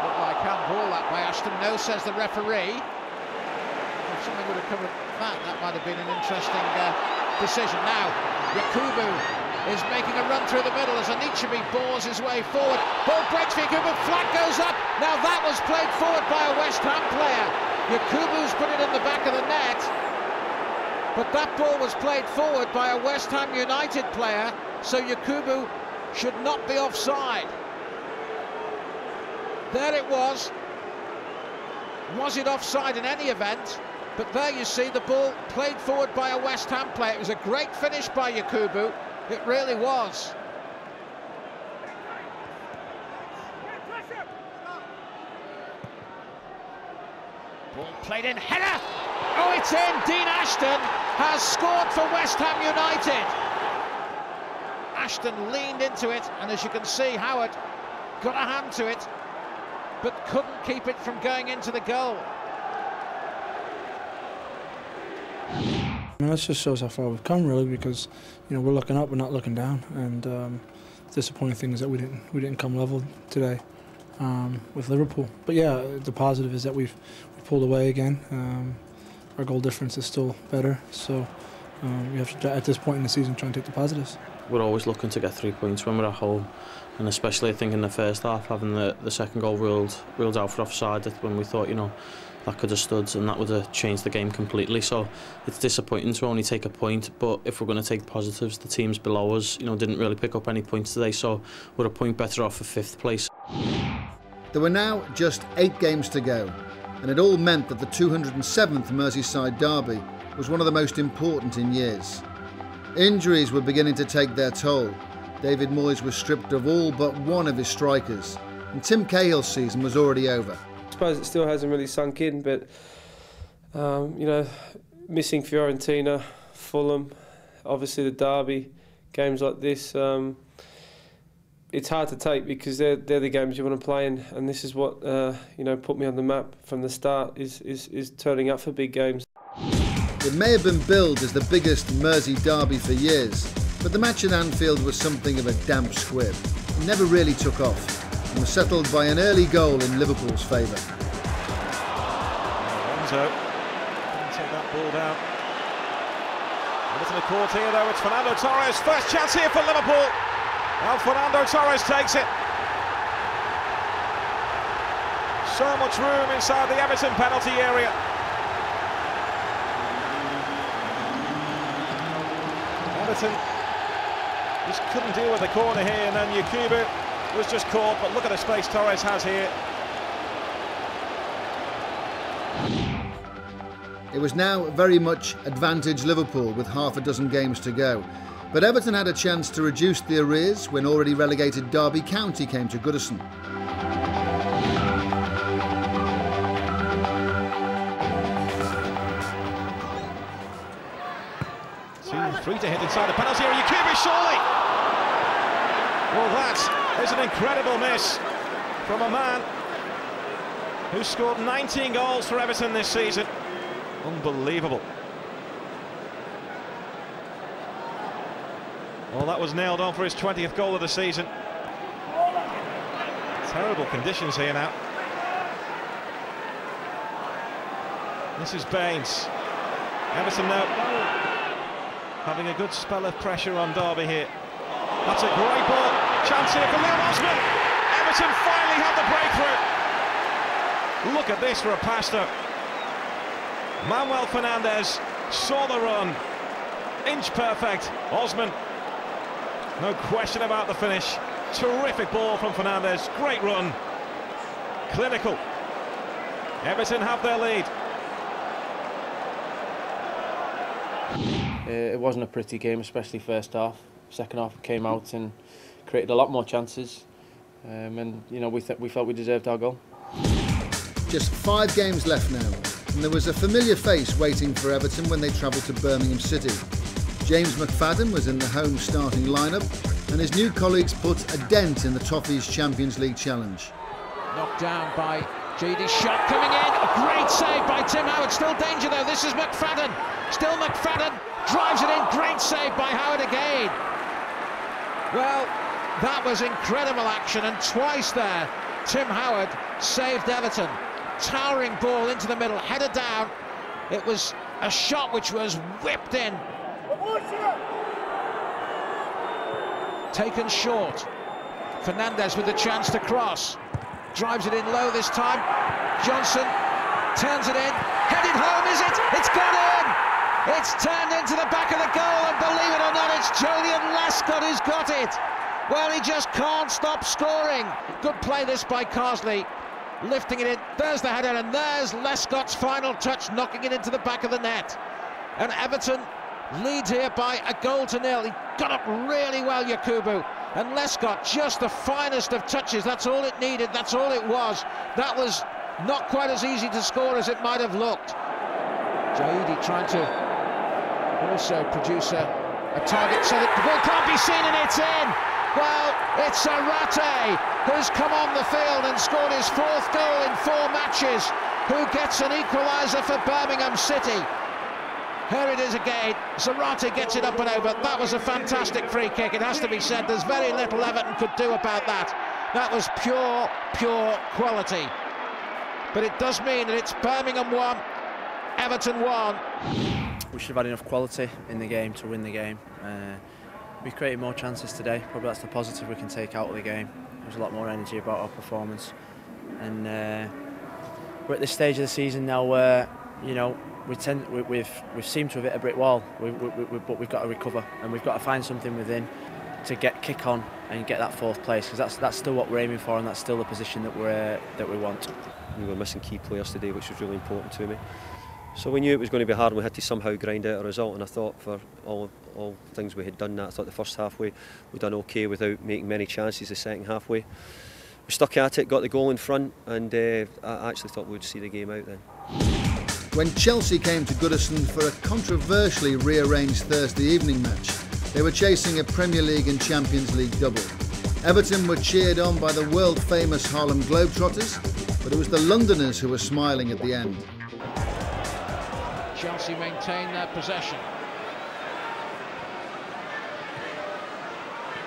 Looked like handball that by Ashton. No, says the referee. If something would have covered that might have been an interesting decision. Now, Yakubu is making a run through the middle as Anichebe bores his way forward. Ball breaks for Yakubu, flag goes up. Now that was played forward by a West Ham player. Yakubu's put it in the back of the net, but that ball was played forward by a West Ham United player, so Yakubu should not be offside. There it was. Was it offside in any event? But there you see the ball played forward by a West Ham player. It was a great finish by Yakubu. It really was. Ball played in, header! Oh, it's in! Dean Ashton has scored for West Ham United. Ashton leaned into it, and as you can see, Howard got a hand to it. but couldn't keep it from going into the goal. I mean, that just shows how far we've come, really, because we're looking up, we're not looking down, and the disappointing thing is that we didn't come level today with Liverpool. But yeah, the positive is that we've pulled away again. Our goal difference is still better, so we have to, at this point in the season, try and take the positives. We're always looking to get 3 points when we're at home, and especially I think in the first half, having the second goal ruled out for offside, when we thought that could have stood and that would have changed the game completely. So it's disappointing to only take a point, but if we're going to take positives, the teams below us didn't really pick up any points today, so we're a point better off for 5th place. There were now just 8 games to go, and it all meant that the 207th Merseyside derby was one of the most important in years. Injuries were beginning to take their toll. David Moyes was stripped of all but one of his strikers, and Tim Cahill's season was already over. I suppose it still hasn't really sunk in, but missing Fiorentina, Fulham, obviously the derby, games like this, it's hard to take because they're the games you want to play in, and this is what put me on the map from the start, is turning up for big games. It may have been billed as the biggest Mersey derby for years, but the match at Anfield was something of a damp squib. It never really took off and was settled by an early goal in Liverpool's favour. Alonso can take that ball down. A little court here though, it's Fernando Torres. First chance here for Liverpool. Now Fernando Torres takes it. So much room inside the Everton penalty area. Everton just couldn't deal with the corner here, and then Yakubu was just caught, but look at the space Torres has here. It was now very much advantage Liverpool with half a dozen games to go, but Everton had a chance to reduce the arrears when already relegated Derby County came to Goodison. Free to hit inside the penalty area, Yakubu surely! Well, that is an incredible miss from a man who scored 19 goals for Everton this season. Unbelievable. Well, that was nailed on for his 20th goal of the season. Terrible conditions here now. This is Baines. Everton now having a good spell of pressure on Derby here. That's a great ball. Chance here for Liam Osman. Everton finally have the breakthrough. Look at this for a pasta. Manuel Fernandes saw the run. Inch perfect. Osman. No question about the finish. Terrific ball from Fernandes. Great run. Clinical. Everton have their lead. It wasn't a pretty game, especially first half. Second half, we came out and created a lot more chances, and we felt we deserved our goal. Just 5 games left now, and there was a familiar face waiting for Everton when they travelled to Birmingham City. James McFadden was in the home starting lineup, and his new colleagues put a dent in the Toffees Champions League challenge. Knocked down by JD's shot coming in. A great save by Tim Howard. Still danger though. This is McFadden. Still McFadden. Drives it in. Great save by Howard again. Well, that was incredible action, and twice there Tim Howard saved Everton. Towering ball into the middle, headed down. It was a shot which was whipped in. Taken short. Fernandes with the chance to cross. Drives it in low this time. Johnson turns it in. Headed home, is it? It's gone in! It's turned into the back of the goal, and believe it or not, it's Julian Lescott who's got it. Well, he just can't stop scoring. Good play this by Carsley. Lifting it in. There's the header, and there's Lescott's final touch, knocking it into the back of the net. And Everton lead here by 1-0. He got up really well, Yakubu. And Lescott, just the finest of touches. That's all it needed. That's all it was. That was not quite as easy to score as it might have looked. Jaidi trying to also produce a target so that the ball can't be seen, and it's in. Well, it's Arate. who's come on the field and scored his 4th goal in 4 matches, who gets an equaliser for Birmingham City. Here it is again. Zarate gets it up and over. That was a fantastic free kick, it has to be said. There's very little Everton could do about that. That was pure quality. But it does mean that it's Birmingham 1, Everton 1. We should have had enough quality in the game to win the game. We created more chances today. Probably that's the positive we can take out of the game. There's a lot more energy about our performance. And we're at this stage of the season now where, you know, we've seemed to have hit a brick wall, but we've got to recover, and we've got to find something within to get kick on and get that 4th place, because that's still what we're aiming for, and that's still the position that we want. We were missing key players today, which was really important to me. So we knew it was going to be hard, and we had to somehow grind out a result. And I thought for all things we had done that, I thought the first half we'd done okay without making many chances. The second half we stuck at it, got the goal in front, and I actually thought we would see the game out then. When Chelsea came to Goodison for a controversially rearranged Thursday evening match, they were chasing a Premier League and Champions League double. Everton were cheered on by the world-famous Harlem Globetrotters, but it was the Londoners who were smiling at the end. Chelsea maintain their possession.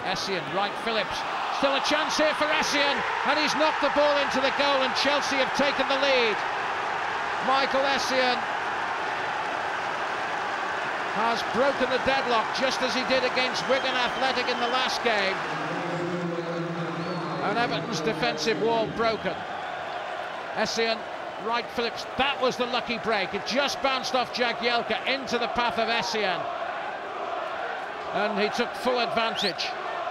Essien, right Phillips. Still a chance here for Essien, and he's knocked the ball into the goal, and Chelsea have taken the lead. Michael Essien has broken the deadlock, just as he did against Wigan Athletic in the last game. And Everton's defensive wall broken. Essien, right Phillips, that was the lucky break. It just bounced off Jagielka into the path of Essien. And he took full advantage.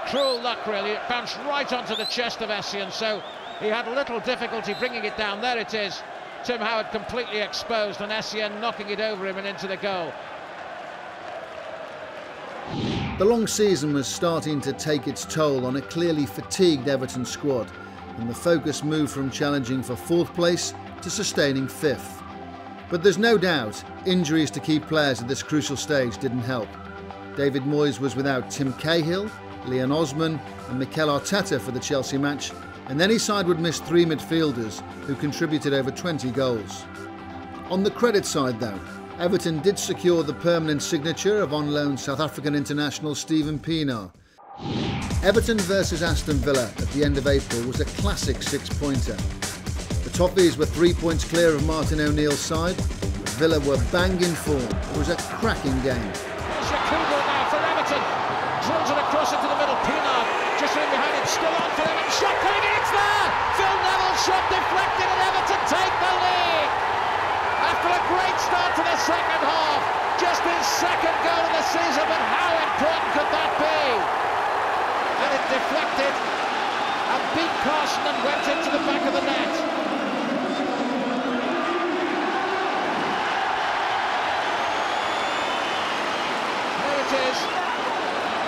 Cruel luck, really. It bounced right onto the chest of Essien, so he had little difficulty bringing it down. There it is. Tim Howard completely exposed, and Essien knocking it over him and into the goal. The long season was starting to take its toll on a clearly fatigued Everton squad, and the focus moved from challenging for 4th place to sustaining 5th. But there's no doubt injuries to key players at this crucial stage didn't help. David Moyes was without Tim Cahill, Leon Osman and Mikel Arteta for the Chelsea match, and then his side would miss 3 midfielders who contributed over 20 goals. On the credit side though, Everton did secure the permanent signature of on-loan South African international Steven Pienaar. Everton versus Aston Villa at the end of April was a classic 6-pointer. The Toffees were 3 points clear of Martin O'Neill's side, but Villa were bang in form. It was a cracking game. Yakubu now for Everton, drills it across into the middle. Pienaar just in behind it, still on for Everton. Shot coming in, it's there! Phil Neville's shot deflected, and Everton take the lead. After a great start to the second half, just his 2nd goal of the season, but how important could that be? And it deflected and beat Carson and went into the back of the net. There it is,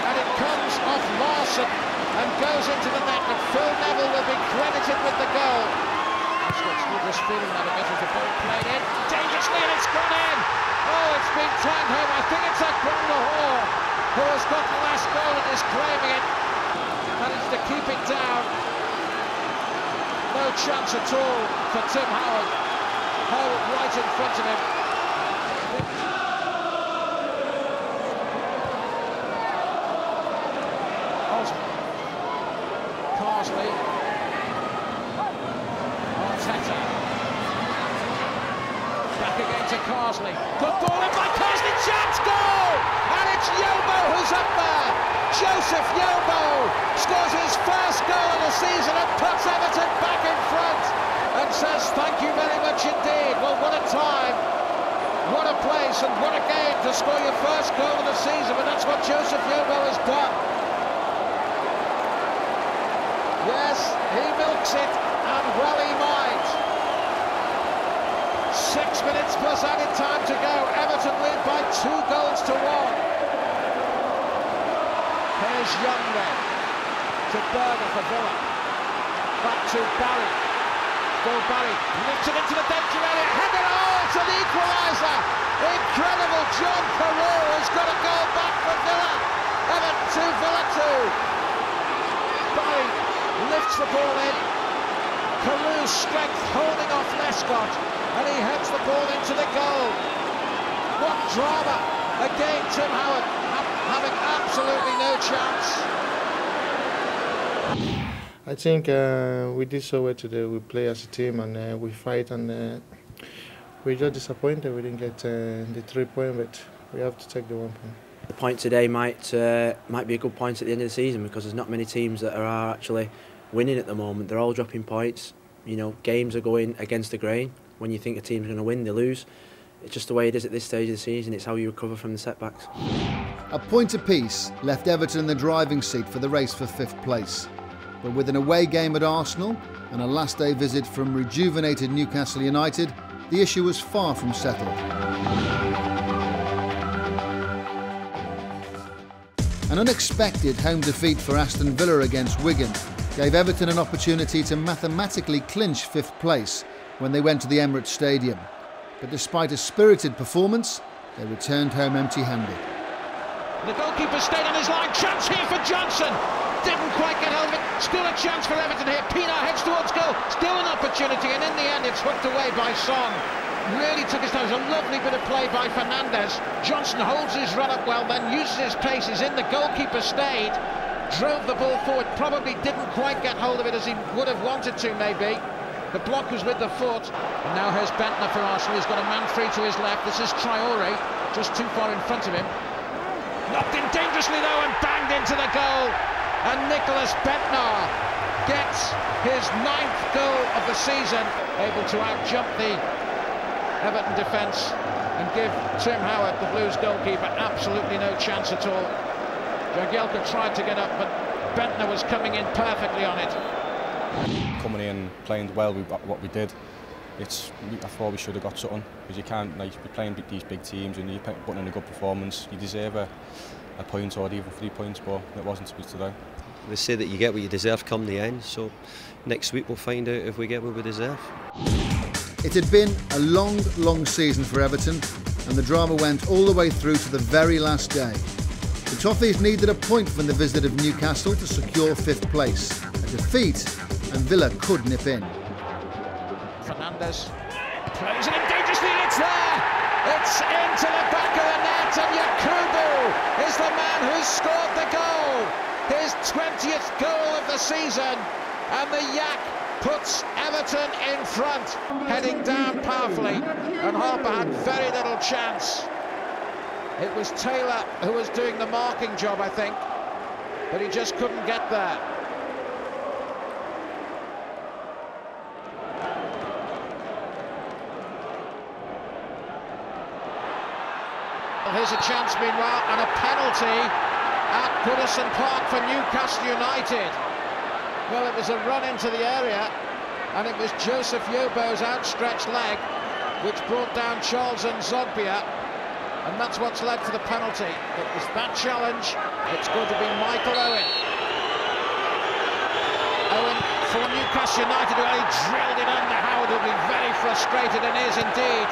and it comes off Larson and goes into the net, but Phil Neville will be credited with the goal. He's got still this feeling that it gets the ball played in dangerously, and it's gone in. Oh, it's been turned home. I think it's Agbonlahor who has got the last goal and is claiming it. Managed to keep it down. No chance at all for Tim Howard. Howard right in front of him. Osman. Carsley. Arteta. Back again to Carsley. Good ball in by Carsley. Chance, goal! And it's Yobo who's up there. Joseph Yobo scores his 1st goal of the season and puts Everton back in front and says thank you very much indeed. Well, what a time, what a place and what a game to score your 1st goal of the season, but that's what Joseph Yobo has done. Yes, he milks it, and well he might. 6 minutes plus added time to go. Everton lead by 2 goals to 1. Here's Young then, to Berger for Villa, back to Barry, Bill Barry, lifts it into the danger area, headed, oh, it's an equaliser, incredible, John Carew has got a goal back for Villa, Everton 2, Villa 2, Barry lifts the ball in. Caru's strength holding off Lescott, and he heads the ball into the goal. What drama! Again, Tim Howard having absolutely no chance. I think we did so well today. We play as a team and we fight, and we're just disappointed we didn't get the 3 points, but we have to take the 1 point. The point today might be a good point at the end of the season, because there's not many teams that are actually winning at the moment. They're all dropping points. You know, games are going against the grain. When you think a team's going to win, they lose. It's just the way it is at this stage of the season. It's how you recover from the setbacks. A point apiece left Everton in the driving seat for the race for 5th place. But with an away game at Arsenal and a last day visit from rejuvenated Newcastle United, the issue was far from settled. An unexpected home defeat for Aston Villa against Wigan gave Everton an opportunity to mathematically clinch 5th place when they went to the Emirates Stadium. But despite a spirited performance, they returned home empty-handed. The goalkeeper stayed on his line. Chance here for Johnson. Didn't quite get hold of it. Still a chance for Everton here. Pienaar heads towards goal. Still an opportunity, and in the end it's hooked away by Son. Really took his time. It was a lovely bit of play by Fernandes. Johnson holds his run up well, then uses his pace. He's in. The goalkeeper stayed, drove the ball forward. Probably didn't quite get hold of it as he would have wanted to, maybe. The block was with the foot. And now here's Bentner for Arsenal. He's got a man free to his left. This is Traore, just too far in front of him. Knocked in dangerously though and banged into the goal. And Nicholas Bentner gets his 9th goal of the season, able to out-jump the Everton defence and give Tim Howard, the Blues goalkeeper, absolutely no chance at all. Jagielka tried to get up, but Bentner was coming in perfectly on it. Coming in, playing well with what we did, I thought we should have got something, because you can't be playing these big teams and you're putting in a good performance. You deserve a point or even 3 points, but it wasn't to be today. They say that you get what you deserve come the end, so next week we'll find out if we get what we deserve. It had been a long, long season for Everton, and the drama went all the way through to the very last day. The Toffees needed a point from the visit of Newcastle to secure 5th place. A defeat, and Villa could nip in. Fernandes plays it in dangerously, and it's there! It's into the back of the net, and Yakubu is the man who's scored the goal! His 20th goal of the season, and the Yak puts Everton in front, heading down powerfully, and Harper had very little chance. It was Taylor who was doing the marking job, I think, but he just couldn't get there. Here's a chance meanwhile, and a penalty at Goodison Park for Newcastle United. Well, it was a run into the area, and it was Joseph Yobo's outstretched leg which brought down Charles Nzogbia, and that's what's led to the penalty. It was that challenge. It's going to be Michael Owen. Owen for Newcastle United, who only drilled it under. Howard will be very frustrated, and is indeed,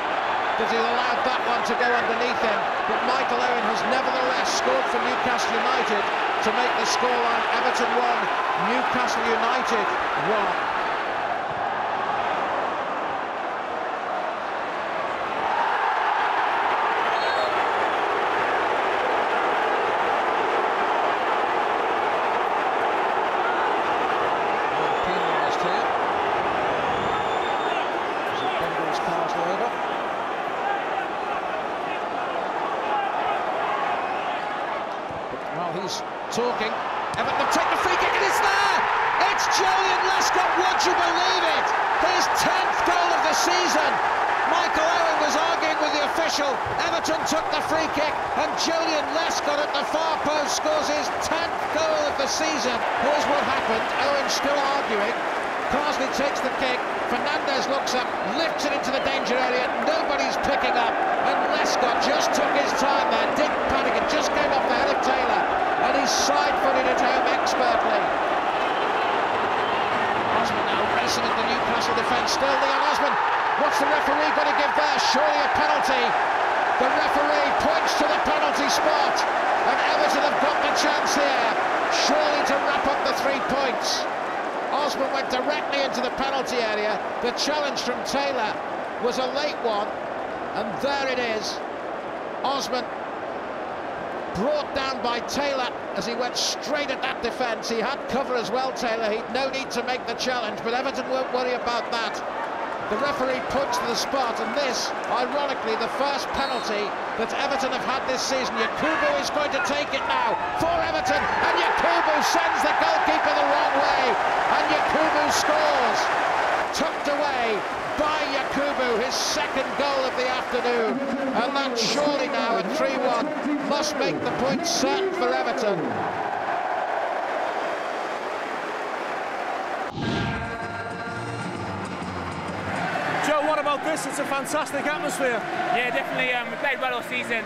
because he allowed that one to go underneath him. But Michael Owen has nevertheless scored for Newcastle United to make the scoreline Everton 1, Newcastle United 1. He's talking. Everton have taken the free kick, and it's there! It's Julian Lescott, would you believe it? His 10th goal of the season. Michael Owen was arguing with the official. Everton took the free kick, and Julian Lescott at the far post scores his 10th goal of the season. Here's what happened. Owen still arguing. Carsley takes the kick. Fernandes looks up, lifts it into the danger area. Nobody's picking up, and Lescott just took his time there. Didn't panic. It just came off the head of Taylor, and he side-footed it home expertly. Osman now racing at the Newcastle defence. Still Leon Osman. What's the referee going to give there? Surely a penalty. The referee points to the penalty spot, and Everton have got the chance here, surely to wrap up the 3 points. Osman went directly into the penalty area. The challenge from Taylor was a late one, and there it is. Osman brought down by Taylor as he went straight at that defence. He had cover as well, Taylor. He'd no need to make the challenge, but Everton won't worry about that. The referee points to the spot, and this, ironically, the first penalty that Everton have had this season. Yakubu is going to take it now for Everton, and Yakubu sends the goalkeeper the wrong way, and Yakubu scores. Tucked away by Yakubu, his second goal of the afternoon, and that surely now at 3-1 must make the point certain for Everton. Joe, what about this? It's a fantastic atmosphere. Yeah, definitely. We played well all season,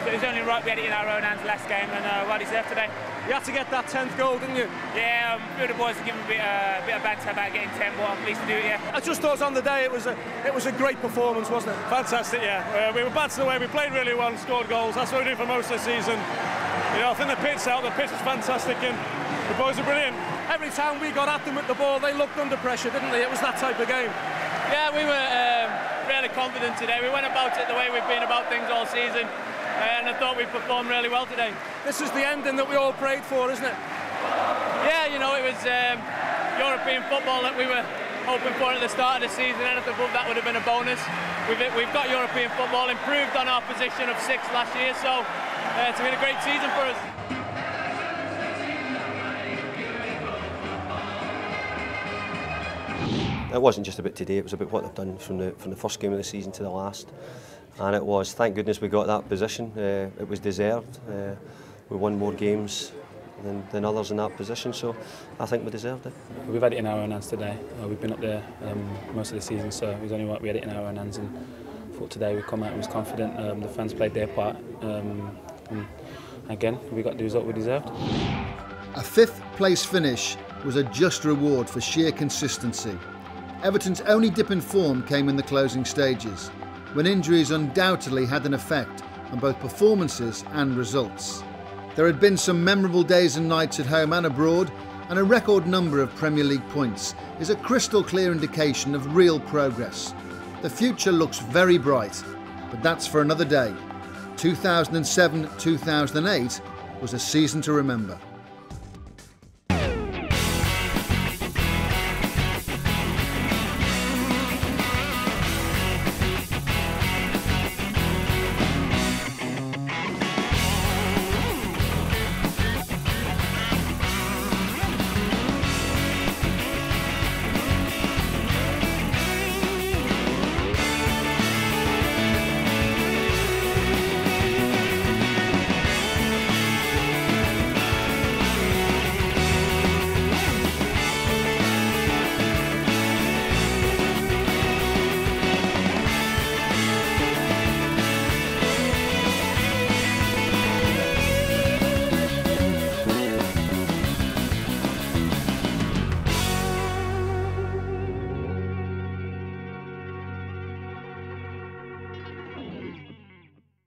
so it was only right we had it in our own hands last game, and well deserved today. You had to get that 10th goal, didn't you? Yeah, a few of the boys have given a bit of banter about getting 10, but I'm pleased to do it, yeah. I just thought on the day it was a great performance, wasn't it? Fantastic, yeah. We were batting away, we played really well and scored goals. That's what we do for most of the season. You know, I think the pitch was fantastic and the boys are brilliant. Every time we got at them with the ball, they looked under pressure, didn't they? It was that type of game. Yeah, we were really confident today. We went about it the way we've been about things all season, and I thought we performed really well today. This is the ending that we all prayed for, isn't it? Yeah, you know, it was European football that we were hoping for at the start of the season. Anything above that would have been a bonus. We've got European football, improved on our position of 6th last year, so it's been a great season for us. It wasn't just about today, it was about what they've done from the first game of the season to the last. And it was, thank goodness we got that position. It was deserved. We won more games than others in that position, so I think we deserved it. We've had it in our own hands today. We've been up there most of the season, so it was only right we had it in our own hands. And I thought today we come out and was confident. The fans played their part. And again, we got the result we deserved. A 5th place finish was a just reward for sheer consistency. Everton's only dip in form came in the closing stages, when injuries undoubtedly had an effect on both performances and results. There had been some memorable days and nights at home and abroad, and a record number of Premier League points is a crystal clear indication of real progress. The future looks very bright, but that's for another day. 2007-2008 was a season to remember.